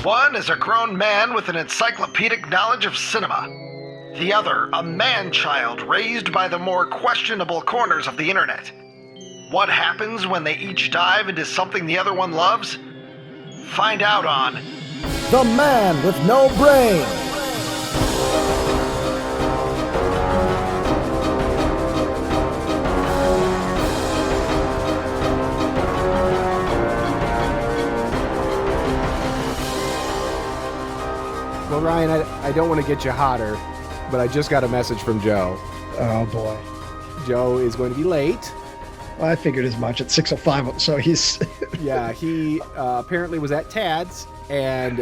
One is a grown man with an encyclopedic knowledge of cinema. The other, a man-child raised by the more questionable corners of the internet. What happens when they each dive into something the other one loves? Find out on The Man with No Brain. Well, Ryan, I don't want to get you hotter, but I just got a message from Joe. Oh, boy. Joe is going to be late. Well, I figured as much. It's 6:05, so he's... Yeah, he apparently was at Tad's and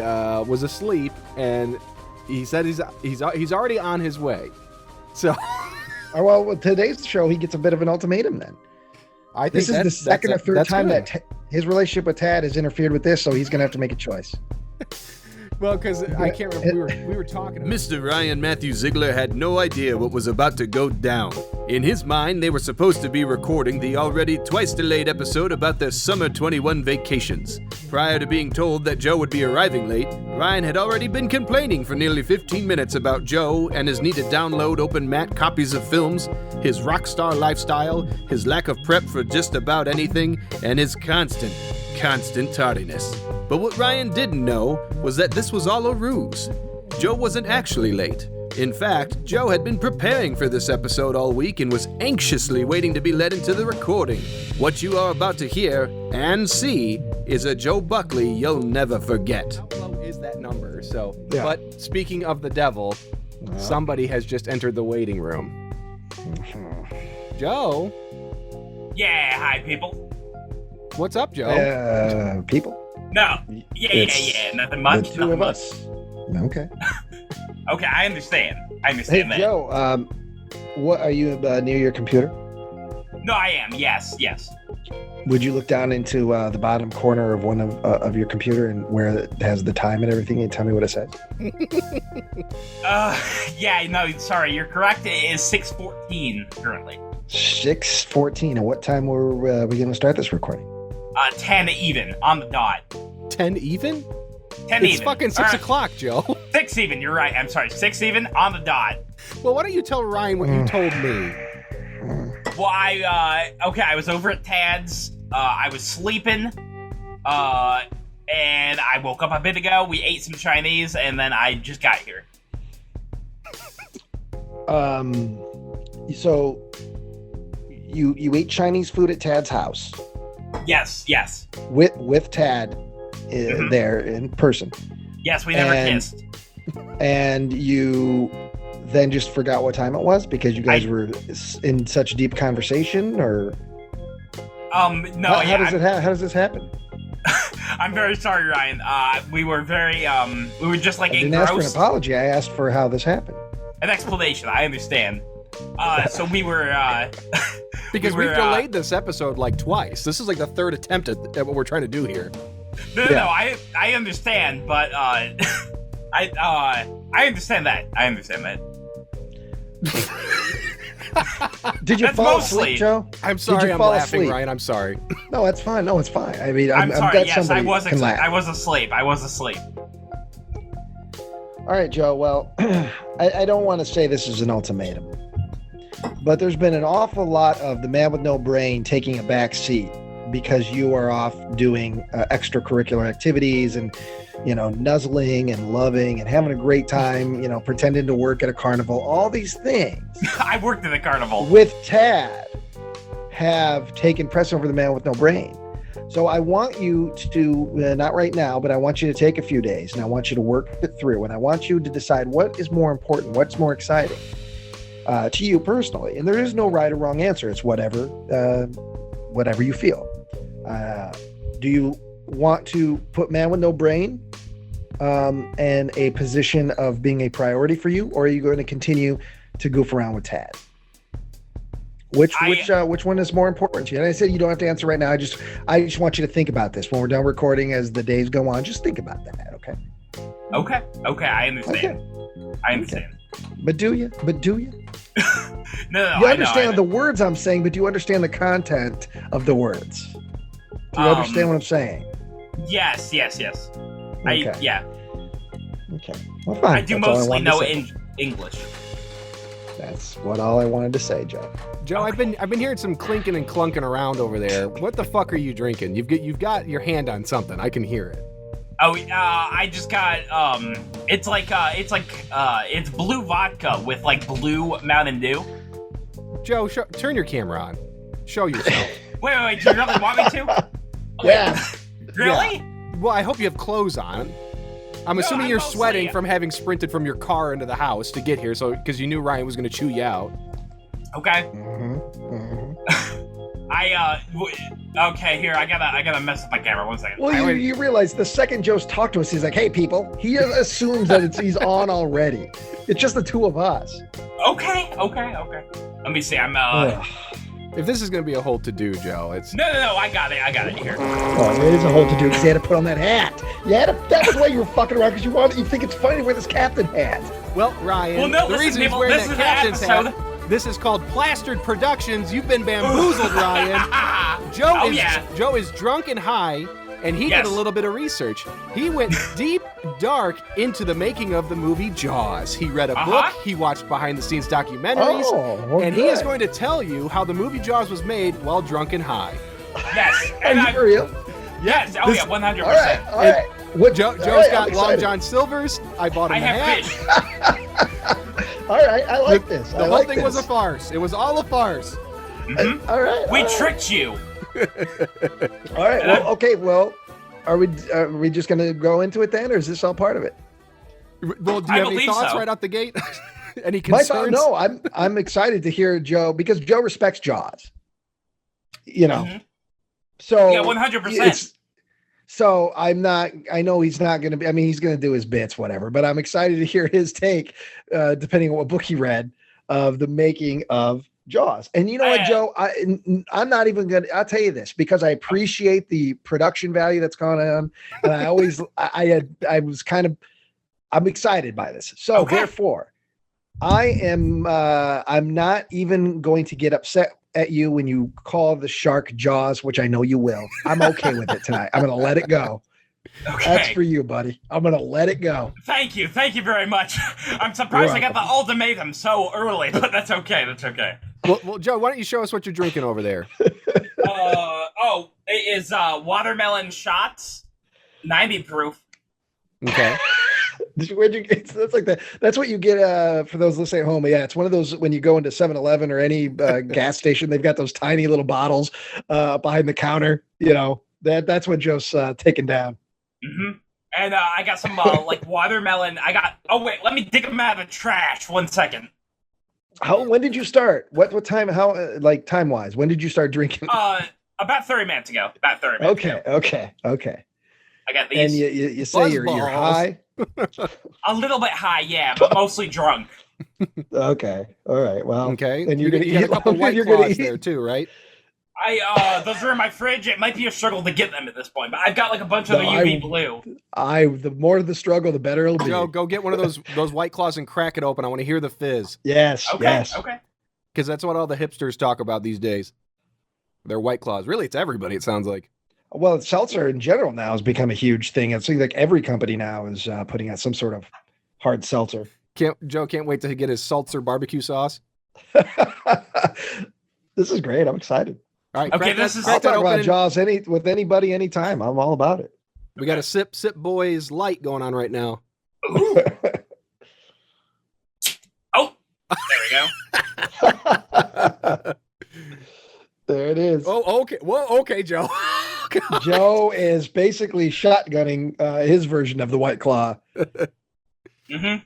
was asleep, and he said he's already on his way. So, Oh, well, with today's show, he gets a bit of an ultimatum then. I think This is the second or third time good. that his relationship with Tad has interfered with this, so he's going to have to make a choice. Well, because I can't remember, we were talking about Mr. Ryan Matthew Ziegler had no idea what was about to go down. In his mind, they were supposed to be recording the already twice delayed episode about their summer 21 vacations. Prior to being told that Joe would be arriving late, Ryan had already been complaining for nearly 15 minutes about Joe and his need to download open mat copies of films, his rock star lifestyle, his lack of prep for just about anything, and his constant tardiness. But what Ryan didn't know was that this was all a ruse. Joe wasn't actually late. In fact, Joe had been preparing for this episode all week and was anxiously waiting to be led into the recording. What you are about to hear and see is a Joe Buckley you'll never forget. how low is that number. So, Yeah. But speaking of the devil, somebody has just entered the waiting room. Joe, Yeah, hi, people. what's up, Joe? People? No. It's Yeah. Nothing much. The two nothing of much. us. Okay. Okay, I understand. Hey, that. Joe, what are you near your computer? No, I am. Yes. Would you look down into the bottom corner of one of your computer and where it has the time and everything and tell me what it says? Yeah, no, sorry, you're correct. It is 6:14 currently. 6:14. And what time were we going to start this recording? 10 even, on the dot. 10 even? 10 It's even. fucking 6 All right, o'clock, Joe. 6 even, you're right. I'm sorry, 6 even, on the dot. Well, why don't you tell Ryan what you told me? Well, I was over at Tad's. I was sleeping. And I woke up a bit ago. We ate some Chinese, and then I just got here. So you ate Chinese food at Tad's house Yes. with Tad there in person, Yes, we never And- kissed. and you then just forgot what time it was because you guys were in such deep conversation, or No, how yeah. does this happen? I'm very sorry, Ryan. We were very, we were just like I didn't ask for an engrossed. apology. I asked for how this happened. An explanation. I understand. So we were, Because we we've were, delayed this episode like twice. This is like the third attempt at what we're trying to do here. no, I understand, but I understand that. Did you That's fall mostly- asleep, Joe? I'm Did sorry you I'm fall laughing, asleep? Ryan. I'm sorry. No, it's fine. No, it's fine. I mean, I'm I'm sorry. glad Yes, somebody can laugh. I was asleep. All right, Joe. Well, I don't want to say this is an ultimatum, but there's been an awful lot of the man with no brain taking a back seat because you are off doing extracurricular activities and, nuzzling and loving and having a great time, pretending to work at a carnival. All these things I worked at the carnival. with Tad have taken press over the man with no brain. So I want you to, not right now, but I want you to take a few days and I want you to work it through. And I want you to decide what is more important, what's more exciting to you personally. And there is no right or wrong answer. It's whatever you feel. Do you want to put man with no brain in a position of being a priority for you, or are you going to continue to goof around with Tad? Which one is more important to you? And I said you don't have to answer right now. I just want you to think about this when we're done recording. As the days go on, just think about that. Okay. Okay, I understand. I understand. But do you? No, You I understand know. the words I'm saying, but do you understand the content of the words? Do you understand what I'm saying? Yes. Okay. Yeah. Okay. Well, fine. I do That's all mostly wanted to know say. English. That's all I wanted to say, Joe. Joe, I've been hearing some clinking and clunking around over there. What the fuck are you drinking? You've got your hand on something. I can hear it. Oh, I just got it's blue vodka with like blue Mountain Dew. Joe, turn your camera on. Show yourself. Wait, do you really want me to? Yeah. Really? Yeah. Well, I hope you have clothes on. I'm assuming I'm you're mostly- sweating from having sprinted from your car into the house to get here, so because you knew Ryan was going to chew you out. Okay. Mm-hmm. Okay, here, I gotta mess with my camera. 1 second. Well, you realize the second Joe's talked to us, he's like, "Hey, people." He assumes that he's on already. It's just the two of us. Okay. Let me see. I'm Ugh. If this is going to be a whole to-do, Joe, it's... No, I got it here. Oh, it is a whole to do because he had to put on that hat. That was why you were fucking around because you think it's funny to wear this captain hat. Well, Ryan, Well, no, the listen, reason he's people, wearing this that is an captain's episode. hat... This is called Plastered Productions. You've been bamboozled, Ryan. Joe is drunk and high, and he did a little bit of research. He went deep, dark into the making of the movie Jaws. He read a book, he watched behind-the-scenes documentaries, and he is going to tell you how the movie Jaws was made while drunk and high. Yes. Are you for real? Yes. Oh, yeah, 100%. All right. What, Joe's I'm got Long excited. John Silver's. I bought him I a have hat. fish. All right, I like this. The whole thing was a farce. It was all a farce. All right. We tricked you. All right. Well, okay. Well, are we just gonna go into it then, or is this all part of it? Well, do I you have any believe thoughts so. right out the gate? Any My concerns? thought, no, I'm excited to hear Joe because Joe respects Jaws. You know, so Yeah, 100%. it's- So I'm not. I know he's not going to be. I mean, he's going to do his bits, whatever. But I'm excited to hear his take, depending on what book he read, of the making of Jaws. And you know what, Joe? I'm not even going to. I'll tell you this because I appreciate the production value that's gone on, and I always, I was kind of, I'm excited by this. So therefore, I'm not even going to get upset at you when you call the shark Jaws, which I know you will. I'm okay with it tonight. I'm going to let it go. Okay. That's for you, buddy. I'm going to let it go. Thank you very much. I'm surprised I got the ultimatum so early, but that's okay. Well, Joe, why don't you show us what you're drinking over there? It is watermelon shots, 90 proof. Okay. Where'd you get? That's like that. That's what you get for those listening at home. Yeah, it's one of those when you go into 7-Eleven or any gas station. They've got those tiny little bottles behind the counter. You know that's what Joe's taking down. Mm-hmm. And I got some like watermelon. Oh wait, let me dig them out of the trash. 1 second. When did you start? What time? How like time wise? When did you start drinking? About 30 minutes ago. Okay. I got these. And you say you're high. A little bit high, yeah, but mostly drunk. Okay. All right. Well. Okay. And you're gonna you got eat a couple White you're gonna Claws eat. there too, right? Those are in my fridge. It might be a struggle to get them at this point, but I've got like a bunch of the UV blue. The more the struggle, the better it'll be. Joe, go get one of those White Claws and crack it open. I want to hear the fizz. Yes. Okay. Yes. Okay. Because that's what all the hipsters talk about these days. They're White Claws. Really, it's everybody, it sounds like. Well, seltzer in general now has become a huge thing. It seems like every company now is putting out some sort of hard seltzer. Joe can't wait to get his seltzer barbecue sauce. This is great. I'm excited. All right. Okay, I'll talk about Jaws with anybody anytime. I'm all about it. We got a Sip Boys light going on right now. Oh, there we go. There it is. Oh, okay. Well, okay, Joe. Joe is basically shotgunning his version of the White Claw. Mm-hmm.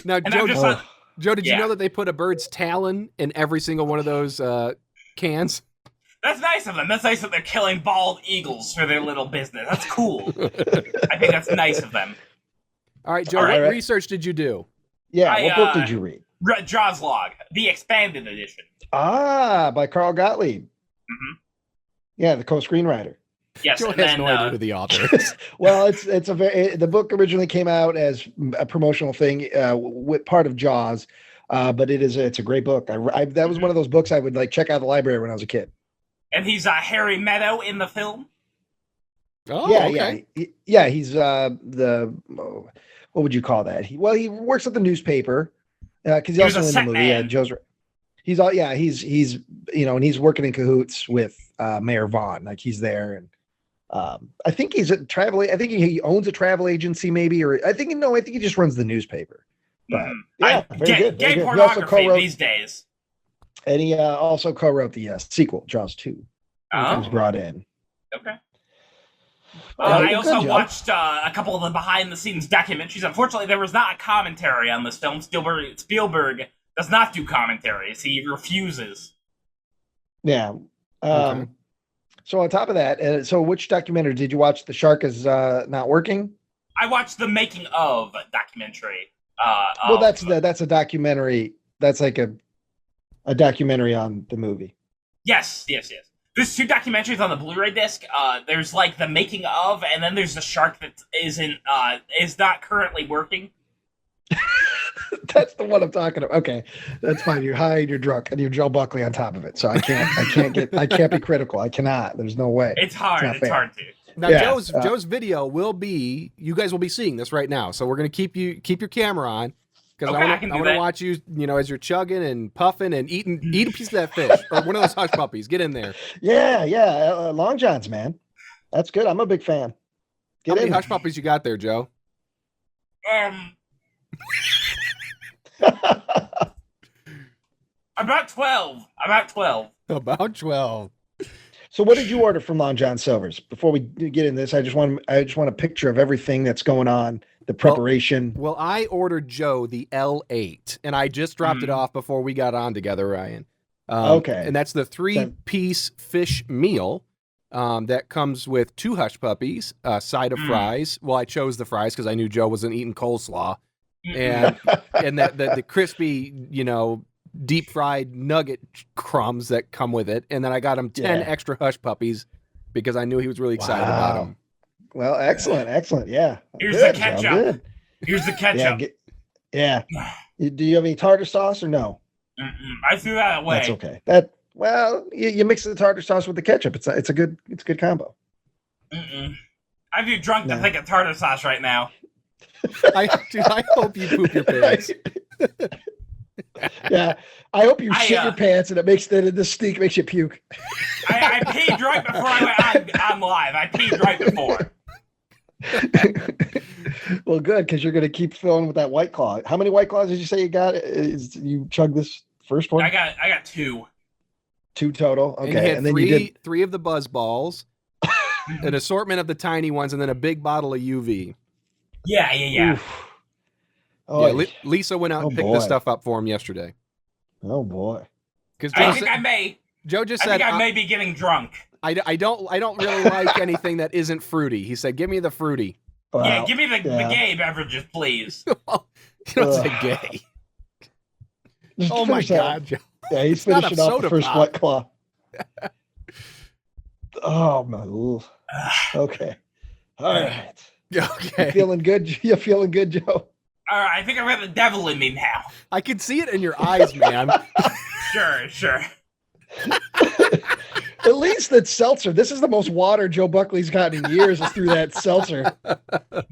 Now, And Joe, I'm just Joe, did you Yeah. know that they put a bird's talon in every single one of those cans? That's nice of them. That's nice that they're killing bald eagles for their little business. That's cool. I think that's nice of them. All right, Joe, All right. what research did you do? Yeah. I, What book did you read? Jaws Log, the expanded edition. By Carl Gottlieb. Mm-hmm. Yeah, the co-screenwriter. Yes, Joe and has then, no idea who the author is. Well, the book originally came out as a promotional thing with part of Jaws, but it's a great book. That was one of those books I would like check out the library when I was a kid. and he's Harry Meadow in the film. Oh, yeah, okay. yeah. He's what would you call that? He works at the newspaper because he's He was also a in the set movie. man. Joe's. He's all yeah. He's and he's working in cahoots with Mayor Vaughn. Like he's there, and I think he's a travel. I think he owns a travel agency, maybe, or I think he just runs the newspaper. But yeah, very good. Gay Very good. He also pornography co-wrote, these days. and he also co-wrote the sequel, Jaws 2. He was brought in. Okay. Good I also job. watched a couple of the behind-the-scenes documentaries. Unfortunately, there was not a commentary on this film. Spielberg does not do commentaries. He refuses. Yeah. Okay. So on top of that, so which documentary did you watch? The Shark is Not Working? I watched the making of documentary. Well, that's a documentary. That's like a documentary on the movie. Yes. There's 2 documentaries on the Blu-ray disc. There's like the making of, and then there's the shark that is not currently working. That's the one I'm talking about. Okay, that's fine. You're high and you're drunk, and you're Joe Buckley on top of it. So I can't be critical. I cannot. There's no way. It's hard. It's hard to. Now, Yeah, Joe's video will be. You guys will be seeing this right now, so we're gonna keep your camera on because Okay, I I can want do to that. watch you. As you're chugging and puffing and eating a piece of that fish or one of those hush puppies. Get in there. Yeah. Long Johns, man. That's good. I'm a big fan. How Get many in. hush puppies you got there, Joe? About 12. About 12. So what did you order from Long John Silver's? Before we get in this, I just want a picture of everything that's going on, the preparation. Well, I ordered Joe the L8, and I just dropped it off before we got on together, Ryan. Okay. And that's the 3-piece fish meal that comes with 2 hush puppies, a side of fries. Well, I chose the fries because I knew Joe wasn't eating coleslaw. And the crispy, deep fried nugget crumbs that come with it. And then I got him 10 extra hush puppies because I knew he was really excited about them. Well, excellent. Yeah. Here's Good, the ketchup. Joe, good. Here's the ketchup. Yeah. Do you have any tartar sauce or no? I threw that away. That's okay. You mix the tartar sauce with the ketchup. It's a good combo. I'm too drunk to think of tartar sauce right now. I hope you poop your pants. Yeah, I hope you shit your pants and it makes the stink makes you puke. I peed right before I went on live. I peed right before. Well, good, because you're going to keep filling with that White Claw. How many White Claws did you say you got? You chugged this first one? I got 2. 2 total. Okay, And you had then you did 3 of the Buzz Balls, an assortment of the tiny ones, and then a big bottle of UV. Yeah. Oof. Oh, Yeah, Lisa went out and picked this stuff up for him yesterday. Oh boy. Because Joe just said I may be getting drunk. I don't really like anything that isn't fruity. He said, "Give me the fruity." Wow. Yeah, give me the gay beverages, please. You don't say gay. Just Oh my finish that. God, Joe. Yeah, he's It's not a finishing off the soda first pop. White Claw. Oh my lord. Okay. All right. Okay. You feeling good? You feeling good, Joe? All right, I think I've got the devil in me now. I can see it in your eyes, man. Sure. At least that seltzer. This is the most water Joe Buckley's gotten in years is through that seltzer.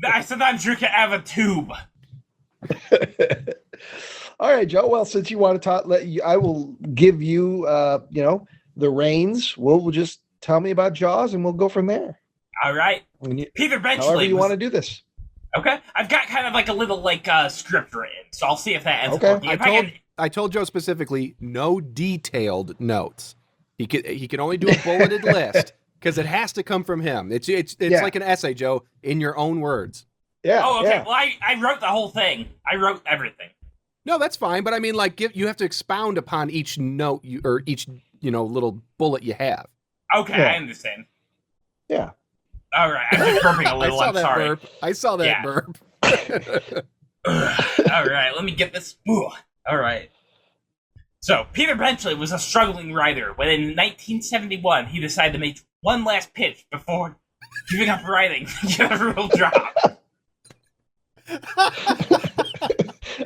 I sometimes drink it out of a tube. All right, Joe. Well, since you want to talk, I will give you, the reins. We'll just tell me about Jaws, and we'll go from there. All right. Peter Benchley. However you want to do this. Okay. I've got kind of like a little script written, so I'll see if that ends Okay. working. I told Joe specifically no detailed notes. He can only do a bulleted list because it has to come from him. It's like an essay, Joe, in your own words. Yeah. Oh, okay. Yeah. Well, I wrote the whole thing. I wrote everything. No, that's fine. But I mean, you have to expound upon each note or each little bullet you have. Okay, Yeah. I understand. Yeah. All right, I'm just burping a little. I'm sorry. Burp. I saw that burp. All right, let me get this. Ooh. All right. So, Peter Benchley was a struggling writer when in 1971 he decided to make one last pitch before giving up writing to get a real job.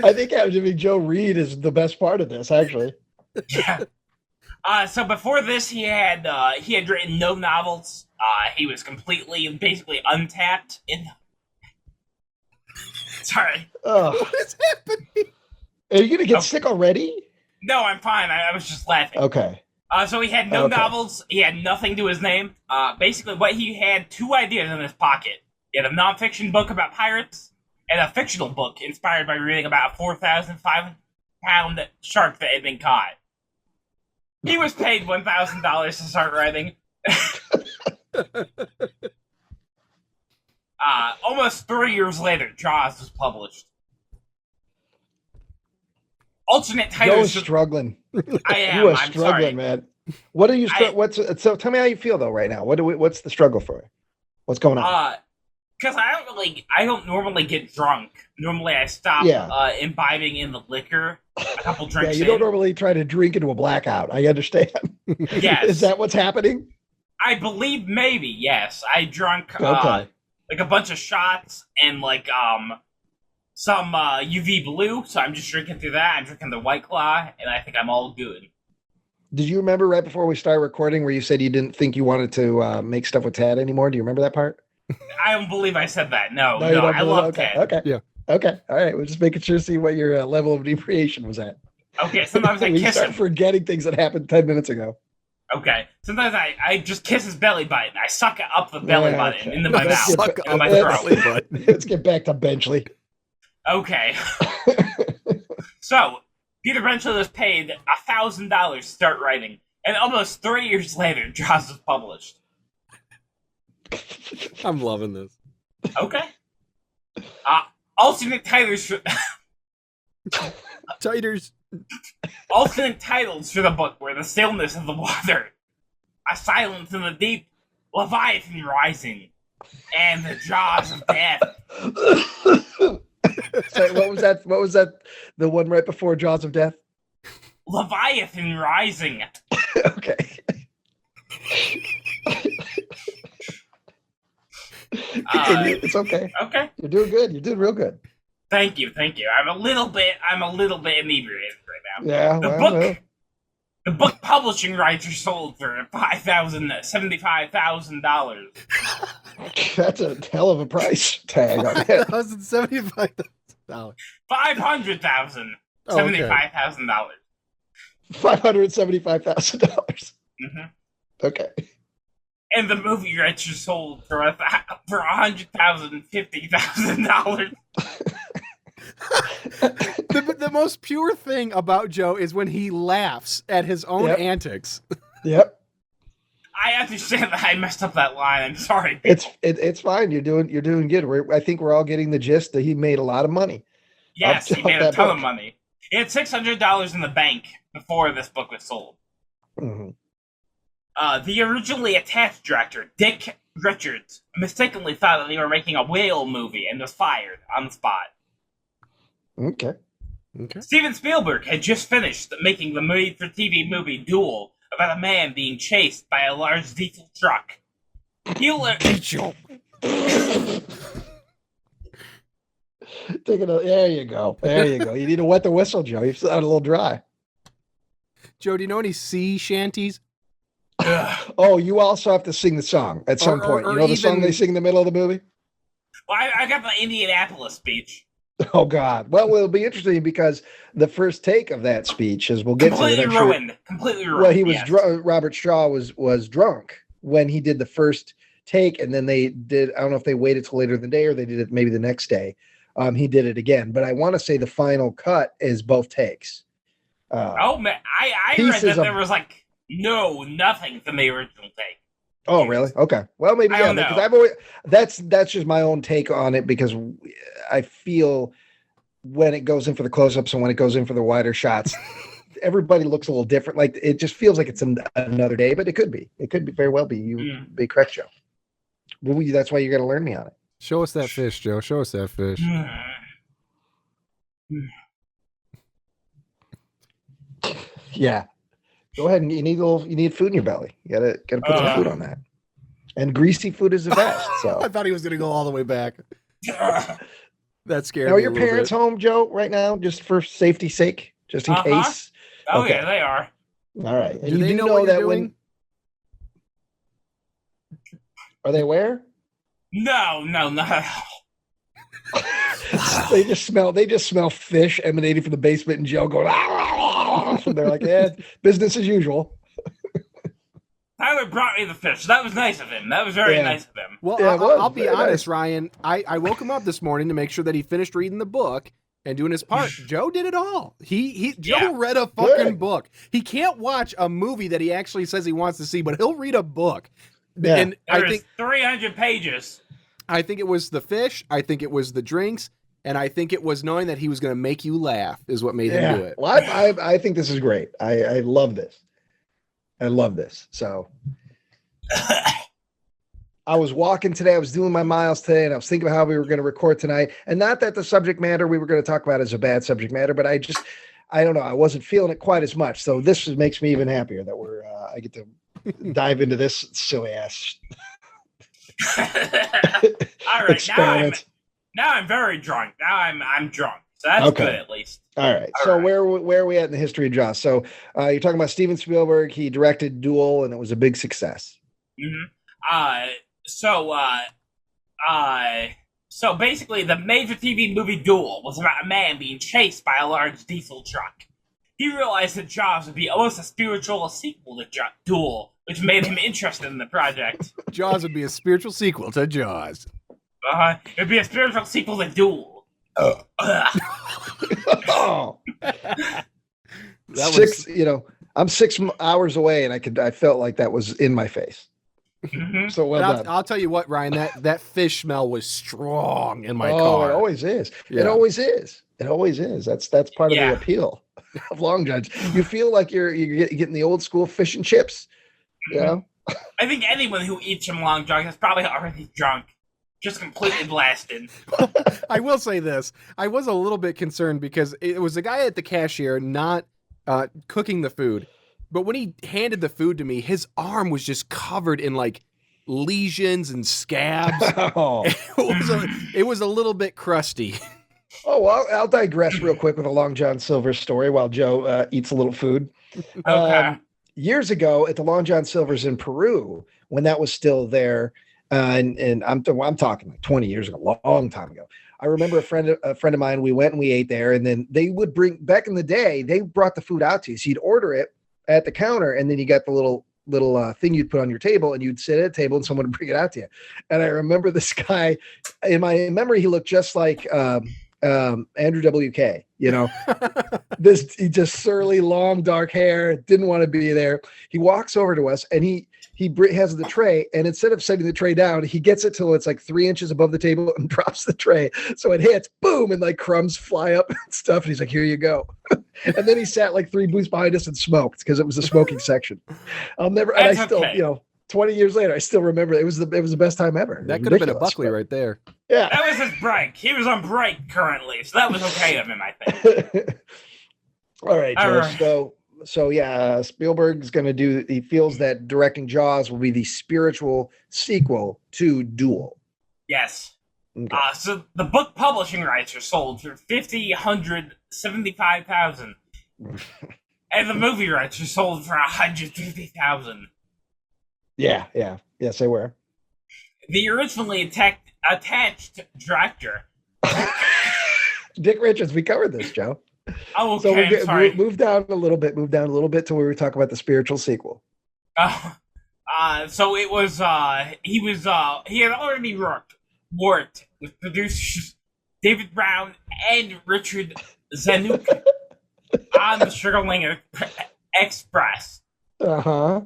I think having Joe Reed is the best part of this, actually. Yeah. So before this, he had written no novels. He was basically untapped in. Sorry. Oh, What is happening? are you gonna get sick already? No, I'm fine. I was just laughing. Okay. So he had no novels. He had nothing to his name. Basically, what he had 2 ideas in his pocket. He had a nonfiction book about pirates and a fictional book inspired by reading about a 4,500-pound shark that had been caught. He was paid $1,000 to start writing. Almost 3 years later, Jaws was published. Alternate titles. Joe is struggling. I am. You are I'm struggling, sorry. man. What are you? So tell me how you feel though right now. What's the struggle for? What's going on? Because I don't normally get drunk. Normally, I stop imbibing in the liquor a couple drinks. You don't normally try to drink into a blackout. I understand. Yes. Is that what's happening? I believe maybe, yes. I drunk Okay. like a bunch of shots and like some UV blue, so I'm just drinking through that. I'm drinking the White Claw, and I think I'm all good. Did you remember right before we started recording where you said you didn't think you wanted to make stuff with Tad anymore? Do you remember that part? I don't believe I said that. No, you don't I love okay. Ted. Okay. Yeah. Okay. All right. We're just making sure to see what your level of inebriation was at. Okay, sometimes I We kiss start him. forgetting things that happened 10 minutes ago. Okay, sometimes I just kiss his belly button. I suck up the belly button into my Let's mouth, get into my let's- throat. Let's get back to Benchley. Okay. So, Peter Benchley was paid $1,000 to start writing, and almost 3 years later, Jaws was published. I'm loving this. Okay. Alternate titles for Titers. alternate titles for the book were The Stillness of the Water, A Silence in the Deep, Leviathan Rising, and The Jaws of Death. Sorry, what was that? What was that? The one right before Jaws of Death? Leviathan Rising. Okay. It's okay. Okay. You're doing good. You're doing real good. Thank you. I'm a little bit inebriated right now. Yeah. The book publishing rights are sold for $75,000. That's a hell of a price tag on that. $175,000. $500,000. Oh, okay. $75,000. $575,000. Mm-hmm. Okay. And the movie rights are sold for $100,000, $50,000. The most pure thing about Joe is when he laughs at his own antics. Yep. I understand that I messed up that line. I'm sorry. It's fine. You're doing good. I think we're all getting the gist that he made a lot of money. Yes, he made a that ton book. of money. He had $600 in the bank before this book was sold. Mm-hmm. The originally attached director, Dick Richards, mistakenly thought that they were making a whale movie and was fired on the spot. Okay. Steven Spielberg had just finished making the made-for-TV movie Duel about a man being chased by a large diesel truck. There you go. You need to wet the whistle, Joe. You sound a little dry. Joe, do you know any sea shanties? Oh, you also have to sing the song at some point. You know the song they sing in the middle of the movie? Well, I got the Indianapolis speech. Oh, God. Well, it'll be interesting because the first take of that speech, as we'll get Completely to it, ruined. Completely ruined. Well, he was yes. Robert Shaw was drunk when he did the first take, and then they did. I don't know if they waited till later in the day or they did it maybe the next day. He did it again, but I want to say the final cut is both takes. Oh man, I read that there was like nothing from the original take. Oh, really? Okay. Well, maybe I don't know. because I've always that's just my own take on it because I feel when it goes in for the close-ups and when it goes in for the wider shots, everybody looks a little different. Like it just feels like it's another day, but it could be. It could be very well be. You be correct, Joe. Well, that's why you got to learn me on it. Show us that fish, Joe. Show us that fish. Yeah. Go ahead and you need food in your belly. You gotta put some food on that. And greasy food is the best. So I thought he was gonna go all the way back. That scared now, me. are your parents home, Joe, right now, just for safety's sake? Just in case? Oh Okay. yeah, they are. All right. And Do you they do know know what you're that doing? are they aware? No. They just smell fish emanating from the basement, and Joe going, and they're like, yeah, business as usual. Tyler brought me the fish. That was nice of him. That was very nice of him. Well, Yeah, it was I'll be very honest, nice. Ryan. I woke him up this morning to make sure that he finished reading the book and doing his part. Joe did it all. Joe read a fucking book. He can't watch a movie that he actually says he wants to see, but he'll read a book. Yeah. And I think 300 pages. I think it was the fish. I think it was the drinks. And I think it was knowing that he was going to make you laugh is what made him do it. Well, I think this is great. I love this. I love this. So I was walking today. I was doing my miles today, and I was thinking about how we were going to record tonight. And not that the subject matter we were going to talk about is a bad subject matter, but I don't know. I wasn't feeling it quite as much. So this makes me even happier that I get to dive into this silly ass. All right, experiment. now I'm very drunk. Now I'm drunk. So that's good at least. All right. So where are we at in the history of Jaws? So you're talking about Steven Spielberg. He directed Duel, and it was a big success. Mm-hmm. So basically, the made-for-TV movie Duel was about a man being chased by a large diesel truck. He realized that Jaws would be almost a spiritual sequel to Duel, which made him interested in the project. Jaws would be a spiritual sequel to Jaws. It'd be a spiritual sequel to Duel. Oh. I'm 6 hours away, and I felt like that was in my face. Mm-hmm. So well done. I'll tell you what, Ryan, that fish smell was strong in my car. car. It always is. Yeah. It always is. It always is. That's part of the appeal of Long Johns. You feel like you're getting the old school fish and chips. You know? I think anyone who eats from Long John is probably already drunk. Just completely blasted. I will say this. I was a little bit concerned because it was the guy at the cashier not cooking the food. But when he handed the food to me, his arm was just covered in like lesions and scabs. Oh. It was a little bit crusty. Oh, well, I'll digress real quick with a Long John Silver story while Joe eats a little food. Okay. Years ago at the Long John Silver's in Peru, when that was still there, and I'm talking like 20 years ago, long time ago. I remember a friend of mine. We went and we ate there, and then they would bring back in the day. They brought the food out to you, so you'd order it at the counter, and then you got the little thing you'd put on your table, and you'd sit at a table, and someone would bring it out to you. And I remember this guy. In my memory, he looked just like Andrew WK. You know, he just surly, long, dark hair. Didn't want to be there. He walks over to us, and he has the tray, and instead of setting the tray down, he gets it till it's like 3 inches above the table and drops the tray. So it hits, boom, and like crumbs fly up and stuff. And he's like, here you go. And then he sat like 3 booths behind us and smoked because it was the smoking section. That's okay. 20 years later, I still remember it was the best time ever. That could have been a Buckley right there. Yeah. That was his break. He was on break currently, so that was okay of him, I think. All right, Joe. All right. So yeah, Spielberg's going to he feels that directing Jaws will be the spiritual sequel to Duel. Yes. Okay. So the book publishing rights are sold for $75,000. And the movie rights are sold for $150,000. Yeah. Yes, they were. The originally attached director. Dick Richards, we covered this, Joe. Oh, okay. So sorry. move down a little bit to where we talk about the spiritual sequel. So it was he had already worked with producers David Brown and Richard Zanuck on the Sugarland Express. Uh-huh.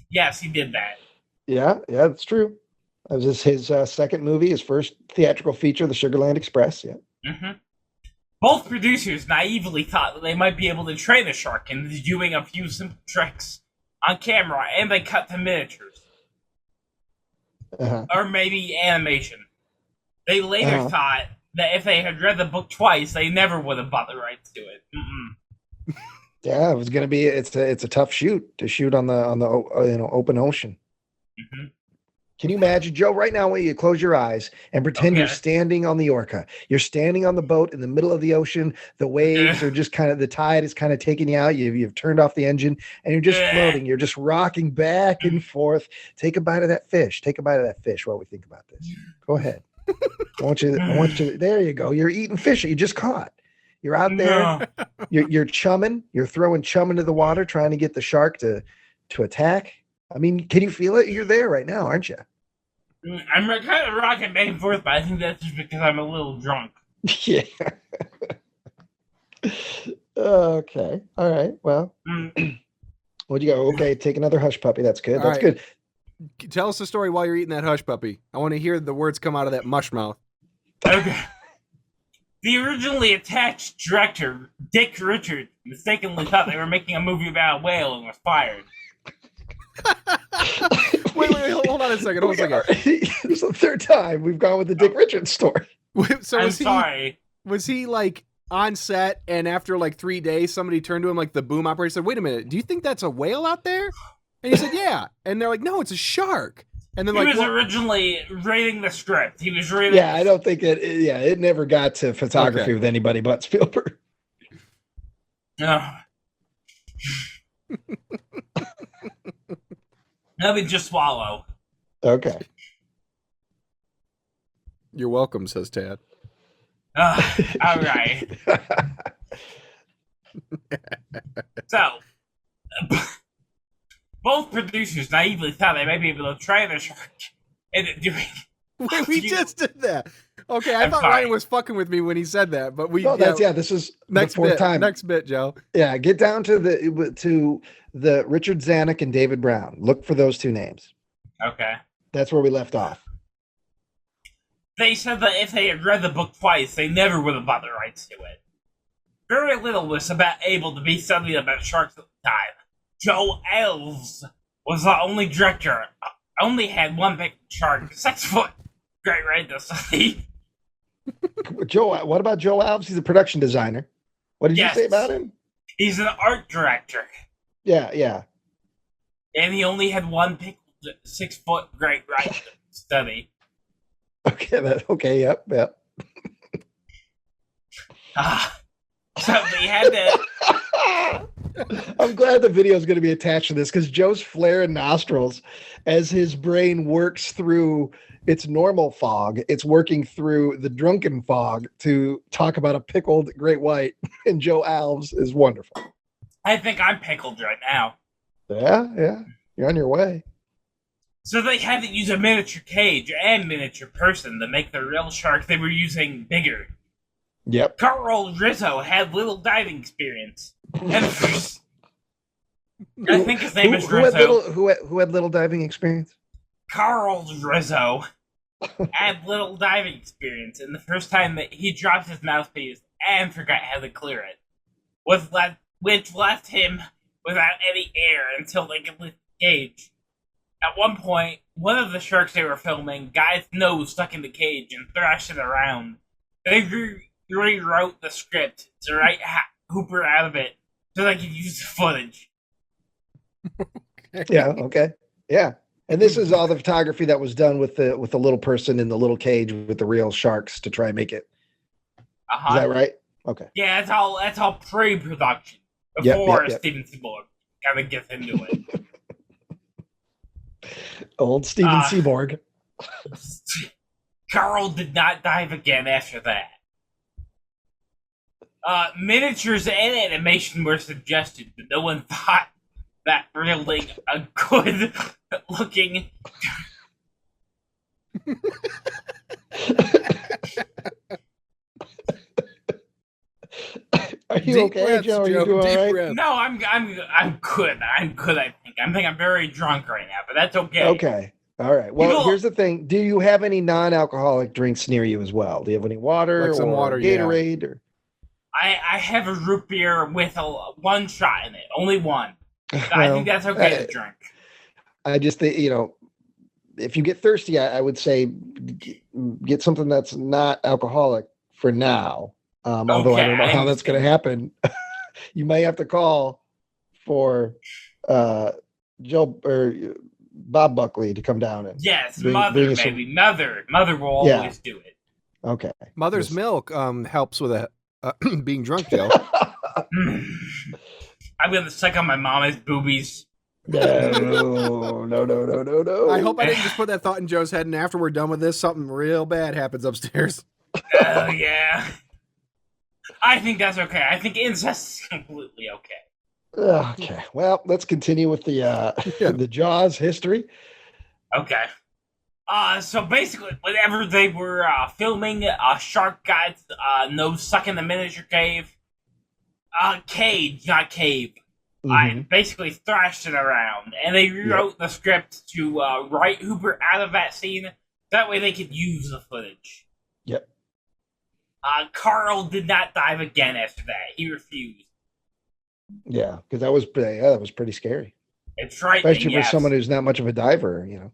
Yes, he did that. Yeah, that's true. That was his second movie, his first theatrical feature, The Sugarland Express. Yeah. Mm-hmm. Both producers naively thought that they might be able to train the shark into doing a few simple tricks on camera, and they cut to miniatures. Uh-huh. Or maybe animation. They later thought that if they had read the book twice, they never would have bought the rights to it. Mm-mm. Yeah, it was going to be. It's a tough shoot on the open ocean. Mm-hmm. Can you imagine, Joe, right now, when you close your eyes and pretend you're Okay. standing on the Orca? You're standing on the boat in the middle of the ocean. The waves are just kind of, the tide is kind of taking you out. You've turned off the engine and you're just floating. You're just rocking back and forth. Take a bite of that fish. Take a bite of that fish while we think about this. Go ahead. I want you, there you go. You're eating fish that you just caught. You're out there. No. You're chumming. You're throwing chum into the water, trying to get the shark to attack. I mean, can you feel it? You're there right now, aren't you? I'm kind of rocking back and forth, but I think that's just because I'm a little drunk. Yeah. Okay. All right. Well, what'd you go? Okay, take another hush puppy. That's good. That's good. Tell us the story while you're eating that hush puppy. I want to hear the words come out of that mush mouth. Okay. The originally attached director, Dick Richards, mistakenly thought they were making a movie about a whale and was fired. Wait, hold on a second. Hold on a second. This is the third time we've gone with the Dick Richards story. So I'm sorry. Was he like on set and after like 3 days, somebody turned to him, like the boom operator said, "Wait a minute, do you think that's a whale out there?" And he said, "Yeah." And they're like, "No, it's a shark." And then He like, was originally reading the script. He was reading. Yeah, I don't think it never got to photography with anybody but Spielberg. No. Let me just swallow. Okay. "You're welcome," says Tad. All right. So, both producers naively thought they might be able to try the shark into doing. Wait, we just did that. Okay, I I'm thought sorry. Ryan was fucking with me when he said that, but we. No, this is next the fourth bit. time. Next bit, Joe. Yeah, get down to the Richard Zanuck and David Brown. Look for those two names. Okay. That's where we left off. They said that if they had read the book twice, they never would have bought the rights to it. Very little was able to be studied about sharks at the time. Joe Elves was the only director. Only had one big shark, 6 foot, great right to study. Joe, what about Joe Alves? He's a production designer. What did you say about him? He's an art director. Yeah. And he only had one big 6 foot great right to study. Okay, yep. So they had to. I'm glad the video is going to be attached to this because Joe's flaring nostrils as his brain works through its normal fog. It's working through the drunken fog to talk about a pickled great white, and Joe Alves is wonderful. I think I'm pickled right now. Yeah. You're on your way. So they had to use a miniature cage and miniature person to make the real shark they were using bigger. Yep. Carl Rizzo had little diving experience. And I think his name is Rizzo. Who had little diving experience? Carl Rizzo had little diving experience, and the first time that he dropped his mouthpiece and forgot how to clear it, which left him without any air until they could lift the cage. At one point, one of the sharks they were filming got its nose stuck in the cage and thrashed it around. They rewrote the script to write Hooper out of it so they could use the footage. Yeah, okay. Yeah. And this is all the photography that was done with the little person in the little cage with the real sharks to try and make it. Is that right? Okay. Yeah, that's all pre-production before Steven Seaborg kind of gets into it. Old Steven Seaborg. Carl did not dive again after that. Miniatures and animation were suggested, but no one thought that really a good looking. Are you okay, Joe? Are you doing all right? No, I'm good. I'm good. I think I'm very drunk right now, but that's okay. Okay. All right. Well, here's the thing. Do you have any non-alcoholic drinks near you as well? Do you have any water, like some water, Gatorade? Yeah. Or... I have a root beer with one shot in it, only one. I think that's okay to drink. I just think, if you get thirsty, I would say get something that's not alcoholic for now. Although I don't know how that's going to happen. You may have to call for Joe or Bob Buckley to come down and Yes, bring Mother, us maybe. Mother will always do it. Okay. Mother's milk helps with being drunk, Joe. I'm gonna suck on my mama's boobies. No. I hope I didn't just put that thought in Joe's head, and after we're done with this, something real bad happens upstairs. Oh yeah. I think that's okay. I think incest is completely okay. Okay. Well, let's continue with the the Jaws history. Okay. So basically, whenever they were filming, a shark got nose stuck in the miniature cave. Cage, not cave. Basically thrashed it around, and they rewrote the script to write Hooper out of that scene. That way, they could use the footage. Yep. Carl did not dive again after that. He refused. Yeah, because that was pretty scary. It's right, especially for someone who's not much of a diver, you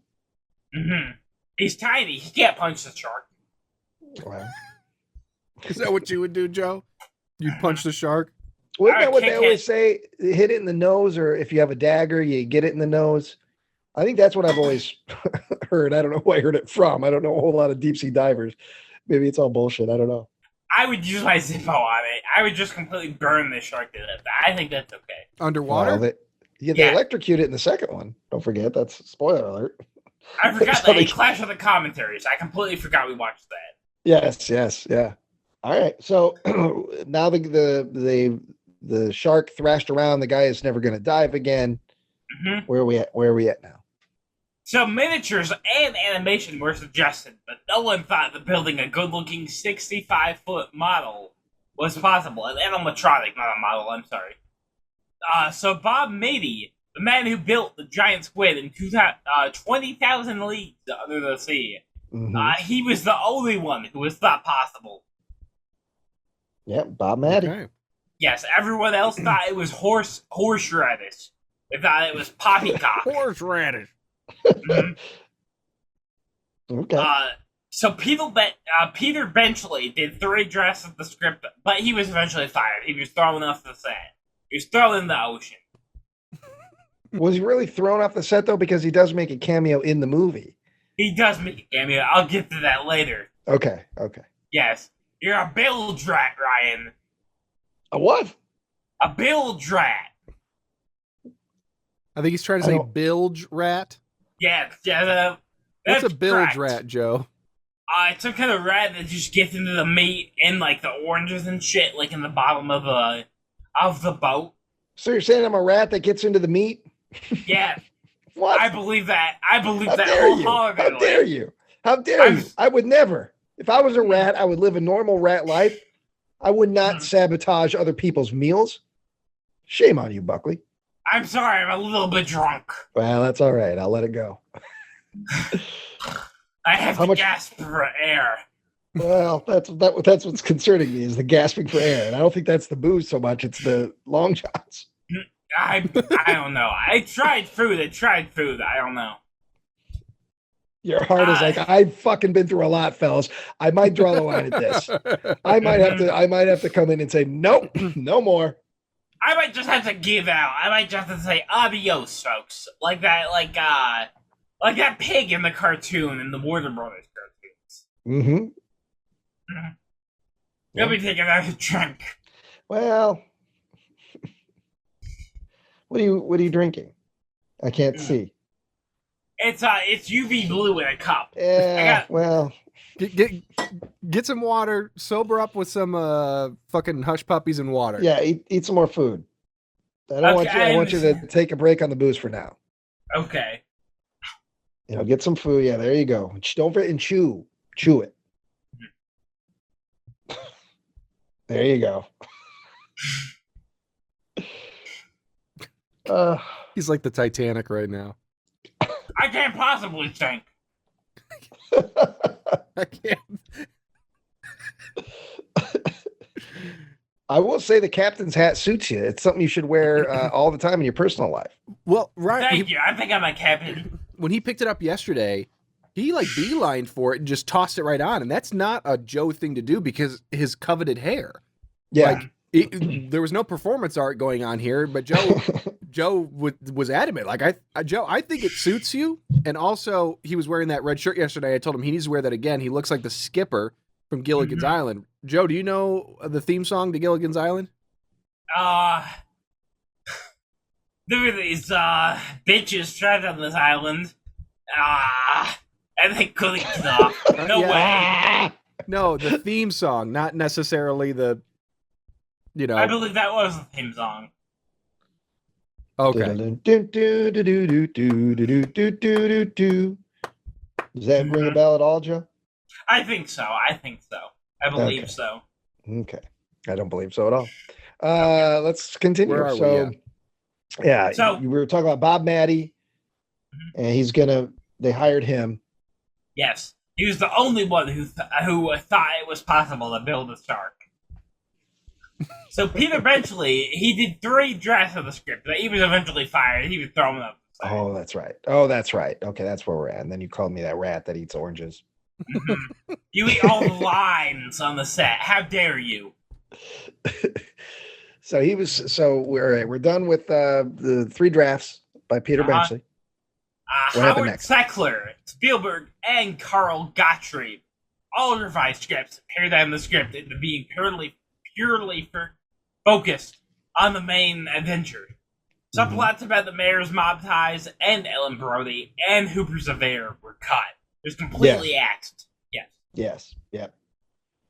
know. He's tiny. He can't punch the shark. Wow. Is that what you would do, Joe? You'd punch the shark? Wasn't that what they always say? Hit it in the nose, or if you have a dagger, you get it in the nose. I think that's what I've always heard. I don't know who I heard it from. I don't know a whole lot of deep sea divers. Maybe it's all bullshit. I don't know. I would use my Zippo on it. I would just completely burn the shark to death. I think that's okay. Underwater? Well, they electrocute it in the second one. Don't forget. That's a spoiler alert. I forgot that. Clash of the Commentaries. I completely forgot we watched that. Yes, yeah. All right. So now the shark thrashed around. The guy is never going to dive again. Where are we at now? So miniatures and animation were suggested, but no one thought that building a good-looking 65-foot model was possible. An animatronic, not a model, I'm sorry. So Bob Mady, the man who built the giant squid in 20,000 leagues under the sea, he was the only one who was thought possible. Yep, Bob Mady. Okay. Yes, everyone else thought it was horseradish. They thought it was poppycock. Horseradish. Okay. So Peter Benchley did 3 drafts of the script, but he was eventually fired. He was thrown off the set. He was thrown in the ocean. Was he really thrown off the set, though? Because he does make a cameo in the movie. He does make a cameo. I'll get to that later. Okay. Yes. You're a bilge rat, Ryan. A what? A bilge rat. I think he's trying to say bilge rat. Yeah. What's a bilge rat, Joe? It's some kind of rat that just gets into the meat and like the oranges and shit, like in the bottom of the boat. So you're saying I'm a rat that gets into the meat? Yeah. What? I believe that. How dare you? How dare you? I would never. If I was a rat, I would live a normal rat life. I would not sabotage other people's meals. Shame on you, Buckley. I'm sorry, I'm a little bit drunk. Well, that's all right. I'll let it go. I have to gasp for air. Well, that's what's concerning me is the gasping for air, and I don't think that's the booze so much; it's the long shots. I don't know. I tried food. I don't know. Your heart is like, I've fucking been through a lot, fellas. I might draw the line at this. I might have to come in and say, nope, no more. I might just have to give out. I might just have to say adios, folks. Like that pig in the cartoon in the Warner Brothers cartoons. Let me take another drink. Well, what are you drinking? I can't see. It's UV blue in a cup. Yeah. Well, get some water. Sober up with some fucking hush puppies and water. Yeah, eat some more food. I want you to take a break on the booze for now. Okay. Get some food. Yeah, there you go. Don't forget and chew it. There you go. He's like the Titanic right now. I can't possibly think. I can't. I will say the captain's hat suits you. It's something you should wear all the time in your personal life. Well, right. Thank you. I think I'm a captain. When he picked it up yesterday, he beelined for it and just tossed it right on. And that's not a Joe thing to do because his coveted hair. Yeah. There was no performance art going on here, but Joe Joe was adamant. Like, Joe, I think it suits you. And also, he was wearing that red shirt yesterday. I told him he needs to wear that again. He looks like the skipper from Gilligan's Island. Joe, do you know the theme song to Gilligan's Island? There were these bitches trapped on this island. And they couldn't get off. No way. No, the theme song, not necessarily the, I believe that was the theme song. Okay. Does that ring a bell at all, Joe? I think so. I believe so. Okay. I don't believe so at all. Let's continue. Where are so, we? So we were talking about Bob Matty, and they hired him. Yes. He was the only one who thought it was possible to build a shark. So Peter Benchley, he did 3 drafts of the script, but he was eventually fired. He was thrown up. Oh, that's right. Okay, that's where we're at. And then you called me that rat that eats oranges. You eat all the lines on the set. How dare you? So we're done with the 3 drafts by Peter Benchley. Howard Sackler, Spielberg, and Carl Gottschalk all revised scripts, pared down the script into being purely focused on the main adventure. Subplots about the mayor's mob ties and Ellen Brody and Hooper's affair were cut. It was completely axed. Yes. Yep.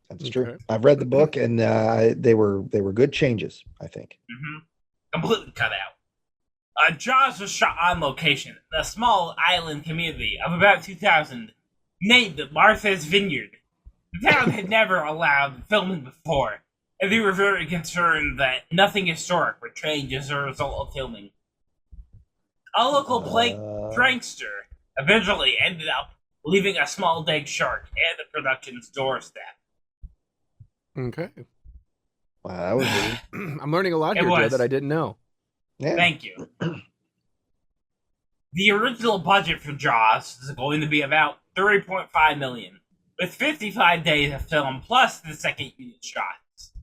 That's true. I've read the book, and they were good changes, I think. Completely cut out. Jaws was shot on location in a small island community of about 2,000 named Martha's Vineyard. The town had never allowed filming before, and they were very concerned that nothing historic would change as a result of filming. A local prankster eventually ended up leaving a small dead shark at the production's doorstep. Okay. Wow, that was weird. I'm learning a lot here, Joe, that I didn't know. Yeah. Thank you. The original budget for Jaws is going to be about $3.5 million, with 55 days of film plus the second unit shots.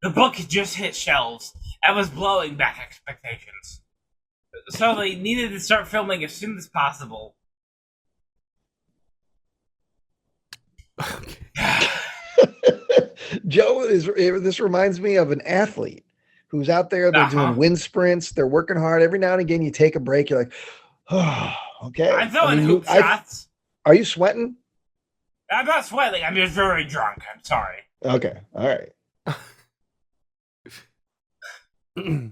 The book just hit shelves and was blowing back expectations, so they needed to start filming as soon as possible. Joe, this reminds me of an athlete who's out there. They're doing wind sprints. They're working hard. Every now and again, you take a break. You're like, oh, okay. I'm throwing hoop shots. Are you sweating? I'm not sweating. I'm just very drunk. I'm sorry. Okay. All right.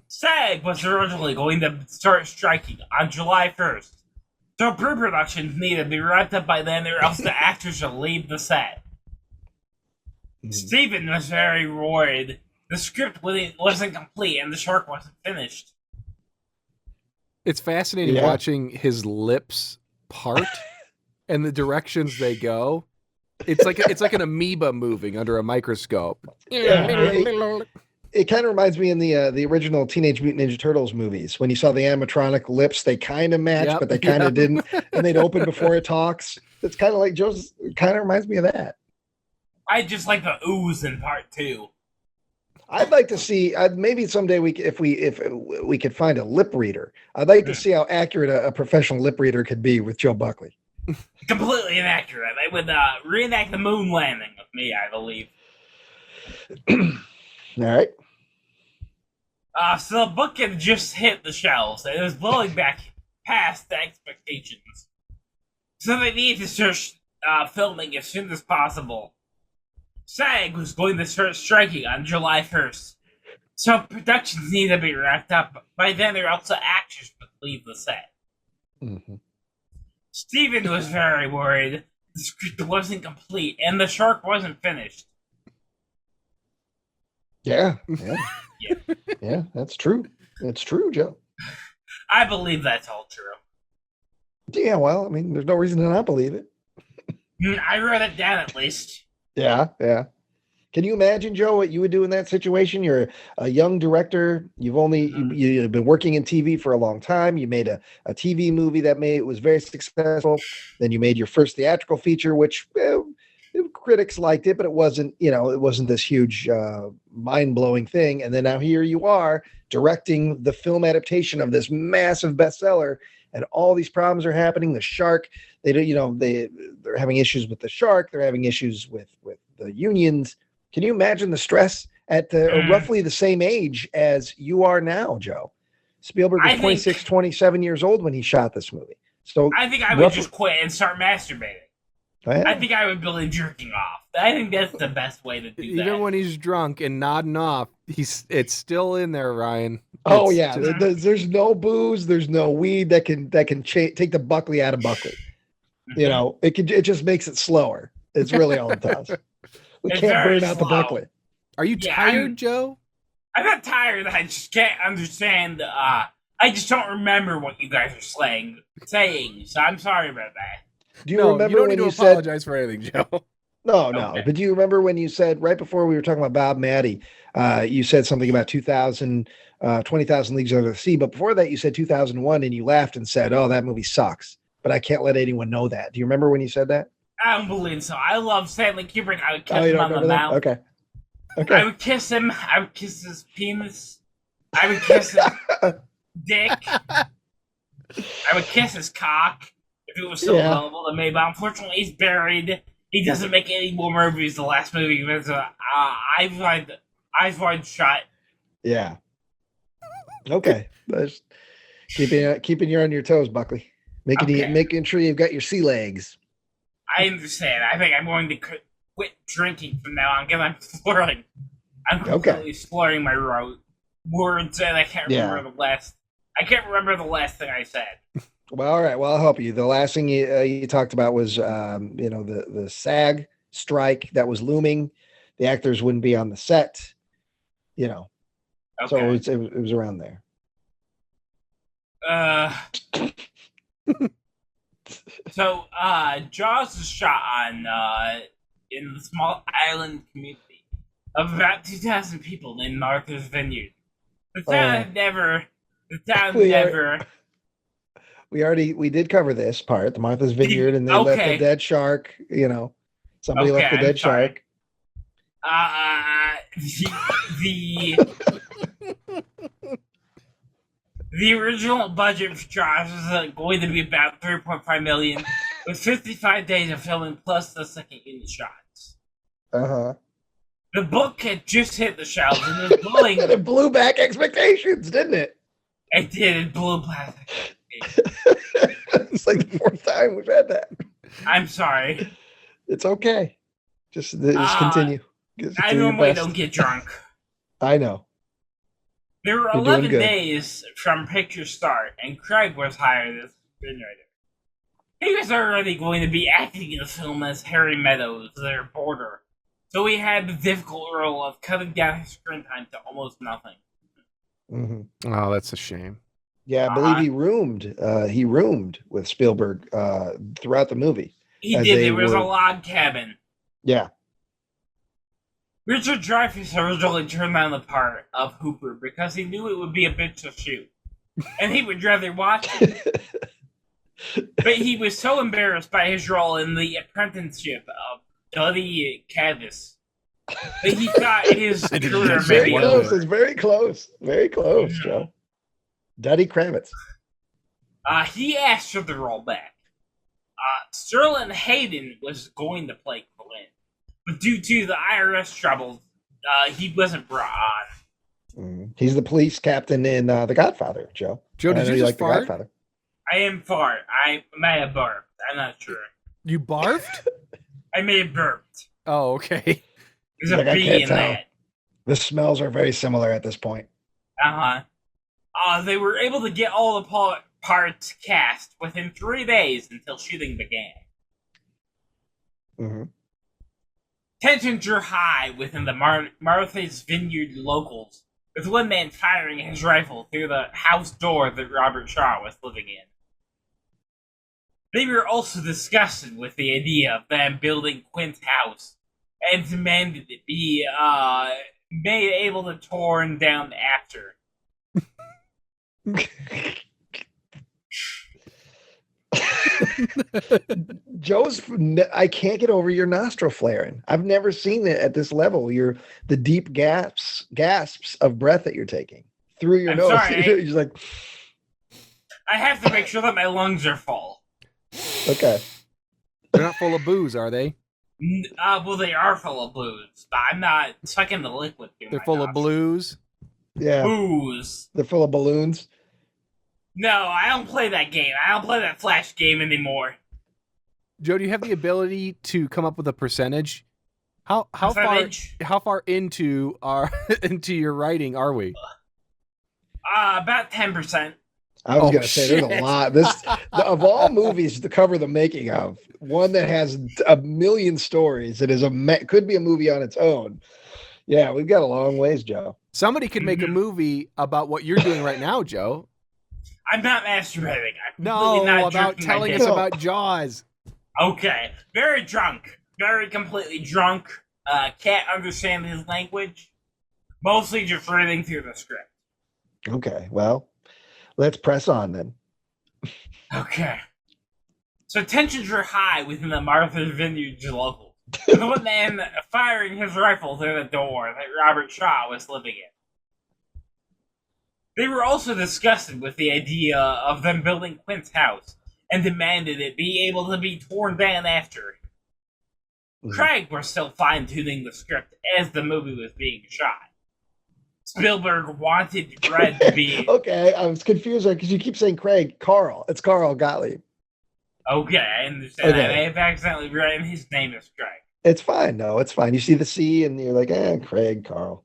SAG was originally going to start striking on July 1st, so pre-productions needed to be wrapped up by then, or else the actors would leave the set. Stephen was very worried. The script wasn't complete and the shark wasn't finished. It's fascinating watching his lips part and the directions they go. It's like an amoeba moving under a microscope. It kind of reminds me in the original Teenage Mutant Ninja Turtles movies when you saw the animatronic lips. They kind of matched, but they kind of didn't, and they'd open before it talks. It's kind of like Joe's. Kind of reminds me of that. I just like the ooze in part 2. I'd like to see maybe someday if we could find a lip reader. I'd like to see how accurate a professional lip reader could be with Joe Buckley. Completely inaccurate. They would reenact the moon landing with me, I believe. All right. So the book had just hit the shelves, and it was blowing back past the expectations. So they needed to start filming as soon as possible. SAG was going to start striking on July 1st, so productions needed to be wrapped up. By then, there were also actors would leave the set. Stephen was very worried. The script wasn't complete, and the shark wasn't finished. Yeah, that's true. That's true, Joe. I believe that's all true. Yeah, well, I mean, there's no reason to not believe it. I wrote it down at least. Yeah. Can you imagine, Joe, what you would do in that situation? You're a young director. You've been working in TV for a long time. You made a TV movie that was very successful. Then you made your first theatrical feature, which Critics liked it, but it wasn't, it wasn't this huge, mind-blowing thing. And then now here you are directing the film adaptation of this massive bestseller, and all these problems are happening. The shark, they're having issues with the shark. They're having issues with the unions. Can you imagine the stress at roughly the same age as you are now, Joe? Spielberg was 26, 27 years old when he shot this movie. So I think I would just quit and start masturbating. Yeah. I think I would be jerking off. I think that's the best way to do that. Even when he's drunk and nodding off, it's still in there, Ryan. Oh yeah, there's no booze, there's no weed that can take the Buckley out of Buckley. It just makes it slower. It's really all it does. We can't burn out the Buckley. Are you tired, Joe? I'm not tired. I just can't understand. I just don't remember what you guys are saying. So I'm sorry about that. Do you remember you don't when need you to apologize for anything, Joe? No. Okay. But do you remember when you said, right before we were talking about Bob Matty, you said something about 20,000 Leagues Under the Sea. But before that, you said 2001, and you laughed and said, "Oh, that movie sucks." But I can't let anyone know that. Do you remember when you said that? I don't believe so. I love Stanley Kubrick. I would kiss him on the mouth. Okay. I would kiss him. I would kiss his penis. I would kiss his dick. I would kiss his cock if it was still available to me. But unfortunately, he's buried. He doesn't make any more movies. The last movie was Eyes Wide Shut. Yeah. Okay. Keeping you on your toes, Buckley. Making sure you've got your sea legs. I understand. I think I'm going to quit drinking from now on because I'm completely slurring my words, and I can't remember the last. I can't remember the last thing I said. Well, all right. Well, I'll help you. The last thing you talked about was, the SAG strike that was looming. The actors wouldn't be on the set. So it was around there. So Jaws is shot on in the small island community of about 2,000 people in Martha's Vineyard. The town never. We did cover this part, the Martha's Vineyard, and they left the dead shark. Somebody left the dead shark. The original budget for Jaws was going to be about $3.5 million, with 55 days of filming plus the second unit shots. The book had just hit the shelves and was blowing. It blew back expectations, didn't it? It did. It blew back. It's like the fourth time we've had that. I'm sorry. It's okay. Just continue. I normally don't get drunk. I know. There were 11 days from picture start, and Craig was hired as screenwriter. He was already going to be acting in the film as Harry Meadows, their boarder, so he had the difficult role of cutting down his screen time to almost nothing. Mm-hmm. Oh, that's a shame. Yeah, I believe he roomed. He roomed with Spielberg throughout the movie. He did. There was a log cabin. Yeah. Richard Dreyfuss originally turned down the part of Hooper because he knew it would be a bitch to shoot, and he would rather watch it. But he was so embarrassed by his role in the apprenticeship of Duddy Cavis that he thought his career may be over. It's very close. Very close, Joe. Duddy Kravitz. He asked for the role back. Sterling Hayden was going to play Clint, but due to the IRS troubles, he wasn't brought on. He's the police captain in The Godfather, Joe. Joe, did you just fart? The Godfather. I am fart. I may have burped. I'm not sure. You barfed? I may have burped. Oh, okay. There's a bee in that. The smells are very similar at this point. They were able to get all the parts cast within 3 days until shooting began. Mm-hmm. Tensions were high within the Martha's Vineyard locals, with one man firing his rifle through the house door that Robert Shaw was living in. They were also disgusted with the idea of them building Quint's house and demanded it be made able to torn down after. Joe's, I can't get over your nostril flaring. I've never seen it at this level. The deep gasps of breath that you're taking through your nose. Sorry, You're just like, I have to make sure that my lungs are full. okay. They're not full of booze, are they? Well, they are full of booze, but I'm not sucking the liquid through They're my full of nostrils. blues. Yeah. Booze. They're full of balloons. No, I don't play that game. I don't play that Flash game anymore. Joe, do you have the ability to come up with a percentage? How Percentage? far into into your writing are we? About 10%. I was Oh, gonna say there's a lot. Of all movies to cover the making of, one that has a million stories, it is could be a movie on its own. Yeah, we've got a long ways, Joe. Somebody could make a movie about what you're doing right now, Joe. I'm not masturbating. I'm No, completely not about jerking my telling dick. us about Jaws. Okay, very drunk. Very completely drunk. Can't understand his language. Mostly just reading through the script. Okay, well, let's press on then. Okay. So tensions were high within the Martha's Vineyard local. The one man firing his rifle through the door that Robert Shaw was living in. They were also disgusted with the idea of them building Quint's house and demanded it be able to be torn down after. Craig was still fine-tuning the script as the movie was being shot. Spielberg wanted Fred to be... Okay, I was confused because you keep saying Craig. Carl. It's Carl Gottlieb. Okay, I understand. Okay. I may have accidentally written his name as Craig. It's fine. No, it's fine. You see the C and you're like, Craig, Carl.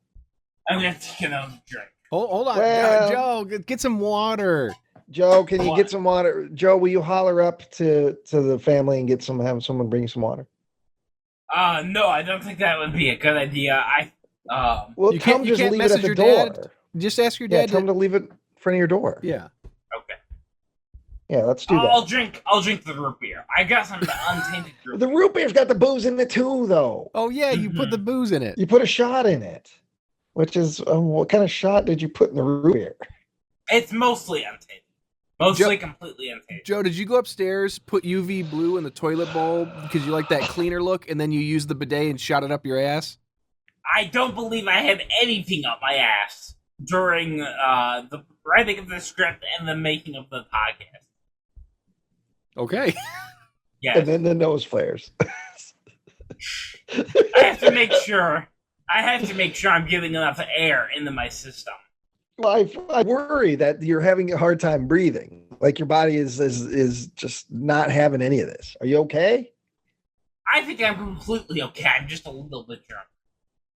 I'm going to take another drink. Hold on, Well- Joe, get some water. Joe, can you get some water? Joe, will you holler up to the family and have someone bring you some water? No, I don't think that would be a good idea. Well, You tell can't- him you just can't leave it at message the your door. dad? Just ask your Yeah, dad. tell him to leave it in front of your door. Yeah. Okay. Yeah, let's do I'll that. drink the root beer. I got some untainted root The beer. root beer's got the booze in it too, though. Oh yeah, you put the booze in it. You put a shot in it, which is what kind of shot did you put in the root beer? It's mostly untainted. Mostly completely untainted. Joe, did you go upstairs, put UV blue in the toilet bowl because you like that cleaner look, and then you used the bidet and shot it up your ass? I don't believe I had anything up my ass during the writing of the script and the making of the podcast. Okay. Yes. And then the nose flares. I have to make sure I'm getting enough air into my system. Well, I worry that you're having a hard time breathing. Like your body is just not having any of this. Are you okay? I think I'm completely okay. I'm just a little bit drunk.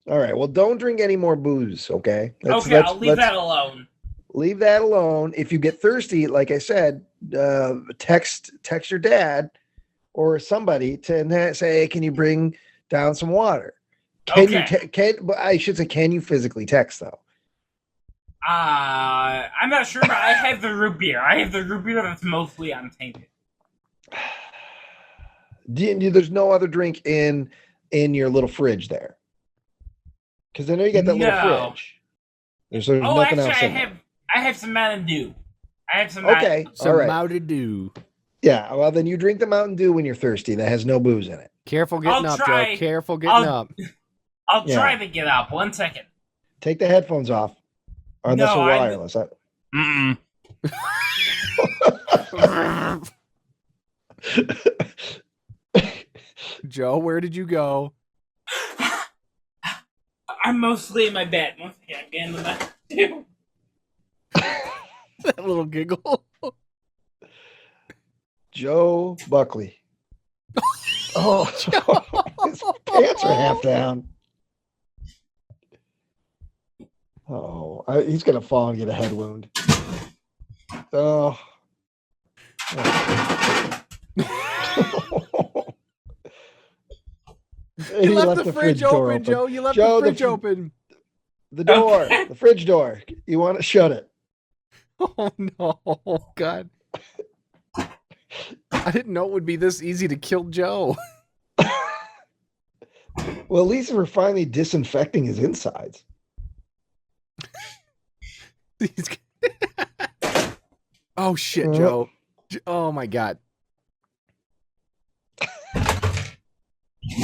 All right. Well, don't drink any more booze, okay? I'll leave that alone. Leave that alone. If you get thirsty, like I said, text your dad or somebody to say, hey, can you bring down some water? But I should say, can you physically text though? I'm not sure, but I have the root beer. I have the root beer that's mostly untainted. There's no other drink in your little fridge there, because I know you got that little fridge. There's nothing else in there. I have some Mountain Dew. I have some. Okay, Some all right. Mountain Dew. Yeah, well then you drink the Mountain Dew when you're thirsty. That has no booze in it. Careful getting I'll up, try. Joe. Careful getting up. I'll try to get up. 1 second. Take the headphones off. Unless No, they're I- wireless. Joe, where did you go? I'm mostly in my bed. 1 second. I'm getting the Mountain Dew. That little giggle. Joe Buckley. Oh, his pants are half down. Oh, he's gonna fall and get a head wound. Oh. You left the fridge open, Joe. You left the fridge open. The door, the fridge door. You want to shut it? Oh no, God. I didn't know it would be this easy to kill Joe. Well, at least we're finally disinfecting his insides. Oh shit, Joe. Oh my God. I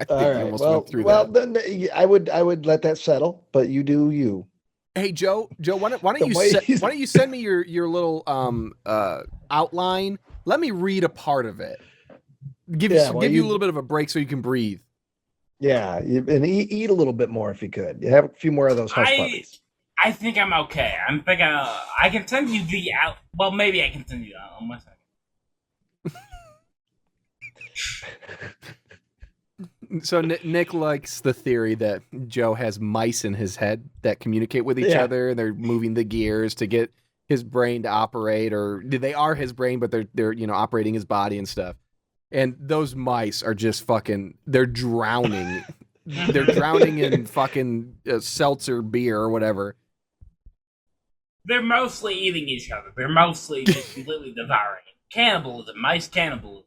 think All you right. almost Well, went through that. then I would let that settle, but you do you. Hey Joe, why don't The you way why don't you send me your little outline? Let me read a part of it. Give you a little bit of a break so you can breathe. Yeah, and eat a little bit more if you could. You have a few more of those hush puppies. I think I'm okay. I'm thinking I can send you the out. Well, maybe I can send you that. 1 second. So Nick likes the theory that Joe has mice in his head that communicate with each other. They're moving the gears to get his brain to operate, or they are his brain, but they're operating his body and stuff. And those mice are just fucking. They're drowning. They're drowning in fucking seltzer beer or whatever. They're mostly eating each other. They're mostly just completely devouring. Cannibalism, mice cannibalism.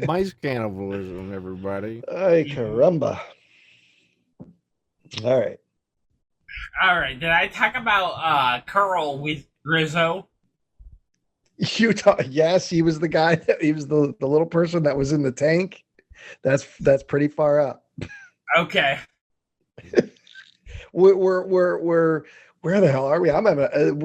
Mice cannibalism, everybody. Ay, caramba. All right. All right. Did I talk about Curl with Rizzo? Yes, he was the guy. He was the little person that was in the tank. That's pretty far up. Okay. We're where the hell are we?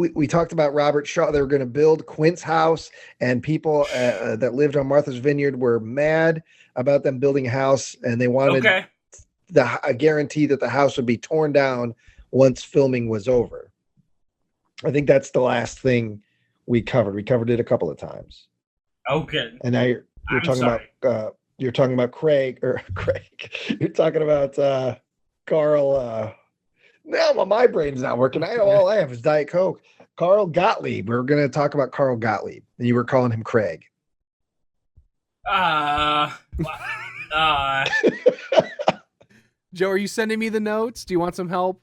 We talked about Robert Shaw. They were going to build Quint's house, and people that lived on Martha's Vineyard were mad about them building a house, and they wanted a guarantee that the house would be torn down once filming was over. I think that's the last thing we covered. We covered it a couple of times. Okay. And now you're talking about Craig. You're talking about Carl. Now my brain's not working. All I have is Diet Coke. Carl Gottlieb. We're going to talk about Carl Gottlieb, and you were calling him Craig. Joe, are you sending me the notes? Do you want some help?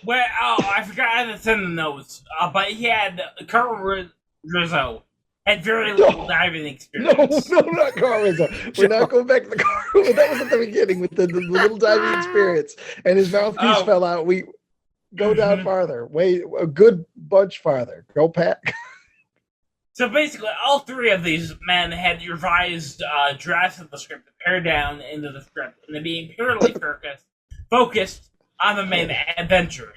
Well, I forgot to send the notes. But he had Carl Rizzo had very little diving experience. No, not Carl Rizzo. We're not going back to the Carl. That was at the beginning with the little diving experience, and his mouthpiece fell out. We go down farther. Wait, a good bunch farther. Go, Pat. So basically, all three of these men had revised drafts of the script to pare down into the script, and being purely focused on the main adventure.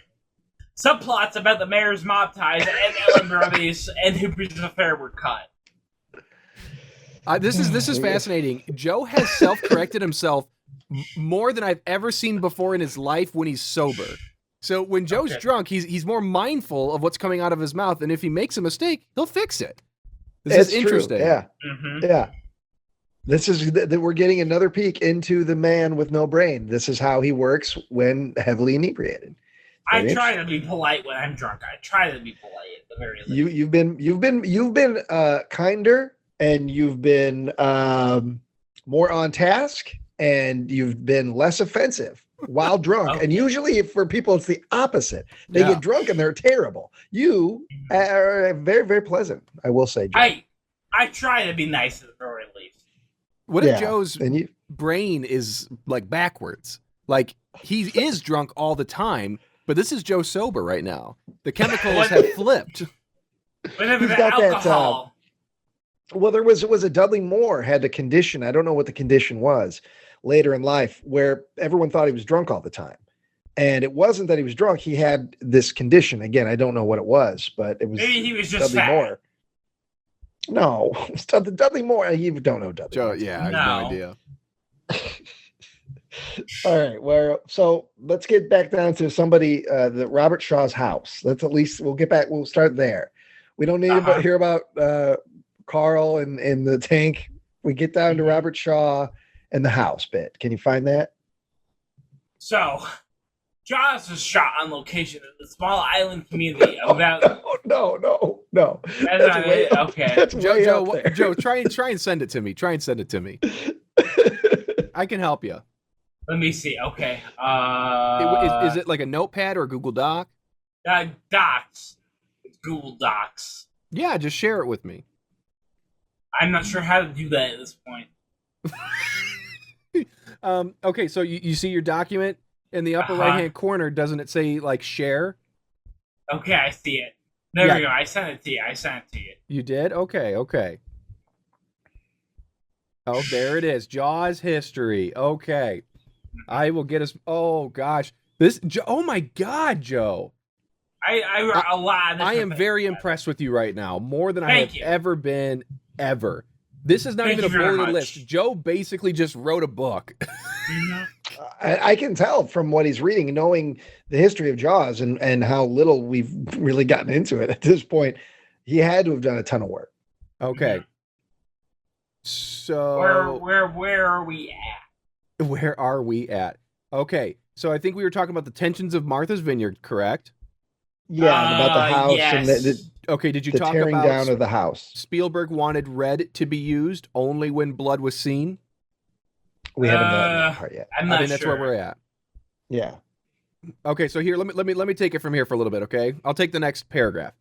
Subplots about the mayor's mob ties and Ellen Brothers and Hooper's affair were cut. This is fascinating. Joe has self-corrected himself more than I've ever seen before in his life when he's sober. So when Joe's drunk, he's more mindful of what's coming out of his mouth, and if he makes a mistake, he'll fix it. This is interesting. True. Yeah, yeah. This is that we're getting another peek into the man with no brain. This is how he works when heavily inebriated. I try to be polite when I'm drunk. I try to be polite at the very least. You've been kinder, and you've been more on task, and you've been less offensive while drunk. Okay. And usually for people, it's the opposite. They get drunk and they're terrible. You are very, very pleasant, I will say, Joe. I try to be nice at the very least. What if Joe's brain is like backwards? Like he is drunk all the time, but this is Joe sober right now. The chemicals have flipped. Whatever the alcohol. Well, there was a Dudley Moore had a condition. I don't know what the condition was later in life, where everyone thought he was drunk all the time. And it wasn't that he was drunk. He had this condition. Again, I don't know what it was, but it was maybe he was just Dudley fat. Moore. No, Dudley Moore. You don't know Dudley Joe, Moore. Yeah, I have no idea. All right. Well, so let's get back down to somebody, the Robert Shaw's house. Let's at least we'll get back. We'll start there. We don't need to hear about Carl and the tank. We get down to Robert Shaw and the house bit. Can you find that? So, Jaws was shot on location in a small island community about. No. That's way, okay. That's Joe, try and send it to me. Try and send it to me. I can help you. Let me see. Okay. Is it like a notepad or a Google Doc? Docs. It's Google Docs. Yeah, just share it with me. I'm not sure how to do that at this point. Okay, so you see your document in the upper right-hand corner. Doesn't it say, like, share? Okay, I see it. There we go. I sent it to you. You did? Okay. Oh, there it is. Jaws history. Okay. I will get us. Oh, gosh. Oh, my God, Joe. I wrote a lot of this. I am very impressed with you right now. More than I have ever been, ever. This is not even a bulleted list. Joe basically just wrote a book. I can tell from what he's reading, knowing the history of Jaws and how little we've really gotten into it at this point. He had to have done a ton of work. Okay. So where are we at? Where are we at? Okay. So I think we were talking about the tensions of Martha's Vineyard, correct? Yeah, about the house and okay, did you the talk tearing about down of the house? Spielberg wanted red to be used only when blood was seen? We haven't gotten that part yet. I'm not I think that's where we're at. Yeah. Okay, so here let me take it from here for a little bit, okay? I'll take the next paragraph.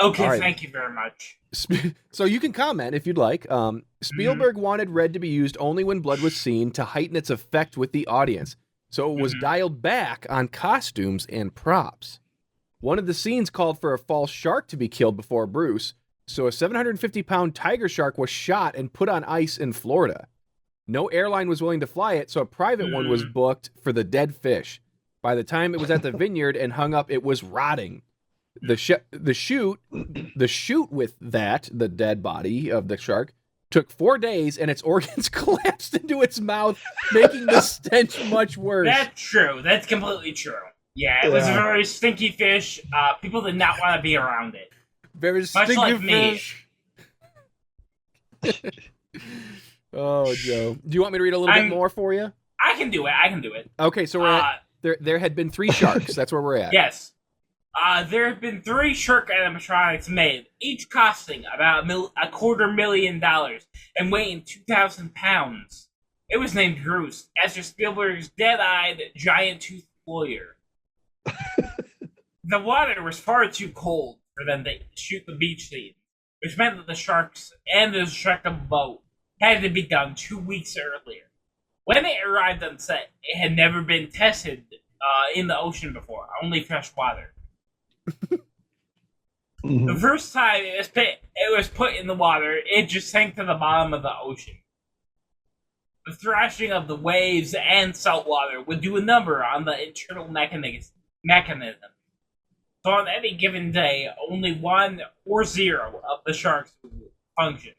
Okay, right. Thank you very much. So you can comment if you'd like. Spielberg wanted red to be used only when blood was seen to heighten its effect with the audience. So it was dialed back on costumes and props. One of the scenes called for a false shark to be killed before Bruce, so a 750-pound tiger shark was shot and put on ice in Florida. No airline was willing to fly it, so a private one was booked for the dead fish. By the time it was at the vineyard and hung up, it was rotting. The shoot with the dead body of the shark, took 4 days, and its organs collapsed into its mouth, making the stench much worse. That's true. That's completely true. Yeah, it was a very stinky fish. People did not want to be around it. Very stinky fish. Oh, Joe. Do you want me to read a little bit more for you? I can do it. Okay, so we're at, there had been 3 sharks. That's where we're at. Yes. There have been 3 shark animatronics made, each costing about $250,000 and weighing 2,000 pounds. It was named Bruce, after Spielberg's dead-eyed, giant-toothed lawyer. The water was far too cold for them to shoot the beach scene, which meant that the sharks and the destructible boat had to be done 2 weeks earlier. When it arrived on set, it had never been tested in the ocean before, only fresh water. The first time it was put in the water, it just sank to the bottom of the ocean. The thrashing of the waves and salt water would do a number on the internal mechanism. So on any given day, only 1 or 0 of the sharks would function.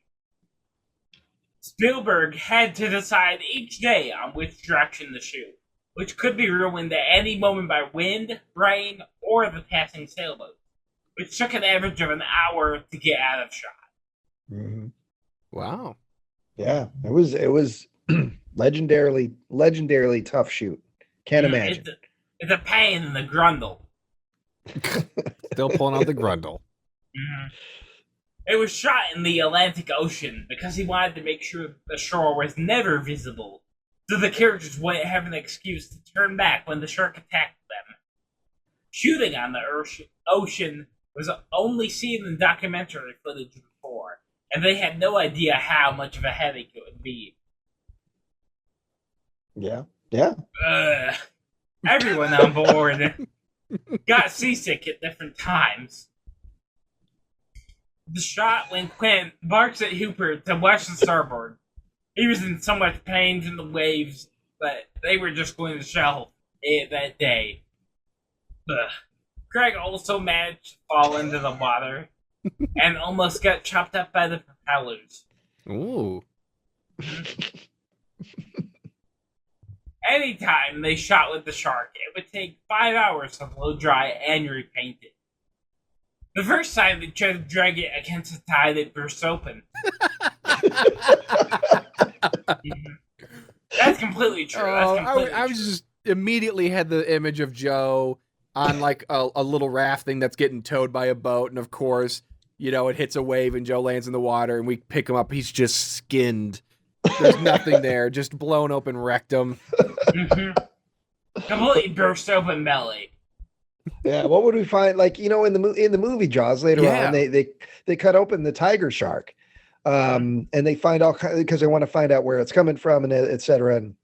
Spielberg had to decide each day on which direction to shoot, which could be ruined at any moment by wind, rain, or the passing sailboat, which took an average of an hour to get out of shot. Wow. Yeah, it was legendarily tough shoot. Can't imagine. It's a pain in the grundle. Still pulling out the grundle. It was shot in the Atlantic Ocean because he wanted to make sure the shore was never visible, so the characters wouldn't have an excuse to turn back when the shark attacked them. Shooting on the ocean was only seen in documentary footage before, and they had no idea how much of a headache it would be. Yeah. Everyone on board got seasick at different times. The shot when Quint barks at Hooper to west and starboard. He was in so much pain from the waves that they were just going to shell it that day. Craig also managed to fall into the water and almost got chopped up by the propellers. Ooh. Anytime they shot with the shark, it would take 5 hours to blow dry and repaint it. The first time they tried to drag it against the tide, it burst open. That's completely true. I was just immediately had the image of Joe on like a little raft thing that's getting towed by a boat, and of course, you know, it hits a wave and Joe lands in the water, and we pick him up. He's just skinned. There's nothing there, just blown open rectum. Completely burst open belly. Yeah, what would we find? Like, you know, in the movie Jaws later on, they cut open the tiger shark, and they find all because they want to find out where it's coming from, and et cetera, and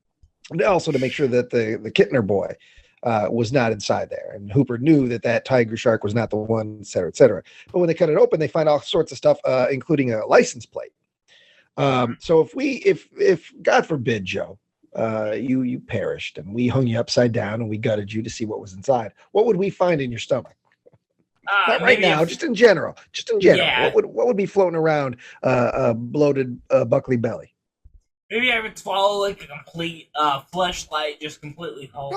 also to make sure that the Kittner boy was not inside there, and Hooper knew that tiger shark was not the one, et cetera, et cetera. But when they cut it open, they find all sorts of stuff, including a license plate. So if God forbid, Joe, you perished and we hung you upside down and we gutted you to see what was inside, what would we find in your stomach? Not right now, just in general. Just in general. Yeah. What would be floating around a bloated Buckley belly? Maybe I would swallow like a complete fleshlight, just completely whole.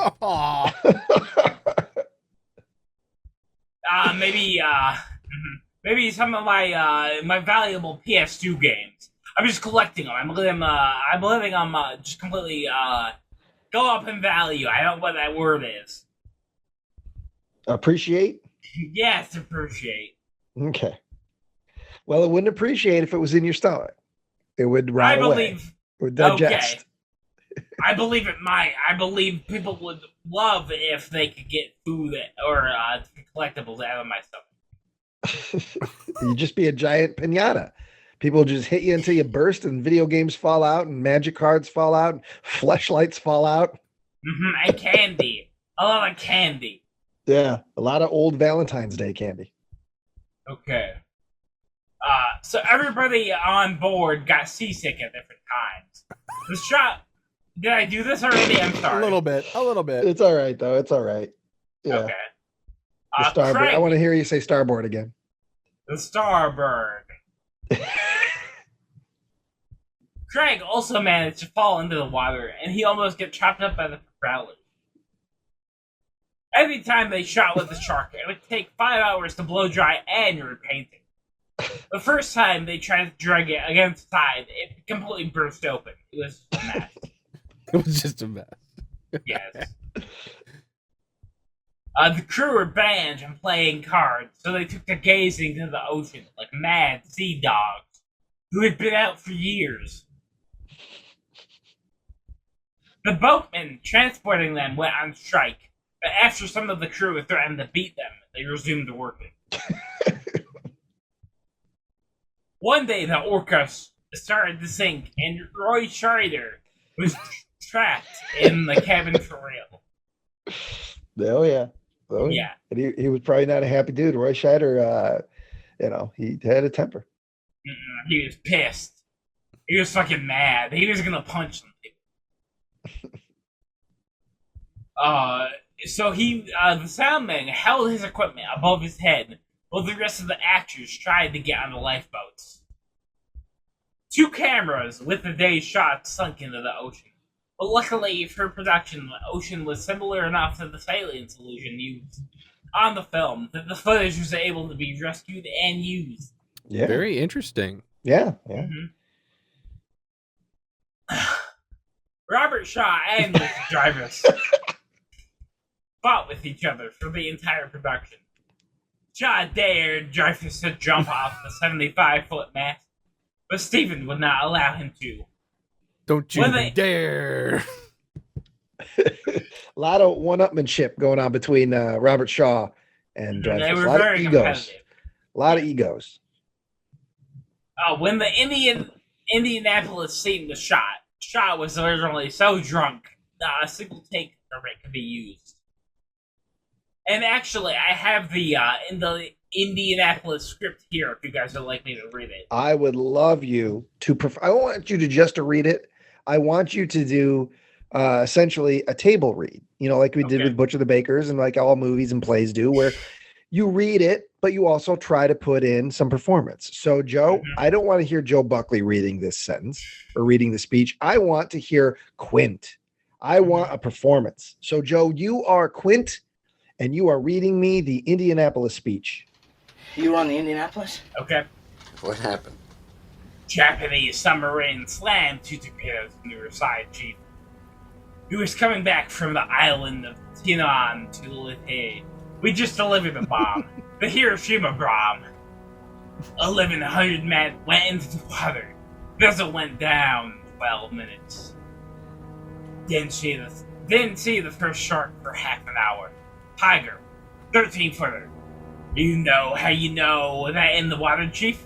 Maybe some of my valuable PS2 games. I'm just collecting them. I'm letting them just completely go up in value. I don't know what that word is. Appreciate? Yes, appreciate. Okay. Well, it wouldn't appreciate if it was in your stomach. It would rot away. It would digest. Okay. I believe it might. I believe people would love if they could get food or collectibles out of my stomach. You'd just be a giant pinata. People just hit you until you burst, and video games fall out, and magic cards fall out, and fleshlights fall out. And candy. A lot of candy. Yeah, a lot of old Valentine's Day candy. Okay. So everybody on board got seasick at different times. The shot. Did I do this already? I'm sorry. A little bit. It's all right, though. It's all right. Yeah. Okay. The starboard. Craig, I want to hear you say starboard again. The starboard. Craig also managed to fall into the water, and he almost got chopped up by the propellers. Every time they shot with the shark, it would take 5 hours to blow dry and repaint it. The first time they tried to drag it against the side, it completely burst open. It was a mess. It was just a mess. Yes. The crew were banned from playing cards, so they took to gazing into the ocean like mad sea dogs who had been out for years. The boatmen transporting them went on strike, but after some of the crew had threatened to beat them, they resumed working. One day, the Orca started to sink, and Roy Scheider was trapped in the cabin for real. Oh, yeah. Yeah. And he was probably not a happy dude. Roy Scheider, he had a temper. He was pissed. He was fucking mad. He was gonna punch them. So the soundman held his equipment above his head while the rest of the actors tried to get on the lifeboats. 2 cameras with the day's shots sunk into the ocean. But luckily for production, the ocean was similar enough to the saline solution used on the film that the footage was able to be rescued and used. Yeah. Very interesting. Yeah. Robert Shaw and Richard Dreyfuss fought with each other for the entire production. Shaw dared Dreyfuss to jump off the 75-foot mast, but Stephen would not allow him to. Don't you dare! A lot of one-upmanship going on between Robert Shaw and Dreyfuss. They were a lot very of egos. competitive. A lot of egos. When the Indianapolis scene was shot, Shaw was originally so drunk that a single take of it could be used. And actually, I have the Indianapolis script here if you guys would like me to read it. I would love you to. I want you to just to read it. I want you to do essentially a table read. Like we did with Butcher the Bakers and like all movies and plays do, where you read it, but you also try to put in some performance. So, Joe, I don't want to hear Joe Buckley reading this sentence or reading the speech. I want to hear Quint. I want a performance. So, Joe, you are Quint, and you are reading me the Indianapolis speech. You on the Indianapolis? Okay. What happened? Japanese submarine slammed 2 torpedoes into her side, Chief. He was coming back from the island of Tainan to Leyte. We just delivered the bomb. The Hiroshima bomb. 1,100 men went into the water. Vessel went down 12 minutes. Didn't see the first shark for half an hour. Tiger. 13-footer. You know how you know that in the water, Chief?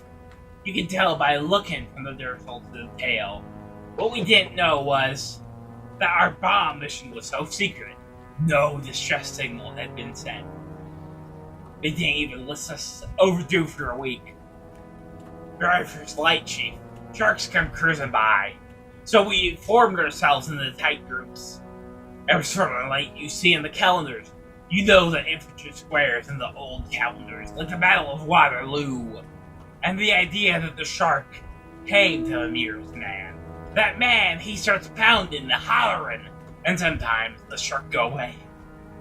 You can tell by looking from the dorsal to the tail. What we didn't know was that our bomb mission was so secret, no distress signal had been sent. They didn't even list us overdue for a week. Driver's light, Chief. sharks come cruising by. So we formed ourselves into tight groups. It was sort of like you see in the calendars. You know the infantry squares in the old calendars, like the Battle of Waterloo. And the idea that the shark came to the nearest man. That man, he starts pounding, hollering, and sometimes the shark go away.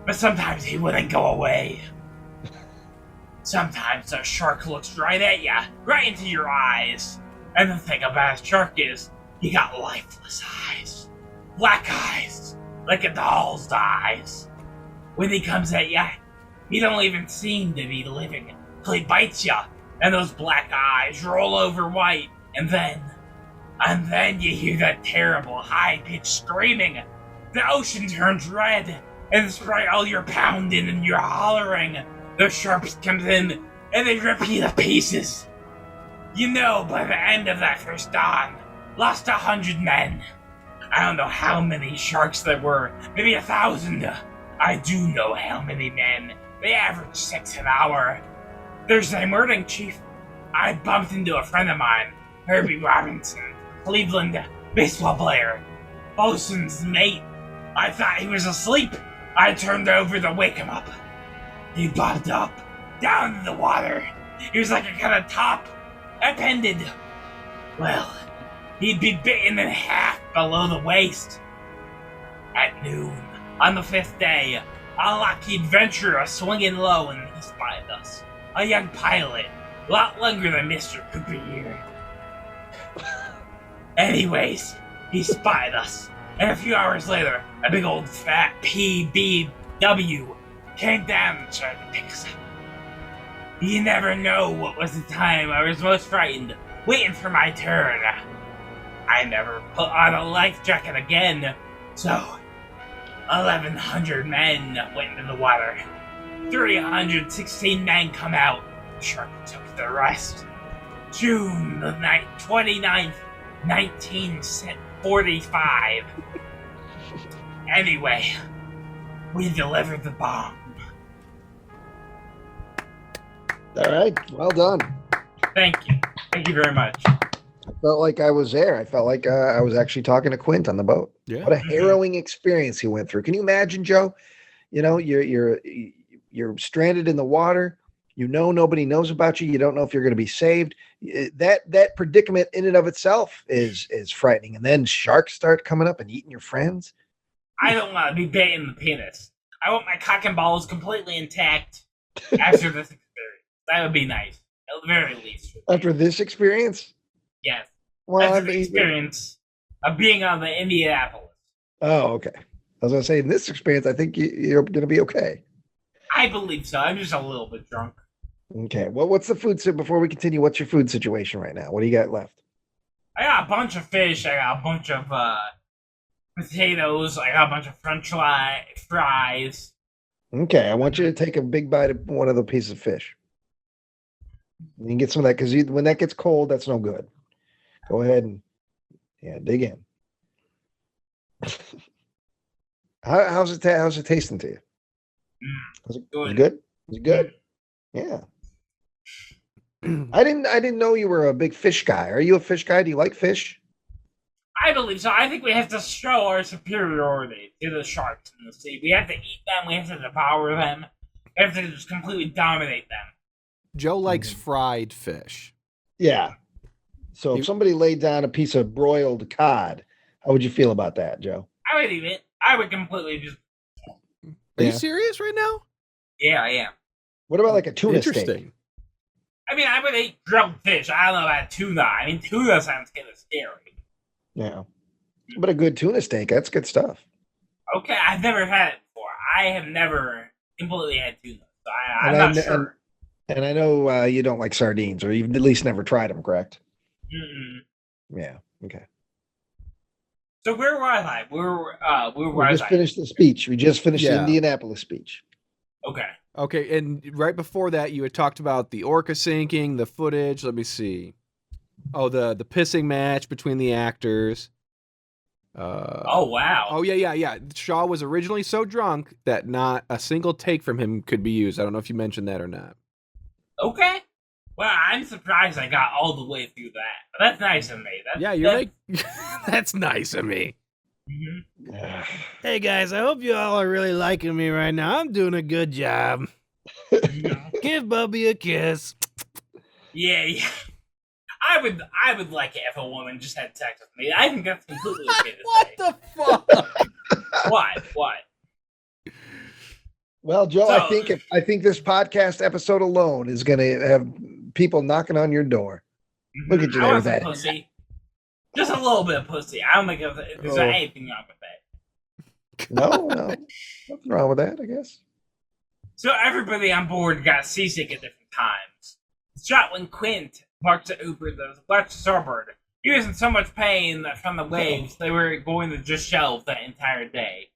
But sometimes he wouldn't go away. Sometimes the shark looks right at ya, right into your eyes. And the thing about a shark is, he got lifeless eyes. Black eyes, like a doll's eyes. When he comes at ya, he don't even seem to be living, till he bites ya, and those black eyes roll over white, and then you hear that terrible high-pitched screaming. The ocean turns red, and despite all your pounding and your hollering, the sharks comes in, and they rip you to pieces. You know, by the end of that first dawn, lost 100 men. I don't know how many sharks there were, maybe 1,000. I do know how many men. They average 6 an hour. Thursday morning, Chief, I bumped into a friend of mine, Herbie Robinson, Cleveland baseball player, bosun's mate. I thought he was asleep. I turned over to wake him up. He bobbed up, down in the water. He was like a kind of top, appended. Well, he'd be bitten in half below the waist. At noon, on the 5th day, a Lockheed adventurer swinging low and he spied us. A young pilot, a lot younger than Mr. Cooper here. Anyways, he spied us, and a few hours later, a big old fat PBW came down and tried to pick us up. You never know what was the time I was most frightened, waiting for my turn. I never put on a life jacket again, so 1,100 men went into the water. 316 men come out. The shark took the rest. June the 29th, 1945. Anyway, we delivered the bomb. All right, well done. Thank you. Thank you very much. I felt like I was there. I felt like I was actually talking to Quint on the boat. Yeah. What a harrowing experience he went through. Can you imagine, Joe? You know, you're stranded in the water. You know nobody knows about you. You don't know if you're going to be saved. That predicament in and of itself is frightening. And then sharks start coming up and eating your friends. I don't want to be bit in the penis. I want my cock and balls completely intact after this experience. That would be nice, at the very least. After this experience? Yes. Well, After the experience of being on the Indianapolis. Oh, okay. I was going to say, in this experience, I think you're going to be okay. I believe so. I'm just a little bit drunk. Okay. Well, what's the food? Before we continue, what's your food situation right now? What do you got left? I got a bunch of fish. I got a bunch of potatoes. I got a bunch of French fries. Okay. I want you to take a big bite of one of the pieces of fish. You can get some of that because when that gets cold, that's no good. Go ahead and dig in. How's it tasting to you? Was it good? Was it good? Yeah. I didn't know you were a big fish guy. Are you a fish guy? Do you like fish? I believe so. I think we have to show our superiority to the sharks in the sea. We have to eat them. We have to devour them. We have to just completely dominate them. Joe likes fried fish. Yeah. So if somebody laid down a piece of broiled cod, how would you feel about that, Joe? I would eat it. I would completely just... Are you serious right now? Yeah, I am. What about like a tuna Interesting. steak? I mean, I would eat grilled fish. I don't know about tuna. I mean, tuna sounds kind of scary. Yeah. But a good tuna steak, that's good stuff. Okay, I've never had it before. I have never completely had tuna. So I'm not sure. And I know you don't like sardines, or you've at least never tried them, correct? Mm-mm. Yeah. Okay. So where was I? We just finished the speech. We just finished the Yeah. Indianapolis speech. Okay. Okay, and right before that, you had talked about the orca sinking, the footage. Let me see. Oh, the pissing match between the actors. Oh, wow. Oh, yeah. Shaw was originally so drunk that not a single take from him could be used. I don't know if you mentioned that or not. Okay. Well, I'm surprised I got all the way through that. But that's nice of me. That's nice of me. Mm-hmm. Hey guys, I hope you all are really liking me right now. I'm doing a good job. Give Bubby a kiss. Yeah. I would like it if a woman just had sex with me. I think that's completely okay to What say. the fuck? What? Well, Joe, So- I think this podcast episode alone is going to have people knocking on your door. Look at you I there want with some that. pussy. Just a little bit of pussy. I don't think there's anything wrong with that. No, nothing wrong with that, I guess. So everybody on board got seasick at different times. The shot when Quint parked the Uber that was left to starboard. He was in so much pain that from the waves they were going to just shelve that entire day.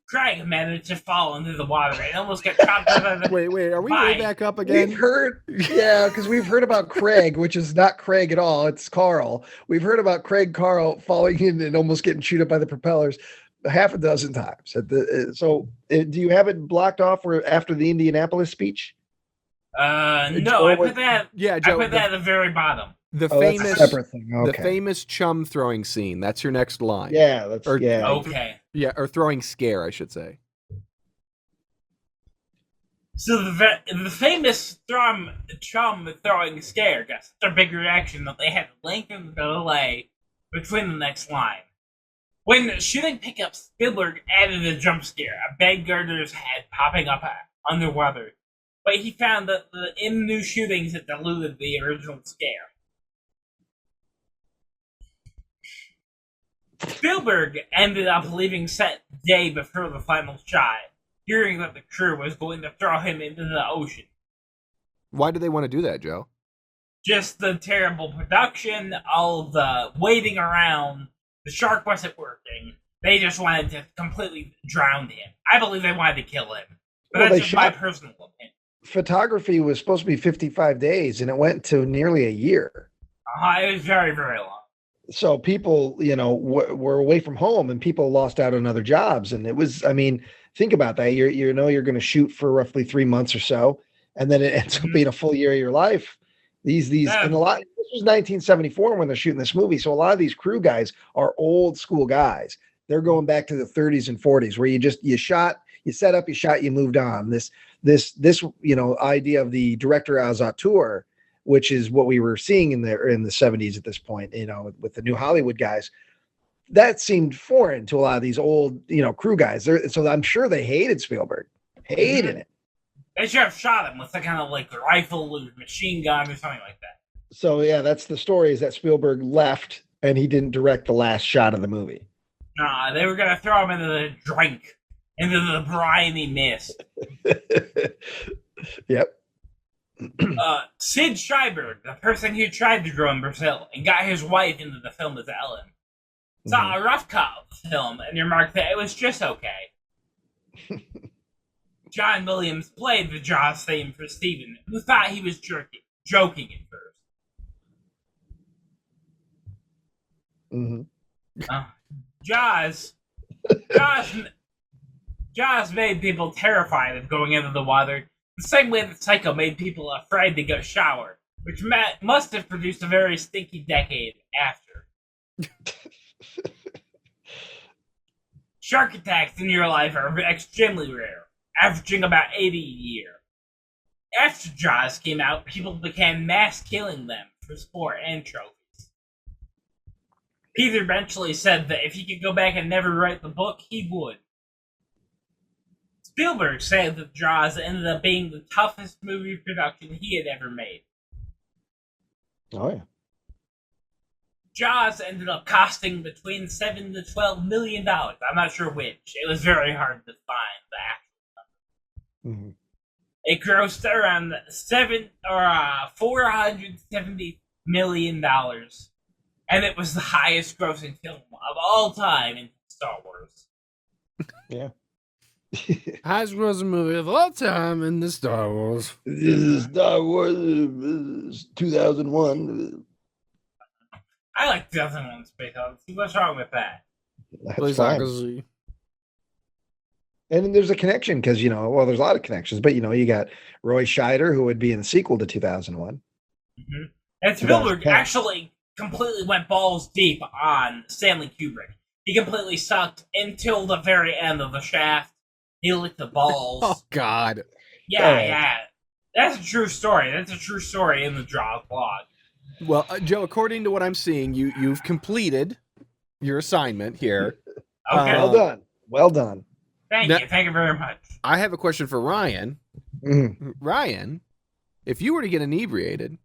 Craig managed to fall into the water and almost got chopped out of the... Wait, are we Bye. way back up again? We've heard, because we've heard about Craig, which is not Craig at all. It's Carl. We've heard about Carl falling in and almost getting chewed up by the propellers half a dozen times. Do you have it blocked off after the Indianapolis speech? No, I put that. Yeah, Joe, I put that at the very bottom. The Oh, famous, that's a separate thing. the Okay. famous chum throwing scene. That's your next line. Yeah, that's Or- yeah. Okay. Yeah, or throwing scare, I should say. So the famous chum throwing scare got such a big reaction that they had to lengthen the delay between the next line. When shooting pickup, Spielberg added a jump scare, a bag girder's head popping up underwater. But he found that in the new shootings it diluted the original scare. Spielberg ended up leaving set the day before the final shot, hearing that the crew was going to throw him into the ocean. Why do they want to do that, Joe? Just the terrible production, all the waiting around, the shark wasn't working. They just wanted to completely drown him. I believe they wanted to kill him. But Well, that's they just my shot- personal opinion. Photography was supposed to be 55 days, and it went to nearly a year. It was very, very long. So people, were away from home, and people lost out on other jobs. And it was, I mean, think about that. You're going to shoot for roughly 3 months or so, and then it ends up being a full year of your life. These, and a lot. This was 1974 when they're shooting this movie, so a lot of these crew guys are old school guys. They're going back to the 30s and 40s, where you shot, you set up, you shot, you moved on. This idea of the director as auteur, which is what we were seeing in the 70s at this point, with the new Hollywood guys, that seemed foreign to a lot of these old, crew guys. So I'm sure they hated Spielberg, hated it. They should have shot him with some kind of rifle or machine gun or something like that. So yeah, that's the story, is that Spielberg left and he didn't direct the last shot of the movie. Nah, they were gonna throw him into the drink, into the briny mist. Yep. Sid Sheiberg, the person who tried to grow in Brazil and got his wife into the film as Ellen, saw a rough cut of the film and remarked that it was just okay. John Williams played the Jaws theme for Steven, who thought he was joking at first. Jaws made people terrified of going into the water, the same way that Psycho made people afraid to go shower, which must have produced a very stinky decade after. Shark attacks in your life are extremely rare, averaging about 80 a year. After Jaws came out, people began mass killing them for sport and trophies. Peter Benchley said that if he could go back and never write the book, he would. Spielberg said that Jaws ended up being the toughest movie production he had ever made. Oh yeah. Jaws ended up costing between $7 to $12 million. I'm not sure which. It was very hard to find the actual number. It grossed around $470 million, and it was the highest grossing film of all time in Star Wars. Yeah. Highest grossing movie of all time in the Star Wars. This is Star Wars 2001. I like 2001 Space Odyssey. What's wrong with that? That's Please, fine. Agassi. And then there's a connection because, well, there's a lot of connections, but, you got Roy Scheider, who would be in the sequel to 2001. Mm-hmm. And Spielberg actually completely went balls deep on Stanley Kubrick. He completely sucked until the very end of The Shaft. He licked the balls. Oh, God. Yeah. That's a true story. That's a true story in the Jaws blog. Well, Joe, according to what I'm seeing, you've completed your assignment here. Okay. Well done. Thank you very much. I have a question for Ryan. Mm-hmm. Ryan, if you were to get inebriated,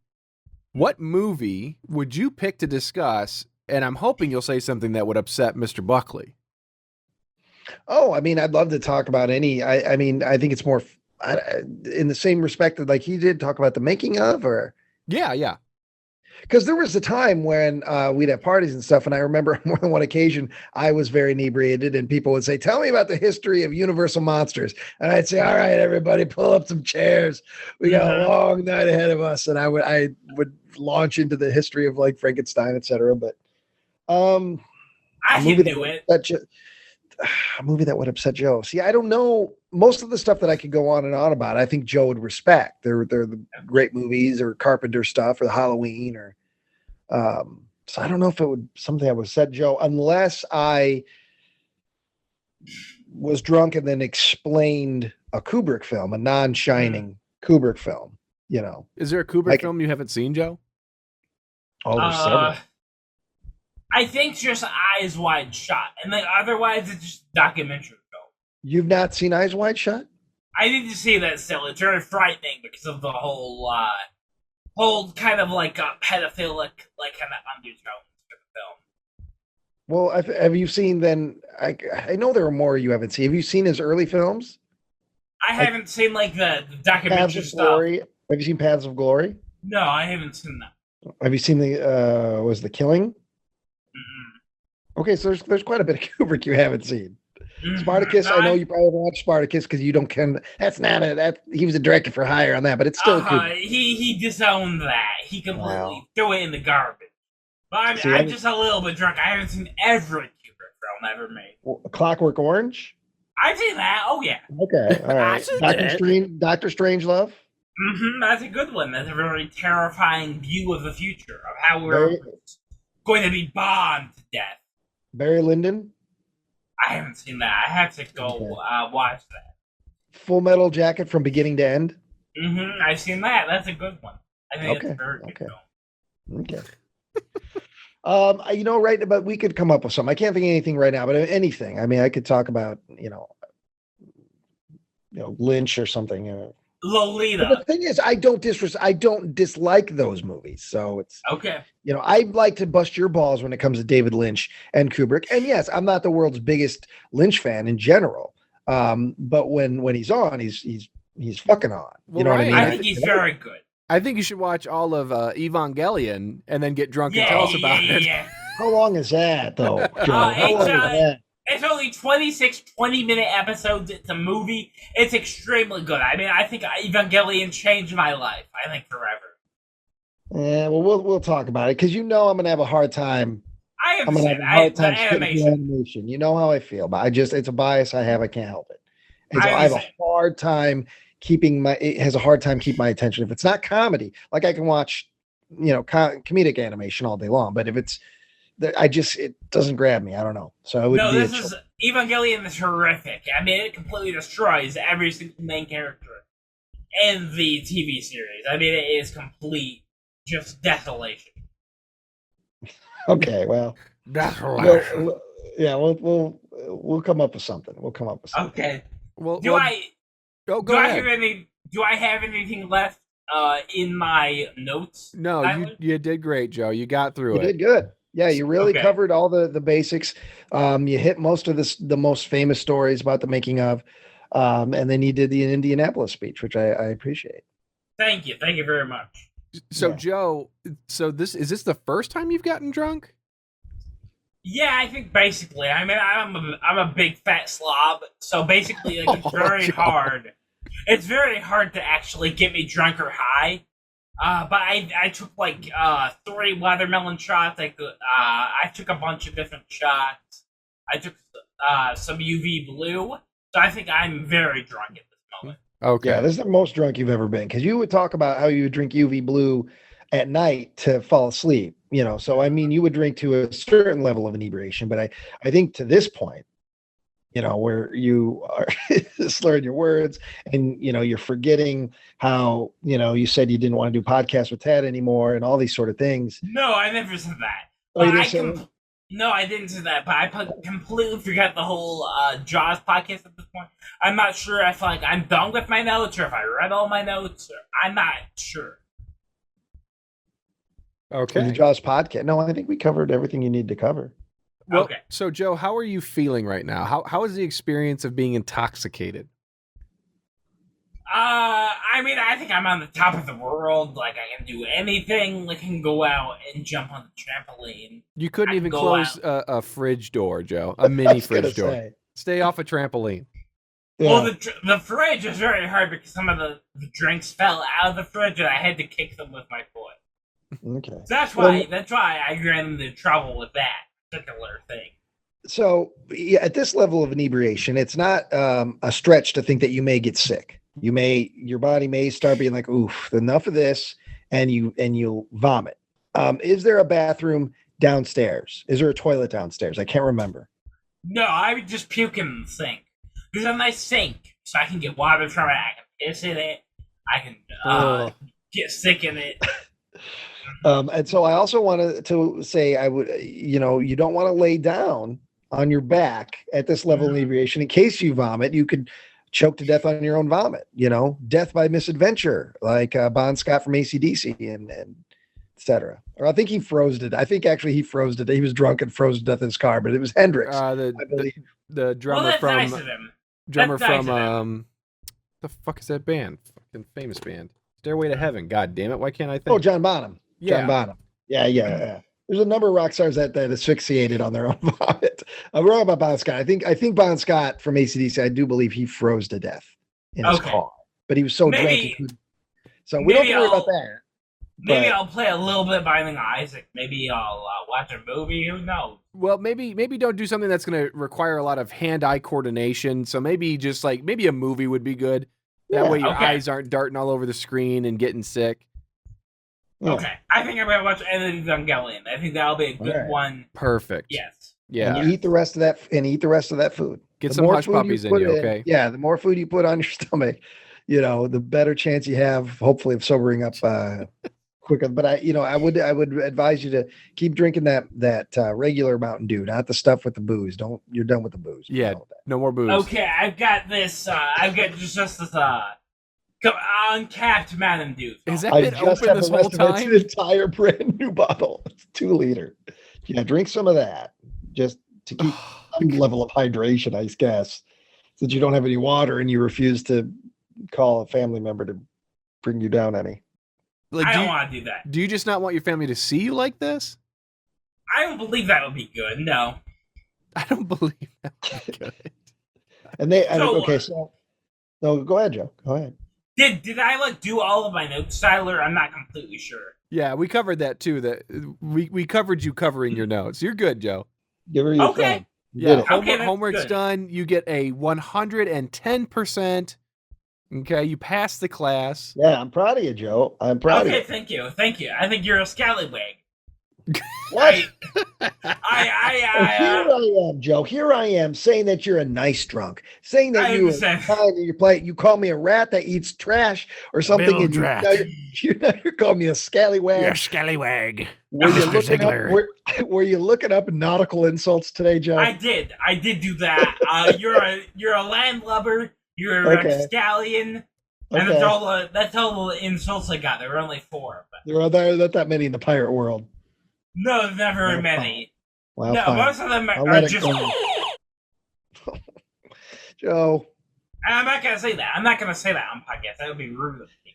what movie would you pick to discuss? And I'm hoping you'll say something that would upset Mr. Buckley. Oh, I mean, I'd love to talk about any. I mean, I think it's more in the same respect that like he did talk about the making of, or yeah. Because there was a time when we'd have parties and stuff, and I remember on more than one occasion I was very inebriated, and people would say, "Tell me about the history of Universal Monsters," and I'd say, "All right, everybody, pull up some chairs. We got a long night ahead of us," and I would launch into the history of like Frankenstein, etc. But I can do it. A movie that would upset Joe. See, I don't know. Most of the stuff that I could go on and on about, I think Joe would respect. They're the great movies, or Carpenter stuff, or the Halloween, or so I don't know if it would something that would upset Joe, unless I was drunk and then explained a Kubrick film, a non-Shining Kubrick film. Is there a Kubrick film you haven't seen, Joe? Oh, there's several. I think just Eyes Wide Shut, and then otherwise it's just a documentary film. You've not seen Eyes Wide Shut? I need to see that still. It's very frightening because of the whole kind of like a pedophilic, like kind of undertones to the film. Well, have you seen then? I know there are more you haven't seen. Have you seen his early films? I haven't seen like the documentary stuff. Glory. Have you seen Paths of Glory? No, I haven't seen that. Have you seen was The Killing? Okay, so there's quite a bit of Kubrick you haven't seen. Spartacus, I know you probably haven't watched Spartacus because you don't he was a director for hire on that, but it's still Kubrick. He disowned that. He completely threw it in the garbage. But I'm just a little bit drunk. I haven't seen every Kubrick film ever made. Clockwork Orange? I've seen that. Oh yeah. Okay, all right. Doctor Strangelove? That's a good one. That's a very terrifying view of the future of how we're going to be bombed to death. Barry Lyndon? I haven't seen that. I have to go watch that. Full Metal Jacket from beginning to end? I've seen that. That's a good one. I think it's a very good film. Okay. Right, but we could come up with something. I can't think of anything right now, but anything. I mean, I could talk about, Lynch or something. Lolita. But the thing is, I don't dislike those movies. So it's okay. I like to bust your balls when it comes to David Lynch and Kubrick. And yes, I'm not the world's biggest Lynch fan in general. But when he's on, he's fucking on. You know what I mean? I think he's very good. I think you should watch all of Evangelion and then get drunk and tell us about it. Yeah. How long is that, though, Joe? How long is that? It's only 26 20-minute episodes. It's a movie. It's extremely good. I mean, I think Evangelion changed my life. I think forever. Yeah, well, we'll talk about it because I'm going to have a hard time. I'm going to have a hard time sticking to animation. You know how I feel, but it's a bias I have. I can't help it. I have a hard time keeping my attention. If it's not comedy, like I can watch, comedic animation all day long, but if it's it doesn't grab me. I don't know. So Evangelion is horrific. I mean, it completely destroys every single main character in the TV series. I mean, it is complete, just desolation. Okay, well, desolation. We'll come up with something. Okay. Well, do I have anything left in my notes? No, you did great, Joe. You got through it. You did good. Yeah, you really covered all the basics. You hit most of the most famous stories about the making of, and then you did the Indianapolis speech, which I appreciate. Thank you very much. So Joe, is this the first time you've gotten drunk? Yeah, I think basically. I mean, I'm a big fat slob, so basically, like, it's very hard. It's very hard to actually get me drunk or high. But I took like 3 watermelon shots. I took a bunch of different shots. I took some UV blue, So I think I'm very drunk at this moment. Okay. Yeah, this is the most drunk you've ever been, because you would talk about how you would drink UV blue at night to fall asleep. So I mean, you would drink to a certain level of inebriation, but I think to this point, where you are slurring your words and, you're forgetting how, you said you didn't want to do podcasts with Ted anymore and all these sort of things. No, I never said that. Oh, you But didn't say that? No, I didn't say that, but I completely forgot the whole Jaws podcast at this point. I'm not sure if I'm done with my notes or if I read all my notes. I'm not sure. For the Jaws podcast. No, I think we covered everything you need to cover. Well, Okay. So, Joe, how are you feeling right now? How is the experience of being intoxicated? I mean, I think I'm on the top of the world. I can do anything. I can go out and jump on the trampoline. You couldn't I even go close a fridge door, Joe. A mini fridge door. Say. Stay off a trampoline. Yeah. Well, the fridge is very hard because some of the drinks fell out of the fridge and I had to kick them with my foot. Okay. So that's why I ran into trouble with that particular thing. So at this level of inebriation, it's not a stretch to think that you may get sick. Your body may start being like, oof, enough of this, and you'll vomit. Is there a bathroom downstairs? Is there a toilet downstairs? I can't remember. No, I would just puke in the sink. There's a nice sink, so I can get water from it. I can piss in it. I can get sick in it. And so I also wanted to say, I would, you don't want to lay down on your back at this level of inebriation in case you vomit. You could choke to death on your own vomit, death by misadventure, like Bon Scott from AC/DC and et cetera. Or I think he froze to death. I think actually he froze to death. He was drunk and froze to death in his car, but it was Hendrix, I believe. The drummer Well, that's from nice of him. drummer That's nice from of him. the fuck is that band? Fucking famous band. Stairway to Heaven. God damn it! Why can't I think? Oh, John Bonham. Yeah. John Bonham. Yeah. There's a number of rock stars that asphyxiated on their own vomit. I'm wrong about Bon Scott. I think Bon Scott from AC/DC, I do believe he froze to death in his car, but he was so drunk. So we don't have to worry about that. Maybe I'll play a little bit of Binding of Isaac. Maybe I'll watch a movie. Who knows? Well, maybe don't do something that's going to require a lot of hand-eye coordination. So maybe just maybe a movie would be good. That way your eyes aren't darting all over the screen and getting sick. Yeah. Okay, I think I'm gonna watch Edited Evangelion. I think that'll be a good one. Perfect. Yes. Yeah. And eat the rest of that food. Get The some more hush food puppies in put you, okay? Yeah, the more food you put on your stomach, the better chance you have, hopefully, of sobering up quicker. But I would advise you to keep drinking that regular Mountain Dew, not the stuff with the booze. You're done with the booze. Yeah, no more booze. Okay, I've got this. I've got just this uncapped Mountain Dew. Is that I been just open have this the whole rest of it. It's time? an entire brand new bottle. It's 2 liter. Yeah, drink some of that just to keep some level of hydration, I guess. Since you don't have any water and you refuse to call a family member to bring you down any. I don't want to do that. Do you just not want your family to see you like this? I don't believe that would be good. No. I don't believe that would be good. No, go ahead, Joe. Go ahead. Did I do all of my notes, Tyler? I'm not completely sure. Yeah, we covered that too. That we covered you covering your notes. You're good, Joe. Give her your Okay. phone. You Yeah, did it. that's homework's good. done. You get a 110%. Okay, you passed the class. Yeah, I'm proud of you, Joe. I'm proud of Okay, you. thank you. I think you're a scallywag. What? Here Here I am, Joe. Here I am saying that you're a nice drunk, saying that I you understand. you call me a rat that eats trash or something, and you're calling me a scallywag. scallywag. Were you looking up nautical insults today, Joe? I did do that. You're a landlubber. You're Okay. a scallion. And Okay. that's all the insults I got. There were only 4. But There are not that many in the pirate world. no, there's not very Well, many. Well, No, fine. most of them I'll are let it just. go. Joe. I'm not gonna say that. I'm not gonna say that on podcast. That would be rude of me.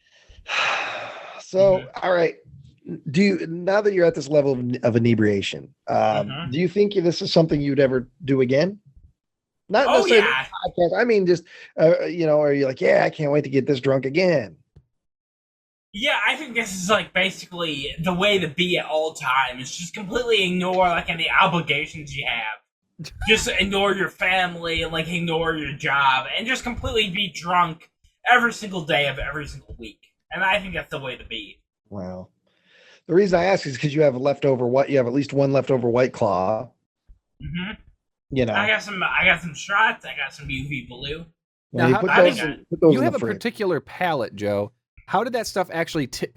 So, all right. Now that you're at this level of inebriation, do you think this is something you'd ever do again? Not Oh necessarily yeah. podcast. I mean, just are you like, yeah, I can't wait to get this drunk again? Yeah, I think this is basically the way to be at all times. Just completely ignore any obligations you have. just ignore your family and like ignore your job and just completely be drunk every single day of every single week. And I think that's the way to be. Wow. The reason I ask is because you have you have at least one leftover White Claw. Mm-hmm. You know, I got some shots. I got some UV blue. Now, Now, put how- those you in have the a fridge. particular palate, Joe. How did that stuff actually? God,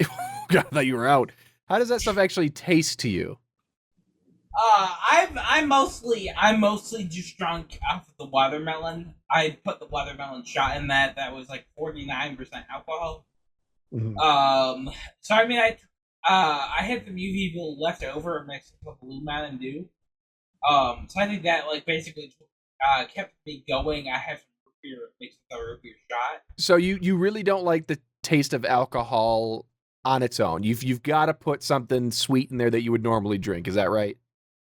I thought you were out. How does that stuff actually taste to you? I'm mostly just drunk off of the watermelon. I put the watermelon shot in that. That was like 49% alcohol. Mhm. So I mean, I had some UV blue left over mixed with Blue Mountain Dew. So I think that like basically kept me going. I have some root beer mixed with a root beer shot. So you really don't like the taste of alcohol on its own. You've got to put something sweet in there that you would normally drink. Is that right?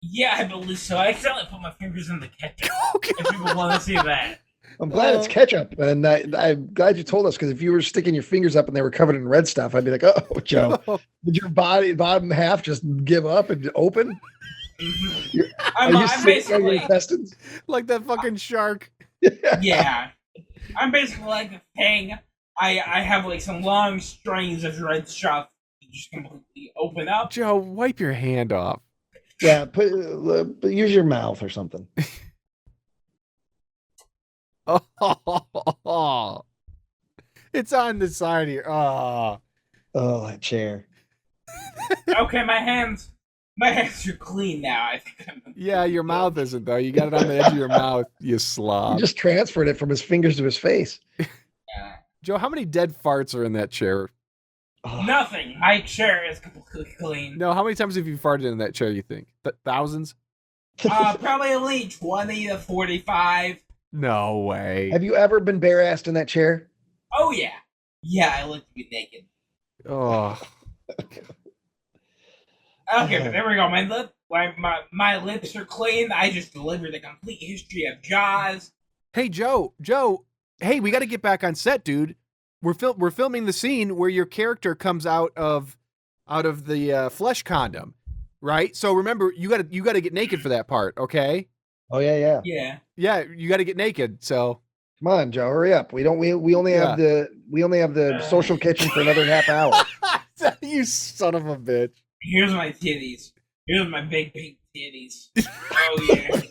Yeah, I believe so. I accidentally put my fingers in the ketchup. Okay. If people want to see that. I'm glad it's ketchup, and I'm glad you told us, because if you were sticking your fingers up and they were covered in red stuff, I'd be like, "Oh, Joe, did your bottom half just give up and open? I'm Are you sick of your basically intestines?" Like that fucking shark. yeah. I'm basically like the thing. I have like some long strings of red stuff to just completely open up. Joe, wipe your hand off. Yeah, use your mouth or something. Oh, it's on the side here. Oh, Oh, that chair. Okay, my hands are clean now. I think I'm yeah, your mouth isn't though. You got it on the edge of your mouth, you He slob. just transferred it from his fingers to his face. Joe, how many dead farts are in that chair? Oh, nothing. My chair is completely clean. No, how many times have you farted in that chair? You think thousands? Probably only 20 to 45. No way. have you ever been bare-assed in that chair? Oh yeah, yeah. I look to be naked. Oh, Okay, but there we go. My lips are clean. I just delivered a complete history of Jaws. hey Joe, hey, we got to get back on set, dude. We're filming the scene where your character comes out of the flesh condom, right? So remember, you got to get naked for that part, okay? Oh yeah. Yeah. Yeah, you got to get naked. So Come on, Joe, hurry up. We only have the social kitchen for another half hour. you son of a bitch. Here's my titties. Here's my big pink titties. Oh yeah.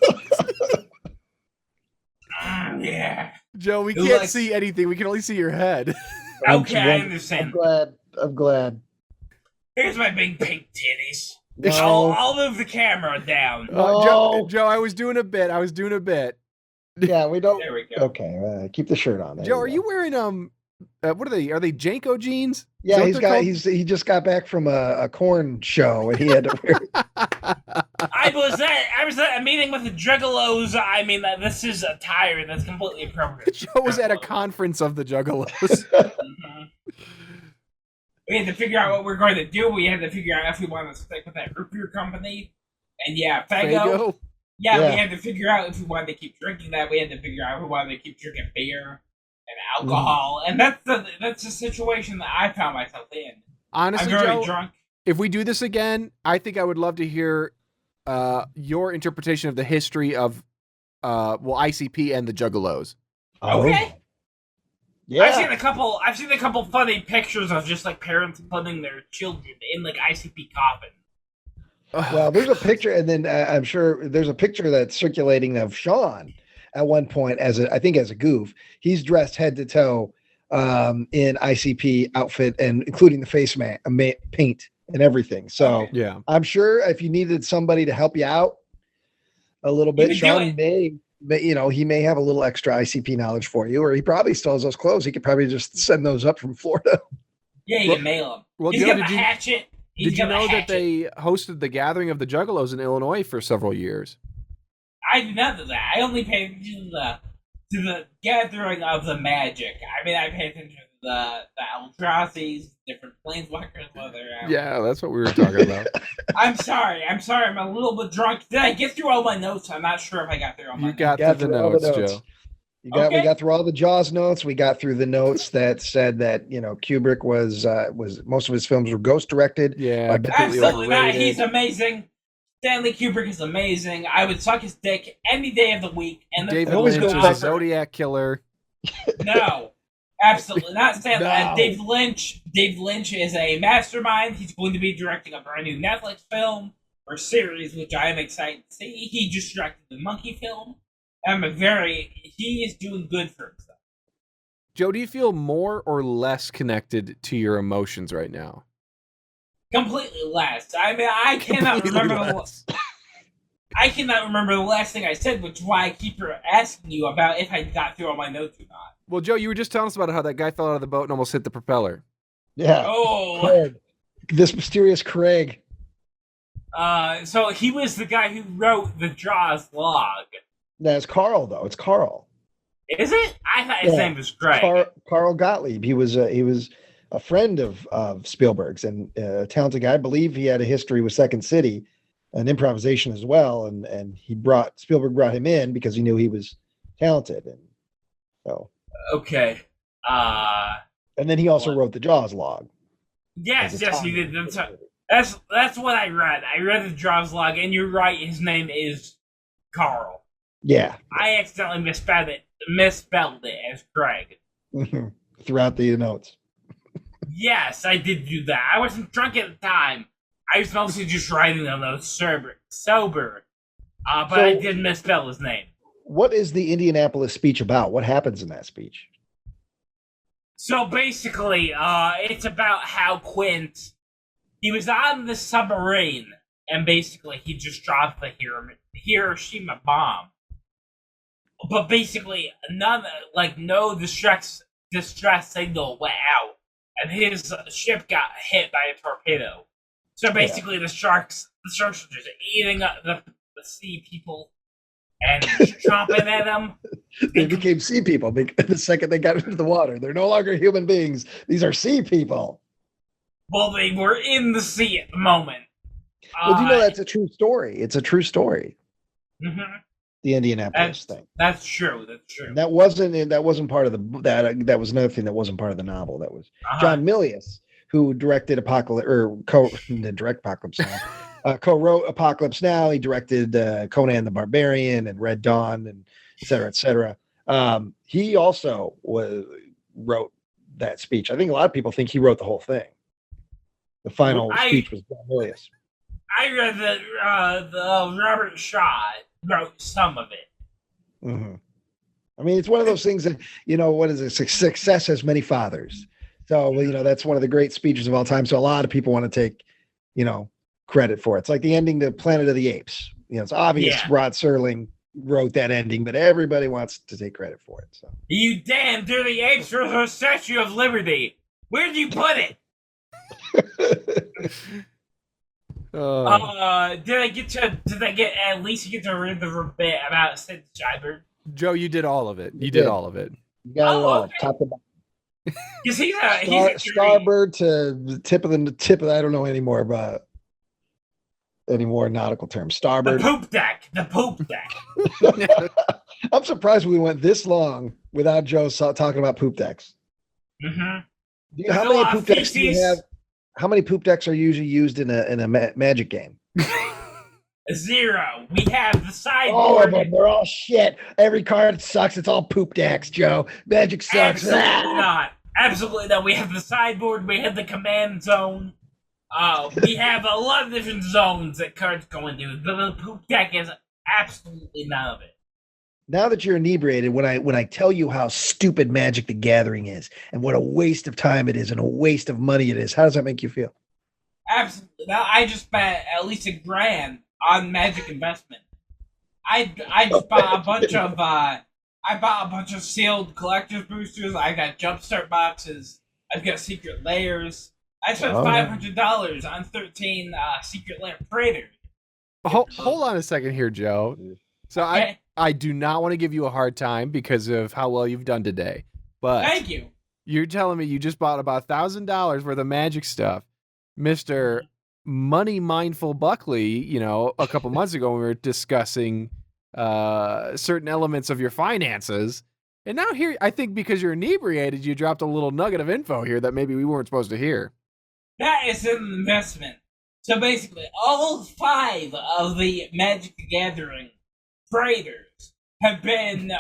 Yeah. Joe, we Who can't likes- see anything. We can only see your head. Okay, I I'm understand. glad. Here's my big pink titties. No. I'll move the camera down. No. Joe, I was doing a bit. Yeah, we don't. There we go. Okay, keep the shirt on. There Joe, we are go. you wearing what are they? Are they Janko jeans? Is Yeah, that what they're called? he just got back from a corn show and he had to wear. I was at a meeting with the Juggalos. I mean, this is attire that's completely appropriate. Joe was at a conference of the Juggalos. Mhm. We had to figure out what we're going to do. We had to figure out if we want to stick with that root beer company. And yeah, Fago. Fago? Yeah, Yeah. we had to figure out if we wanted to keep drinking that. We had to figure out if we wanted to keep drinking beer and alcohol. And that's the situation that I found myself in. Honestly, I'm very Joe, drunk. if we do this again, I think I would love to hear your interpretation of the history of ICP and the Juggalos. Okay. Yeah. I've seen a couple funny pictures of just like parents putting their children in like ICP coffins. Well, there's a picture, and then I'm sure there's a picture that's circulating of Sean at one point as a goof. He's dressed head to toe in ICP outfit, and including the face paint and everything. So Yeah. I'm sure if you needed somebody to help you out a little bit, could do Sean it. he may have a little extra ICP knowledge for you, or he probably still has those clothes. He could probably just send those up from Florida. Yeah, you can mail them. Well, He's Joe, got did the you- hatchet. Did you know that they hosted the gathering of the Juggalos in Illinois for several years? I did not know that. I only paid attention to the gathering of the magic. I mean, I paid attention to the Eldrazi's, different planeswalkers, whether. Yeah, that's what we were talking about. I'm sorry. I'm a little bit drunk. Did I get through all my notes? I'm not sure if I got through all my You notes. got Got through the through all the notes, notes. Joe. We Okay. got through all the Jaws notes. We got through the notes that said that Kubrick was most of his films were ghost directed. Yeah, Absolutely completely Absolutely not. overrated. He's amazing. Stanley Kubrick is amazing. I would suck his dick any day of the week. And David always Lynch goes is back- a Zodiac killer. No, absolutely not. Stanley. No. David Lynch. David Lynch is a mastermind. He's going to be directing a brand new Netflix film or series, which I am excited to see. He just directed the Monkey film. He is doing good for himself. Joe, do you feel more or less connected to your emotions right now? Completely less. I mean, I cannot remember I cannot remember the last thing I said, which is why I keep asking you about if I got through all my notes or not. Well, Joe, you were just telling us about how that guy fell out of the boat and almost hit the propeller. Yeah. Oh, Craig. This mysterious Craig. so he was the guy who wrote the Jaws log. That's Carl, though. It's Carl. Is it? I thought his Yeah. name was Greg. Carl Gottlieb. He was a friend of Spielberg's and a talented guy. I believe he had a history with Second City, an improvisation as well. And Spielberg brought him in because he knew he was talented. And so. Okay. And then he also wrote the Jaws log. Yes, he did. That's what I read. I read the Jaws log, and you're right. His name is Carl. Yeah. I accidentally misspelled it as Greg. Throughout the notes. Yes, I did do that. I wasn't drunk at the time. I was mostly just writing on those sober. But I did misspell his name. What is the Indianapolis speech about? What happens in that speech? So basically, it's about how Quint, he was on the submarine, and basically he just dropped the Hiroshima bomb. But basically, no distress signal went out, and his ship got hit by a torpedo. So basically, the sharks are just eating up the sea people and chomping at them. They became sea people the second they got into the water. They're no longer human beings. These are sea people. Well, they were in the sea at the moment. Well, do you know that's a true story? It's a true story. Mm-hmm. The Indianapolis thing. That's true. That wasn't part of that was another thing that wasn't part of the novel. That was John Milius, who directed Apocalypse or didn't direct Apocalypse Now. Co-wrote Apocalypse Now. He directed Conan the Barbarian and Red Dawn and et cetera, et cetera. He also wrote that speech. I think a lot of people think he wrote the whole thing. The final speech was John Milius. I read that the Robert Shaw wrote some of it. Mm-hmm. I mean, it's one of those things that, what is it? Success has many fathers. So, that's one of the great speeches of all time. So a lot of people want to take, credit for it. It's like the ending to Planet of the Apes. It's obvious Rod Serling wrote that ending, but everybody wants to take credit for it. So you damn dirty apes for the Statue of Liberty. Where'd you put it? Did I at least get to read the bit about Sid Shybert? Joe, you did all of it. You did all of it. You got it all. Okay. Top to bottom. Because he's a starboard to the tip of I don't know anymore about any more nautical terms. Starboard. The poop deck. I'm surprised we went this long without Joe talking about poop decks. Mm-hmm. How many poop decks do you have? How many poop decks are usually used in a Magic game? 0. We have the sideboard. All of them. They're all shit. Every card sucks. It's all poop decks, Joe. Magic sucks. Absolutely not. We have the sideboard. We have the command zone. We have a lot of different zones that cards go into. But the poop deck is absolutely none of it. Now that you're inebriated, when I tell you how stupid Magic the Gathering is and what a waste of time it is and a waste of money it is, how does that make you feel? Absolutely. Now, I just spent at least $1,000 on Magic investment. I just bought a bunch of sealed collector's boosters. I got jumpstart boxes. I've got secret layers. I spent $500 on 13 secret layer traders. Hold on a second here, Joe. So okay. I do not want to give you a hard time because of how well you've done today. But thank you. You're telling me you just bought about $1,000 worth of Magic stuff, Mr. Money Mindful Buckley. A couple months ago when we were discussing certain elements of your finances, and now here I think because you're inebriated, you dropped a little nugget of info here that maybe we weren't supposed to hear. That is an investment. So basically, all 5 of the Magic the Gathering traders have been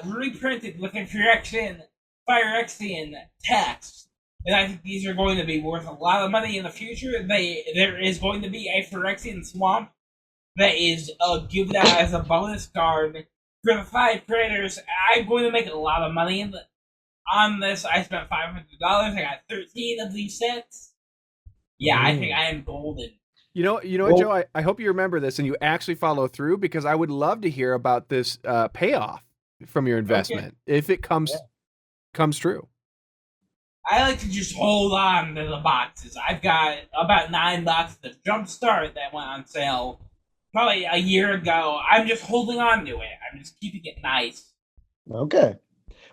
reprinted with Phyrexian text. And I think these are going to be worth a lot of money in the future. There is going to be a Phyrexian Swamp that is given out as a bonus card for the 5 traders. I'm going to make a lot of money on this. I spent $500. I got 13 of these sets. Yeah, I think I am golden. You know what, Joe? I hope you remember this and you actually follow through, because I would love to hear about this payoff from your investment if it comes true. I like to just hold on to the boxes. I've got about 9 boxes of Jumpstart that went on sale probably a year ago. I'm just holding on to it. I'm just keeping it nice. Okay.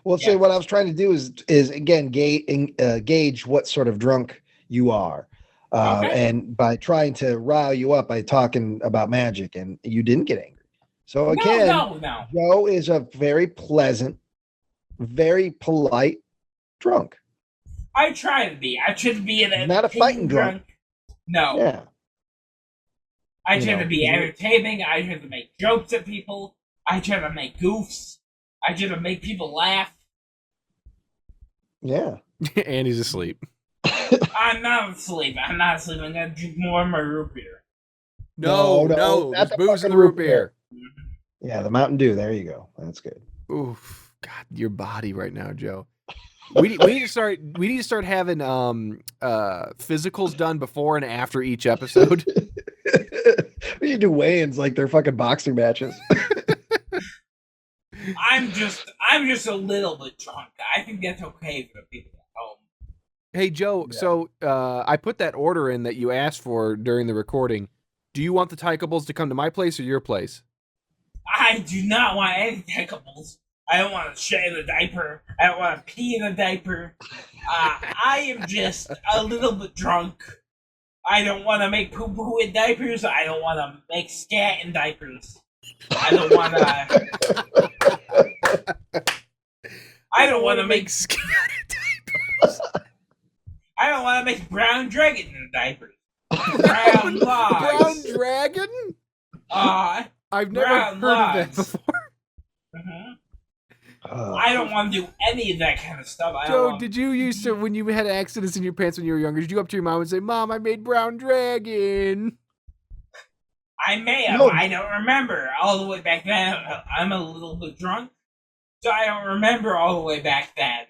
Well, see, what I was trying to do is again gauge what sort of drunk you are. And by trying to rile you up by talking about Magic, and you didn't get angry. So again, no. Joe is a very pleasant, very polite drunk. I try to be. I try to be not a fighting drunk. No. Yeah. I try to be entertaining. I try to make jokes at people. I try to make goofs. I try to make people laugh. Yeah. And he's asleep. I'm not asleep. I'm gonna drink more of my root beer. No. There's booze in the root beer. Yeah, the Mountain Dew. There you go. That's good. Oof, God, your body right now, Joe. We need to start having physicals done before and after each episode. We need to do weigh-ins like they're fucking boxing matches. I'm just a little bit drunk. I think that's okay for the people at home. Hey, Joe, so I put that order in that you asked for during the recording. Do you want the Tykables to come to my place or your place? I do not want any Tykables. I don't want to shit in the diaper. I don't want to pee in the diaper. I am just a little bit drunk. I don't want to make poo-poo in diapers. I don't want to make scat in diapers. I don't want to... I don't want to make scat in diapers. I don't want to make brown dragon in diapers. Brown logs. Brown dragon? I've never heard of that before. Mm-hmm. I don't want to do any of that kind of stuff. Joe, did you used to, when you had accidents in your pants when you were younger, did you go up to your mom and say, "Mom, I made brown dragon"? I may have. No. I don't remember all the way back then. I'm a little bit drunk, so I don't remember all the way back then.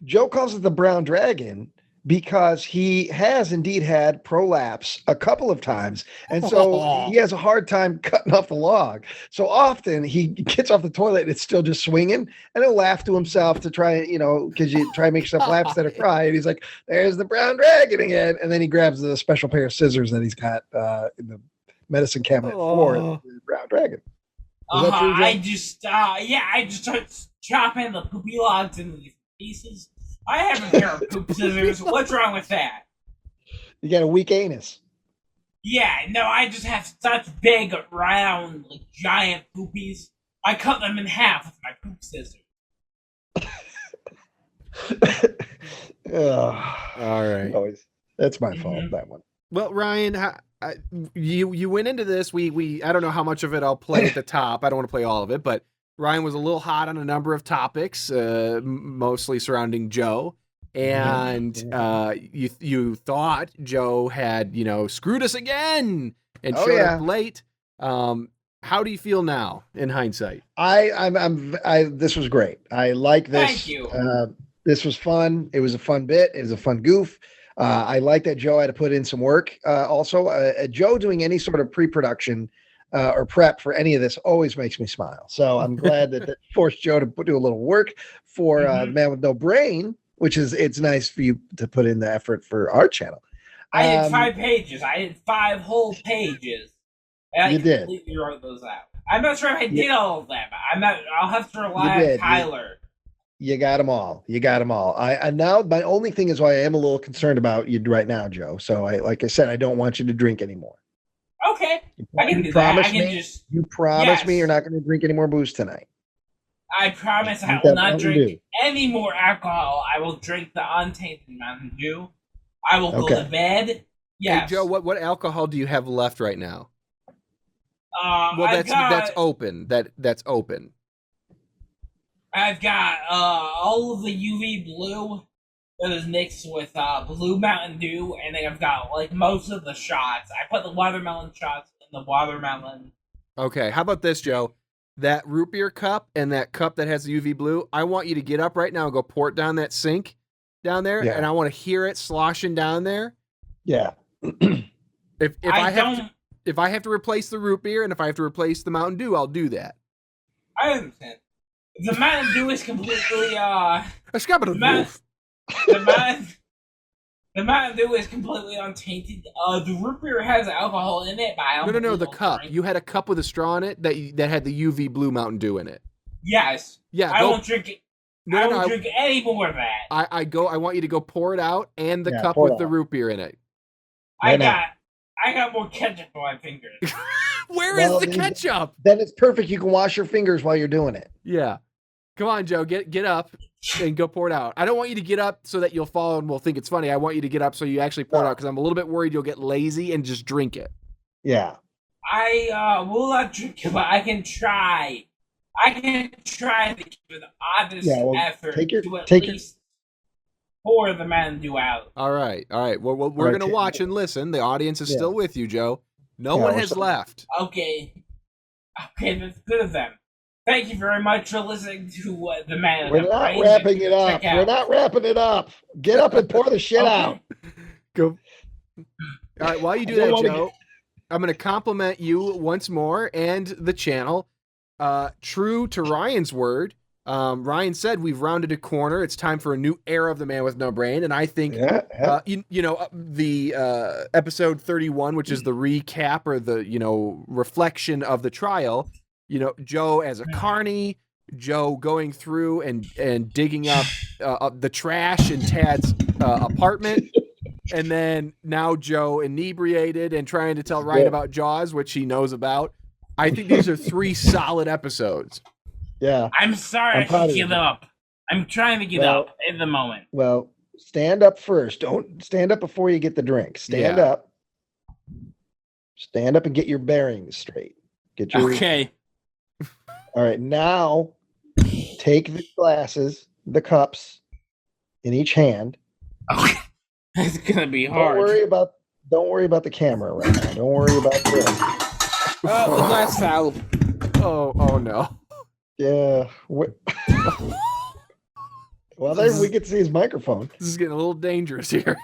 Joe calls it the brown dragon because he has indeed had prolapse a couple of times. And so he has a hard time cutting off the log. So often he gets off the toilet and it's still just swinging, and he'll laugh to himself to try, because you try to make yourself laugh instead of cry. And he's like, "There's the brown dragon again." And then he grabs the special pair of scissors that he's got in the medicine cabinet for the brown dragon. I just start chopping the poopy logs into these pieces. I have a pair of poop scissors. What's wrong with that? You got a weak anus. Yeah, no, I just have such big, round, giant poopies. I cut them in half with my poop scissors. All right. That's my fault, that one. Well, Ryan, you went into this. I don't know how much of it I'll play at the top. I don't want to play all of it, but Ryan was a little hot on a number of topics, mostly surrounding Joe. And you thought Joe had, screwed us again and showed up late. How do you feel now in hindsight? This was great. I like this. Thank you. This was fun. It was a fun bit. It was a fun goof. I like that Joe had to put in some work. Also, Joe doing any sort of pre-production or prep for any of this always makes me smile. So I'm glad that forced Joe to do a little work for the Man with No Brain, which it's nice for you to put in the effort for our channel. I did 5 pages. I did 5 whole pages. And I completely wrote those out. I'm not sure if I did all of them. I'll have to rely on Tyler. You got them all. I now my only thing is why I am a little concerned about you right now, Joe. So like I said, I don't want you to drink anymore. Okay. I can do that. You promise me you're not going to drink any more booze tonight. I promise I will not drink any more alcohol. I will drink the untainted Mountain Dew. I will go to bed Yes. Hey, Joe, what alcohol do you have left right now? Well, I've that's open. That's open. I've got all of the UV blue that is mixed with blue Mountain Dew, and then I've got like most of the shots. I put the watermelon shots in the watermelon. Okay, how about this, Joe? That root beer cup and that cup that has the UV blue, I want you to get up right now and go pour it down that sink down there, Yeah. and I want to hear it sloshing down there. Yeah. If I have to replace the root beer and if I have to replace the Mountain Dew, I'll do that. I understand. The Mountain Dew is completely the Mountain Dew is completely untainted. The root beer has alcohol in it, but I don't No, the cup. drink. You had a cup with a straw in it that had the UV blue Mountain Dew in it. Yes. Yeah, I won't drink it. I won't I drink any more of that. I want you to go pour it out and the cup pour it with the out. root beer in it. I got more ketchup on my fingers. Where is Well, the ketchup? Then it's perfect. You can wash your fingers while you're doing it. Yeah. Come on, Joe, get up and go pour it out. I don't want you to get up so that you'll fall and we'll think it's funny. I want you to get up so you actually pour it out because I'm a little bit worried you'll get lazy and just drink it. Yeah. I will not drink it, but I can try. I can try to give an honest effort to at least pour the Mountain Dew out. All right. Well, we're going to watch and listen. The audience is still with you, Joe. No one has left. Okay, that's good of them. Thank you very much for listening to the Man. We're not wrapping it up. We're not wrapping it up. Get up and pour the shit out. Go. All right. While you do that, Joe, I'm going to compliment you once more and the channel. True to Ryan's word, Ryan said we've rounded a corner. It's time for a new era of the Man with No Brain, and I think the episode 31, which is the recap or the reflection of the trial. Joe as a carny, Joe going through and digging up the trash in Tad's apartment, and then now Joe inebriated and trying to tell Ryan about Jaws, which he knows about. I think these are 3 solid episodes. Yeah. I'm sorry I should give up. I'm trying to get up at the moment. Well, stand up first. Don't stand up before you get the drink. Stand up. Stand up and get your bearings straight. Okay. All right. Now take the glasses, the cups in each hand. Okay. It's gonna be hard. Don't worry about the camera right now. Don't worry about this. The glass fell. Oh no. Yeah. Well, there we can see his microphone. This is getting a little dangerous here.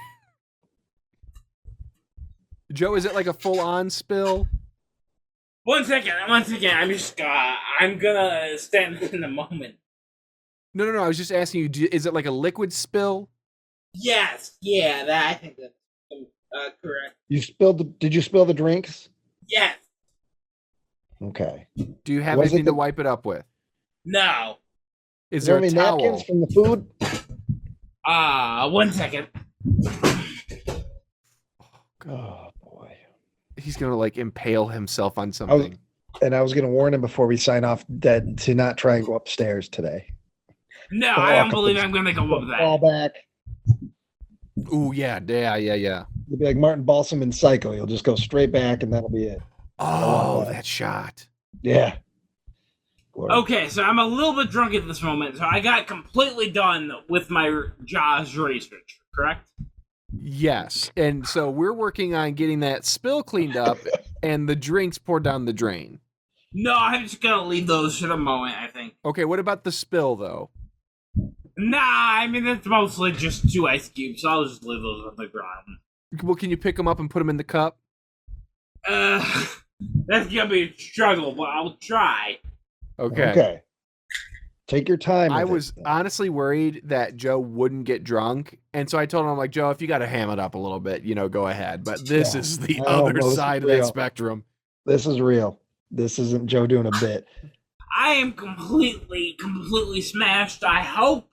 Joe, is it like a full-on spill? One second. I'm gonna stand in a moment. No. I was just asking you, is it like a liquid spill? Yes. Yeah, I think that's correct. Did you spill the drinks? Yes. Okay. Do you have anything to wipe it up with? No. Is there any a towel? napkins from the food? 1 second. Oh boy. He's gonna impale himself on something. I was gonna warn him before we sign off that to not try and go upstairs today. No, I don't believe I'm gonna go up that. Fall back. Ooh, yeah. You'll be like Martin Balsam in Psycho. You'll just go straight back and that'll be it. Oh, that shot. Yeah. Okay, so I'm a little bit drunk at this moment, so I got completely done with my Jaws research, correct? Yes, and so we're working on getting that spill cleaned up and the drinks poured down the drain. No, I'm just gonna leave those for the moment, I think. Okay, what about the spill, though? Nah, I mean, it's mostly just 2 ice cubes, so I'll just leave those on the ground. Well, can you pick them up and put them in the cup? That's gonna be a struggle, but I'll try. Okay. Take your time. I was honestly worried that Joe wouldn't get drunk, and so I told him, I'm like, Joe, if you got to ham it up a little bit, go ahead. But this is the other side of that spectrum. This is real. This isn't Joe doing a bit. I am completely smashed. I hope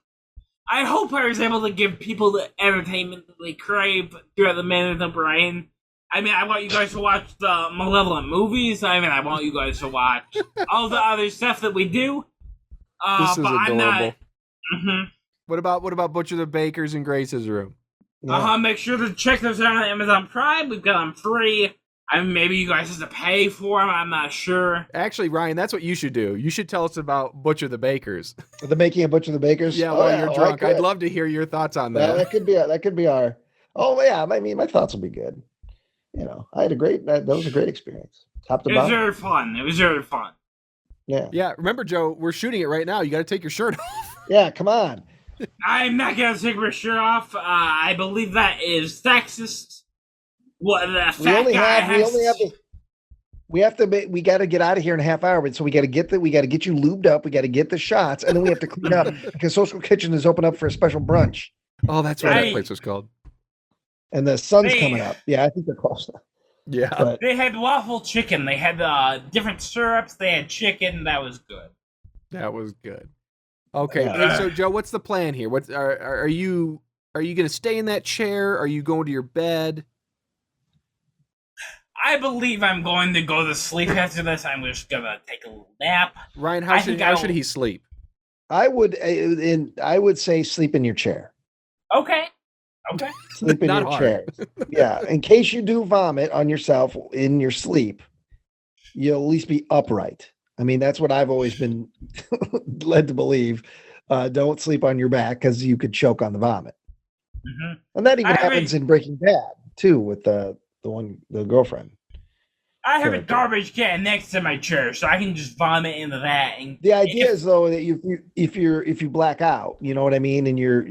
I was able to give people the entertainment that they crave throughout the Man with No Brain. I mean, I want you guys to watch the Malevolent movies. I mean, I want you guys to watch all the other stuff that we do. This is but adorable. I'm not. What about Butcher the Baker's in Grace's room? Yeah. Make sure to check those out on Amazon Prime. We've got them free. I mean, maybe you guys have to pay for them. I'm not sure. Actually, Ryan, that's what you should do. You should tell us about Butcher the Bakers. The making of Butcher the Bakers. Yeah, while you're drunk. I'd love to hear your thoughts on that. Well, that could be our. Oh yeah, I mean, my thoughts will be good. You know, I had a great. That was a great experience. Top to It was bottom. very fun. It was very fun. Yeah. Yeah. Remember, Joe, we're shooting it right now. You got to take your shirt off. Yeah. Come on. I'm not gonna take my shirt off. I believe that is sexist. What the fat guy has... We got to get out of here in a half hour, but so we got to get you lubed up. We got to get the shots, and then we have to clean up because Social Kitchen is open up for a special brunch. Oh, that's what that place was called. And the sun's coming up. Yeah, I think they're close now. Yeah. But, they had waffle chicken. They had different syrups. They had chicken. That was good. That was good. Okay, Yeah. so Joe, what's the plan here? What are you going to stay in that chair? Are you going to your bed? I believe I'm going to go to sleep after this. I'm just gonna take a little nap. Ryan, how should he sleep? I would say sleep in your chair. Okay. Sleep in Not your hard. chair. Yeah, in case you do vomit on yourself in your sleep, you'll at least be upright. I mean, that's what I've always been led to believe. Don't sleep on your back because you could choke on the vomit. Mm-hmm. And that even happens in Breaking Bad too, with the girlfriend. I have a garbage can next to my chair, so I can just vomit into that. And the idea is though that if you black out, you know what I mean, and you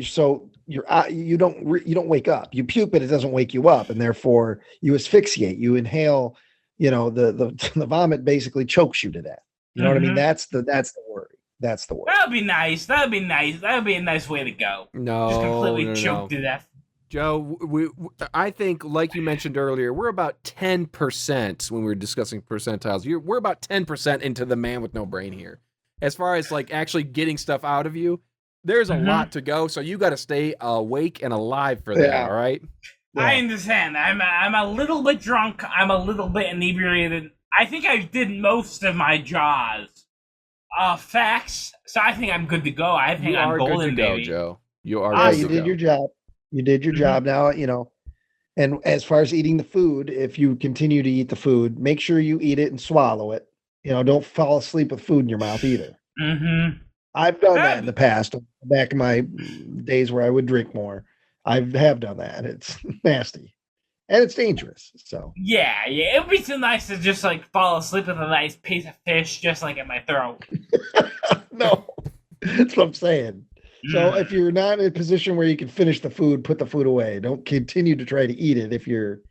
don't wake up. You puke, but it doesn't wake you up, and therefore you asphyxiate. You inhale. You know the vomit basically chokes you to death. You know what I mean? That's the worry. That's the worry. That would be nice. That would be nice. That would be a nice way to go. No, just completely choked to death. Joe, I think, like you mentioned earlier, we're about 10% when we were discussing percentiles. We're about 10% into the man with no brain here. As far as like actually getting stuff out of you, there's a lot to go. So you got to stay awake and alive for that. All right. Yeah. I understand. I'm a little bit drunk. I'm a little bit inebriated. I think I did most of my Jaws facts, so I think I'm good to go. I think I'm golden, good to baby. go, Joe. You are. You did your job. You did your job. Now, you know, and as far as eating the food, if you continue to eat the food, make sure you eat it and swallow it. You know, don't fall asleep with food in your mouth either. Mm-hmm. I've done that in the past, back in my days where I would drink more. I have done that. It's nasty. And it's dangerous. So yeah, it would be so nice to just like fall asleep with a nice piece of fish just like in my throat. No, that's what I'm saying. So if you're not in a position where you can finish the food, put the food away. Don't continue to try to eat it if you're.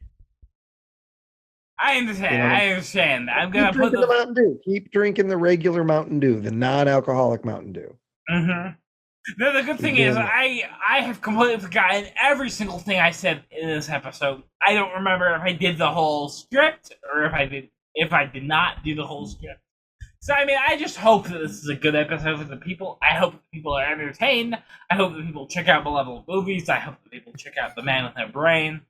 I understand. You know, I understand. I'm gonna put the Mountain Dew. Keep drinking the regular Mountain Dew, the non-alcoholic Mountain Dew. Mm-hmm. The good thing is, I have completely forgotten every single thing I said in this episode. I don't remember if I did the whole script or if I did not do the whole script. So I mean, I just hope that this is a good episode for the people. I hope that people are entertained. I hope that people check out Malevolent Movies. I hope that people check out The Man with No Brain.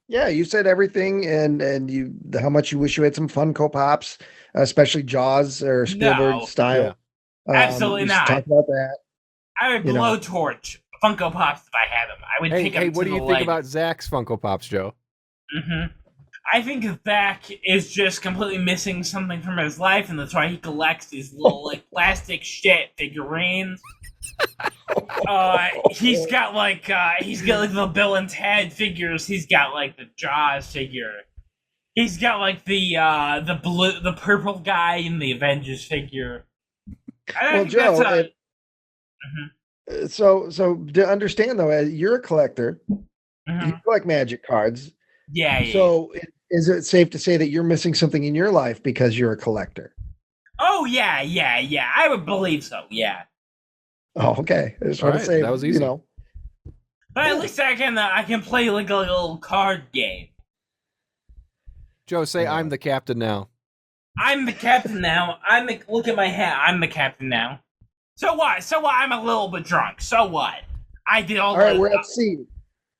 Yeah, you said everything, and you how much you wish you had some Funko Pops, especially Jaws or Spielberg style. Yeah. Absolutely not. Talk about that. I would blowtorch Funko Pops if I had them. I would take them to the what do you think about Zach's Funko Pops, Joe? Mm-hmm. I think Zach is just completely missing something from his life, and that's why he collects these little like plastic shit figurines. He's got the Bill and Ted figures. He's got like the Jaws figure. He's got like the purple guy in the Avengers figure. Well, Joe. So to understand though, you're a collector. You collect magic cards. Yeah. So is it safe to say that you're missing something in your life because you're a collector? Oh yeah. I would believe so. Yeah. Oh, okay. I just want to say that was easy. You know. But at least I can play like a little card game. Joe, say I'm the captain now. I'm the captain now. Look at my hat. I'm the captain now. So what? I'm a little bit drunk. So what? I did all right, we're at sea.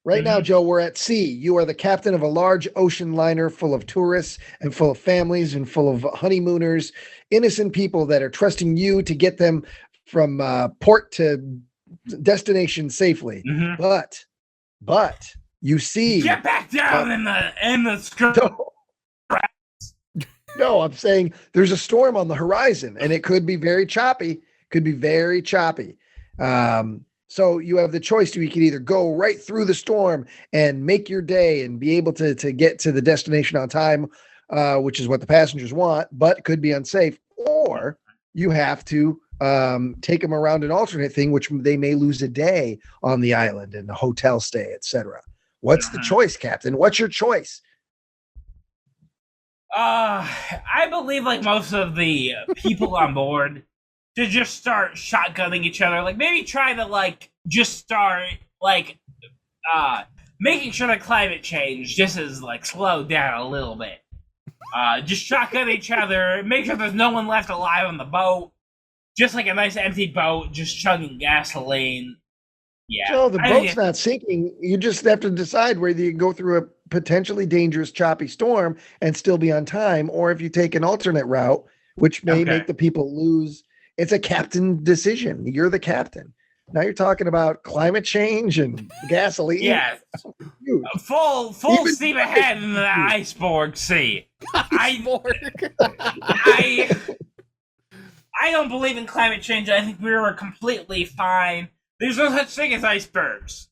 Right now, Joe, we're at sea. You are the captain of a large ocean liner full of tourists and full of families and full of honeymooners, innocent people that are trusting you to get them from port to destination safely. But But you see, Get back down in the skirt. No, I'm saying there's a storm on the horizon, and it could be very choppy. So you have the choice you can either go right through the storm and make your day and be able to get to the destination on time, which is what the passengers want, but it could be unsafe, or you have to take them around an alternate thing, which they may lose a day on the island and a hotel stay, etc. What's the choice, Captain? What's your choice? I believe like most of the people on board to just start shotgunning each other. Like maybe try to like just start like making sure that climate change just is like slowed down a little bit. Just shotgun each other, make sure there's no one left alive on the boat. Just like a nice empty boat, just chugging gasoline. Yeah. So the boat's not sinking. You just have to decide whether you go through a potentially dangerous, choppy storm and still be on time, or if you take an alternate route, which may make the people lose. It's a captain decision. You're the captain. Now you're talking about climate change and gasoline. Yeah. Full steam ahead in the iceberg sea. I don't believe in climate change. I think we were completely fine. There's no such thing as icebergs.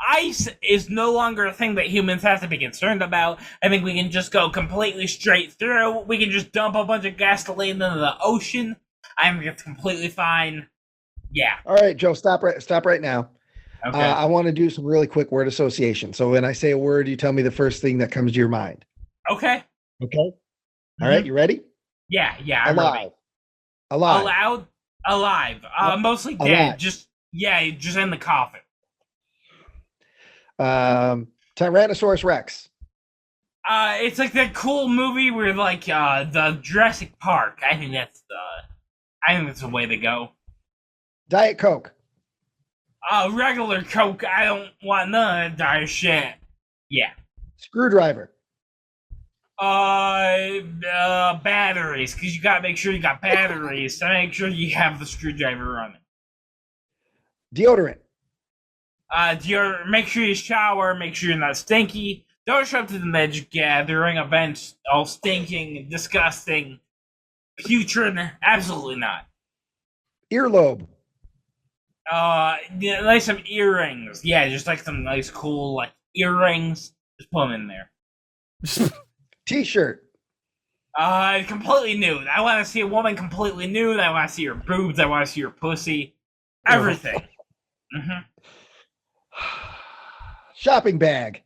Ice is no longer a thing that humans have to be concerned about. I think we can just go completely straight through. We can just dump a bunch of gasoline into the ocean. I think it's completely fine. Yeah. All right, Joe, stop right now. Okay. I want to do some really quick word association. So when I say a word, you tell me the first thing that comes to your mind. Okay. Okay. All right, you ready? Yeah, I'm ready. Alive. Alive. Mostly dead. Alive. Just in the coffin. Tyrannosaurus Rex. It's like that cool movie where like the Jurassic Park. I think that's the way to go. Diet Coke. Regular Coke. I don't want none of that dire shit. Yeah. Screwdriver. Batteries, because you gotta make sure you got batteries to make sure you have the screwdriver running. Deodorant. Make sure you shower, make sure you're not stinky. Don't show up to the magic gathering events all stinking, disgusting, putrid. Absolutely not. Earlobe. Like some earrings. Yeah, just like some nice cool like earrings. Just put them in there. T-shirt. Completely nude. I want to see a woman completely nude. I want to see her boobs. I want to see her pussy. Everything. Shopping bag.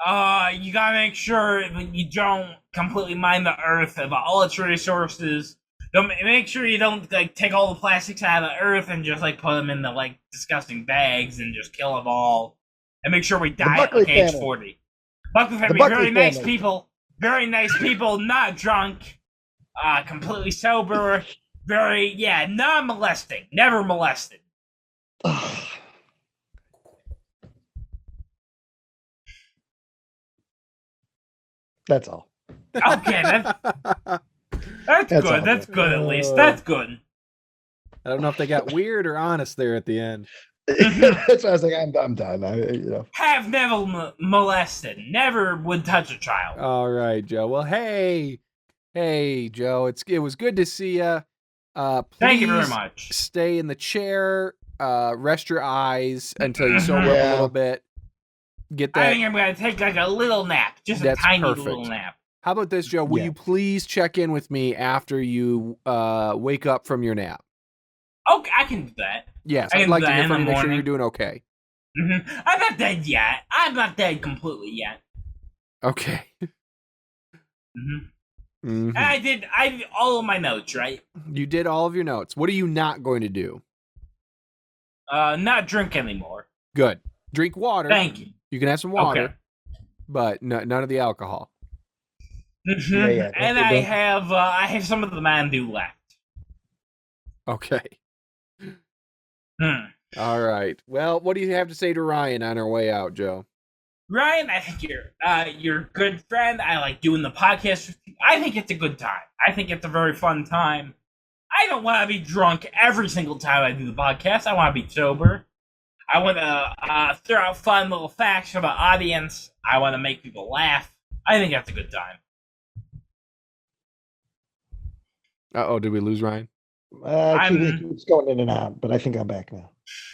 You gotta make sure that you don't completely mine the earth of all its resources. Don't make sure you don't like take all the plastics out of the earth and just like put them in the like disgusting bags and just kill them all. And make sure we die at like age 40. Buckley family, very nice people. Very nice people, not drunk, completely sober, non-molesting, never molested. That's all. Okay, that's good. all. That's good at least. That's good. I don't know if they got weird or honest there at the end. That's why I was like, I'm done. Have never molested. Never would touch a child. All right, Joe. Well, hey, Joe. It was good to see you. Thank you very much. Stay in the chair. Rest your eyes until you sober up a little bit. Get that. I think I'm gonna take like a little nap, just a tiny little nap. How about this, Joe? Will you please check in with me after you wake up from your nap? Okay, I can do that. Yes, I'd like to hear from you, make sure you're doing okay. Mm-hmm. I'm not dead yet. I'm not dead completely yet. Okay. And I did all of my notes, right? You did all of your notes. What are you not going to do? Not drink anymore. Good. Drink water. Thank you. You can have some water, but none of the alcohol. And I have some of the Mountain Dew left. Okay. All right. Well, what do you have to say to Ryan on our way out, Joe? Ryan, I think you're a good friend. I like doing the podcast with you. I think it's a good time. I think it's a very fun time. I don't want to be drunk every single time I do the podcast. I want to be sober. I want to throw out fun little facts for the audience. I want to make people laugh. I think that's a good time. Uh-oh, did we lose Ryan? It's going in and out, but I think I'm back now.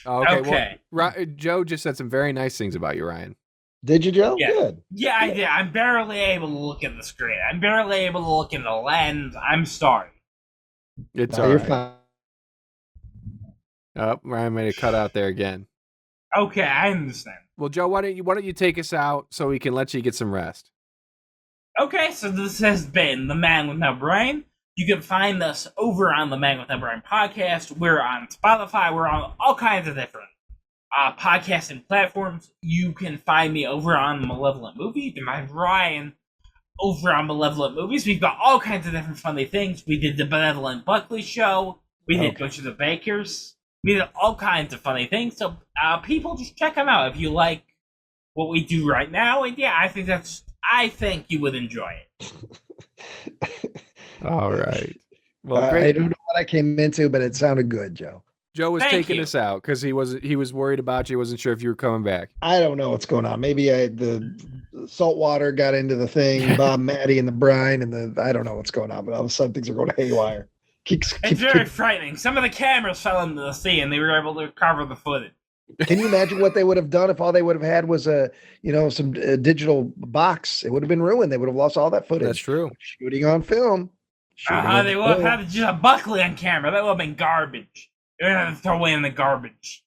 Oh, okay. Okay. Well, Joe just said some very nice things about you, Ryan. Did you, Joe? Yeah. Good. Yeah, I did. I'm barely able to look at the screen. I'm barely able to look in the lens. I'm sorry. It's No, all you're right. fine. Oh, Ryan made a cut out there again. Okay, I understand. Well, Joe, why don't you take us out so we can let you get some rest? Okay, so this has been The Man With No Brain. You can find us over on the Man With No Brain podcast. We're on Spotify. We're on all kinds of different podcasting platforms. You can find me over on Malevolent Movie. You can find Ryan over on Malevolent Movies. We've got all kinds of different funny things. We did the Benevolent Buckley Show. We did Butchers of Bakers. We did all kinds of funny things. So people, just check them out if you like what we do right now. And yeah, I think you would enjoy it. All right. Well, I great. don't know what I came into, but it sounded good, Joe. Joe was Thank taking you. us out because he was worried about you. Wasn't sure if you were coming back. I don't know what's going on. Maybe the salt water got into the thing, Bob, Maddie, and the brine, and I don't know what's going on, but all of a sudden things are going haywire. It's very frightening. Some of the cameras fell into the sea, and they were able to recover the footage. Can you imagine what they would have done if all they would have had was some digital box? It would have been ruined. They would have lost all that footage. That's true. Shooting on film. They would have had just a Buckley on camera. That would have been garbage. They would have to throw away in the garbage.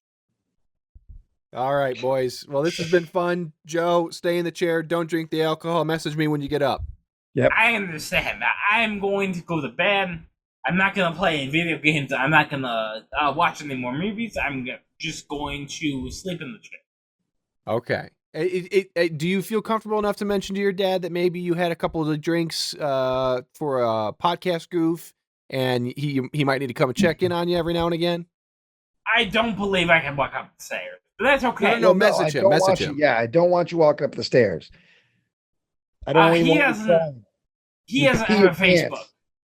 All right, boys. Well, this has been fun. Joe, stay in the chair. Don't drink the alcohol. Message me when you get up. Yep. I understand. I'm going to go to bed. I'm not going to play any video games. I'm not going to watch any more movies. I'm just going to sleep in the chair. Okay. Do you feel comfortable enough to mention to your dad that maybe you had a couple of drinks for a podcast goof, and he might need to come and check in on you every now and again? I don't believe I can walk up the stairs, but that's okay. No, message him. Message him. I don't want you walking up the stairs. I don't even want you. He doesn't have a Facebook.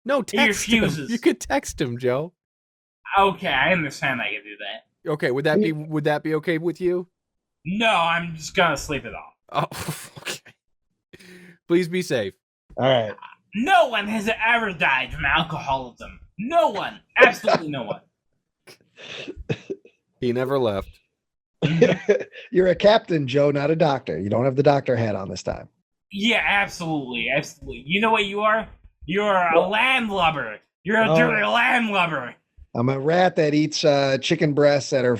No, text He refuses. him. You could text him, Joe. Okay, I understand I can do that. Okay, would that be okay with you? No, I'm just gonna sleep it off. Oh, okay. Please be safe. All right. No one has ever died from alcoholism. No one. Absolutely no one. He never left. You're a captain, Joe, not a doctor. You don't have the doctor hat on this time. Yeah, absolutely. Absolutely. You know what you are? You're a landlubber. You're a dirty landlubber. I'm a rat that eats chicken breasts that are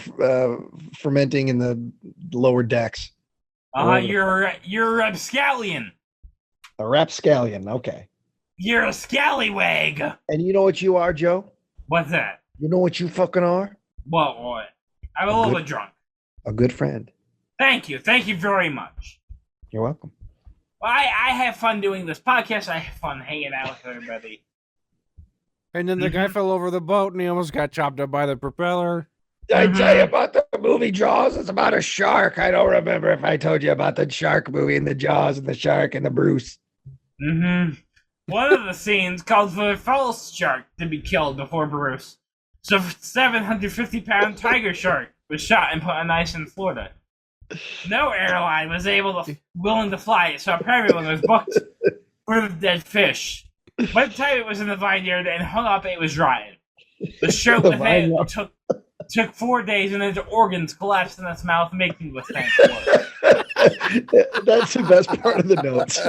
fermenting in the lower decks. You're a rapscallion. A rapscallion. Okay. You're a scallywag. And you know what you are, Joe? What's that? You know what you fucking are? What? I'm a little bit drunk. A good friend. Thank you. Thank you very much. You're welcome. Well, I have fun doing this podcast. I have fun hanging out with everybody. And then the guy fell over the boat and he almost got chopped up by the propeller. Did I tell you about the movie Jaws? It's about a shark. I don't remember if I told you about the shark movie and the Jaws and the shark and the Bruce. Mm-hmm. One of the scenes called for the false shark to be killed before Bruce. So 750-pound tiger shark was shot and put on ice in Florida. No airline was willing to fly it, so apparently it was booked for the dead fish. By the time it was in the vineyard and hung up, it was rotted. The show with it took 4 days, and its organs collapsed in its mouth, making the stank for it. That's the best part of the notes.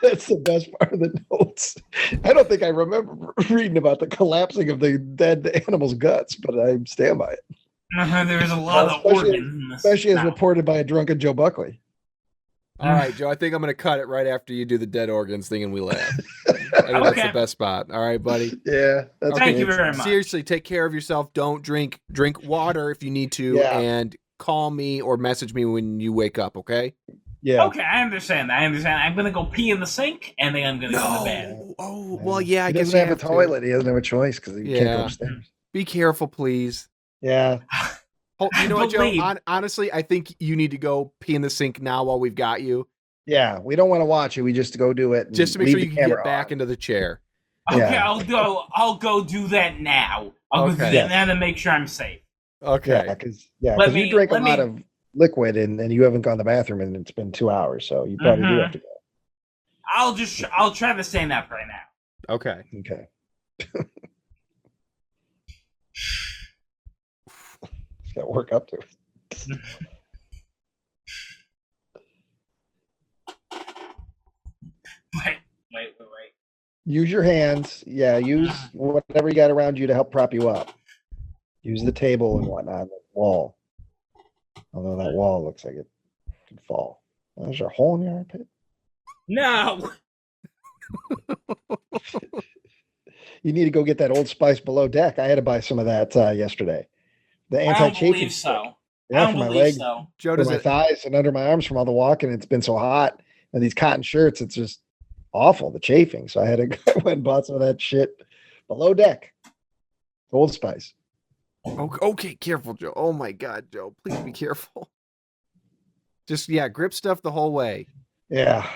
That's the best part of the notes. I don't think I remember reading about the collapsing of the dead animal's guts, but I stand by it. There was a lot of organs in this. Especially as reported by a drunken Joe Buckley. All right, Joe, I think I'm going to cut it right after you do the dead organs thing and we laugh. I think that's the best spot. All right, buddy? Yeah. That's Thank you very much. Seriously, take care of yourself. Don't drink water if you need to, and call me or message me when you wake up, okay? Yeah. Okay, I understand. I'm going to go pee in the sink, and then I'm going to go to bed. Oh, well, yeah, I he guess doesn't you have a toilet. He doesn't have a choice because he can't go upstairs. Be careful, please. Yeah. You know what, Joe? Honestly, I think you need to go pee in the sink now while we've got you. Yeah, we don't want to watch it. We just go do it. Just to make sure you can get back into the chair. Okay, I'll go do that now. I'll go do that now to make sure I'm safe. Okay. Because Let you me- drink a let me- lot of liquid and you haven't gone to the bathroom and it's been 2 hours, so you probably do have to go. I'll try to stand up right now. Okay. Okay. It's got to work up to it. Wait. Use your hands. Yeah, use whatever you got around you to help prop you up. Use the table and whatnot, the wall. Although that wall looks like it could fall. Is there a hole in your armpit? No. You need to go get that Old Spice Below Deck. I had to buy some of that yesterday. The I don't anti-chafing believe stick. so. Yeah, I for don't my believe legs, so. Joe, for does my it? thighs and under my arms from all the walking. It's been so hot. And these cotton shirts, it's just awful, the chafing. So I had to go and bought some of that shit Below Deck. Old Spice. Okay, careful, Joe. Oh my God, Joe, please be careful. Just grip stuff the whole way. Yeah.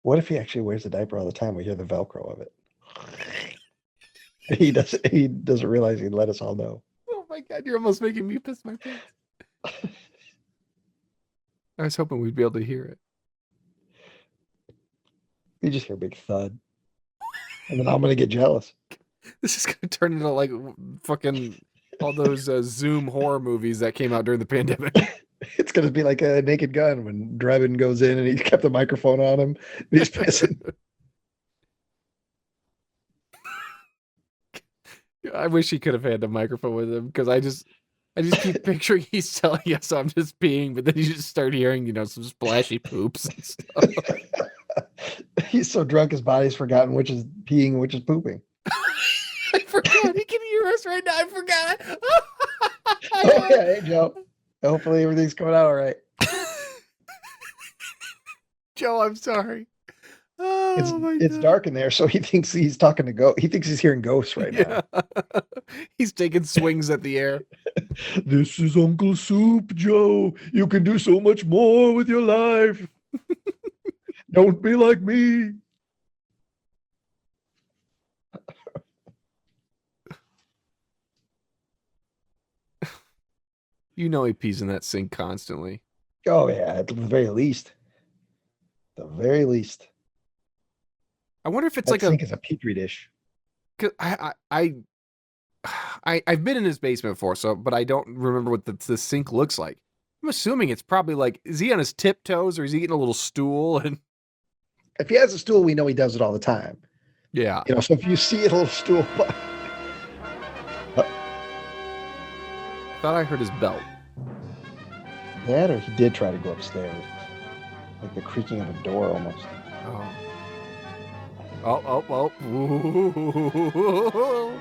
What if he actually wears the diaper all the time? We hear the Velcro of it. He doesn't realize he'd let us all know. Oh my God, you're almost making me piss my pants. I was hoping we'd be able to hear it. You just hear a big thud. And then I'm gonna get jealous. This is gonna turn into like fucking all those Zoom horror movies that came out during the pandemic. It's gonna be like a Naked Gun when Drebin goes in and he's kept the microphone on him. And he's pissing. I wish he could have had the microphone with him because I just keep picturing he's telling us I'm just peeing, but then you just start hearing, some splashy poops and stuff. He's so drunk his body's forgotten which is peeing and which is pooping. I forgot. He can hear us right now. I forgot. Oh yeah, hey Joe. Hopefully everything's coming out all right. Joe, I'm sorry. Oh, It's dark in there, so he thinks he's talking to he thinks he's hearing ghosts right now. He's taking swings at the air. This is Uncle Soup, Joe. You can do so much more with your life. Don't be like me. He pees in that sink constantly. Oh yeah, at the very least. The very least. I wonder if it's That like sink is a petri dish. 'cause I've been in his basement before, but I don't remember what the sink looks like. I'm assuming it's probably like, is he on his tiptoes or is he getting a little stool? And If he has a stool, we know he does it all the time. yeah, So if you see a little stool, I thought I heard his belt. that or he did try to go upstairs, like the creaking of a door almost. Oh. Ooh.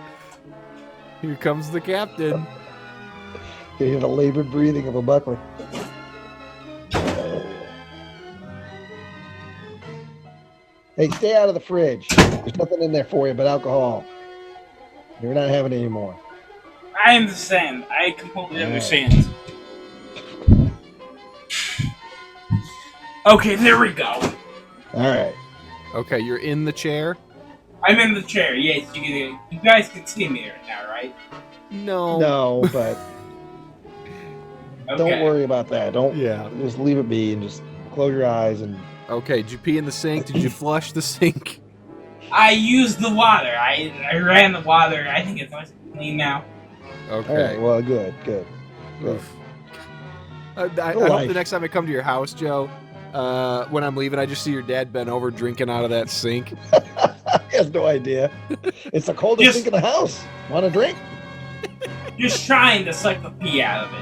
Here comes the captain. You hear the labored breathing of a buckler. Hey, stay out of the fridge. There's nothing in there for you but alcohol. You're not having it anymore. I understand. I completely understand. Okay, there we go. All right. Okay, you're in the chair? I'm in the chair. Yes, you guys can see me right now, right? No. But Okay. don't worry about that. Yeah. Just leave it be and just close your eyes and Okay, did you pee in the sink? Did you flush the sink? I used the water. I ran the water. I think it's nice and clean now. Okay. all right. Well, good. Oof. I hope the next time I come to your house, Joe, when I'm leaving, I just see your dad bent over drinking out of that sink. He has no idea. It's the coldest sink in the house. Want a drink? Just trying to suck the pee out of it.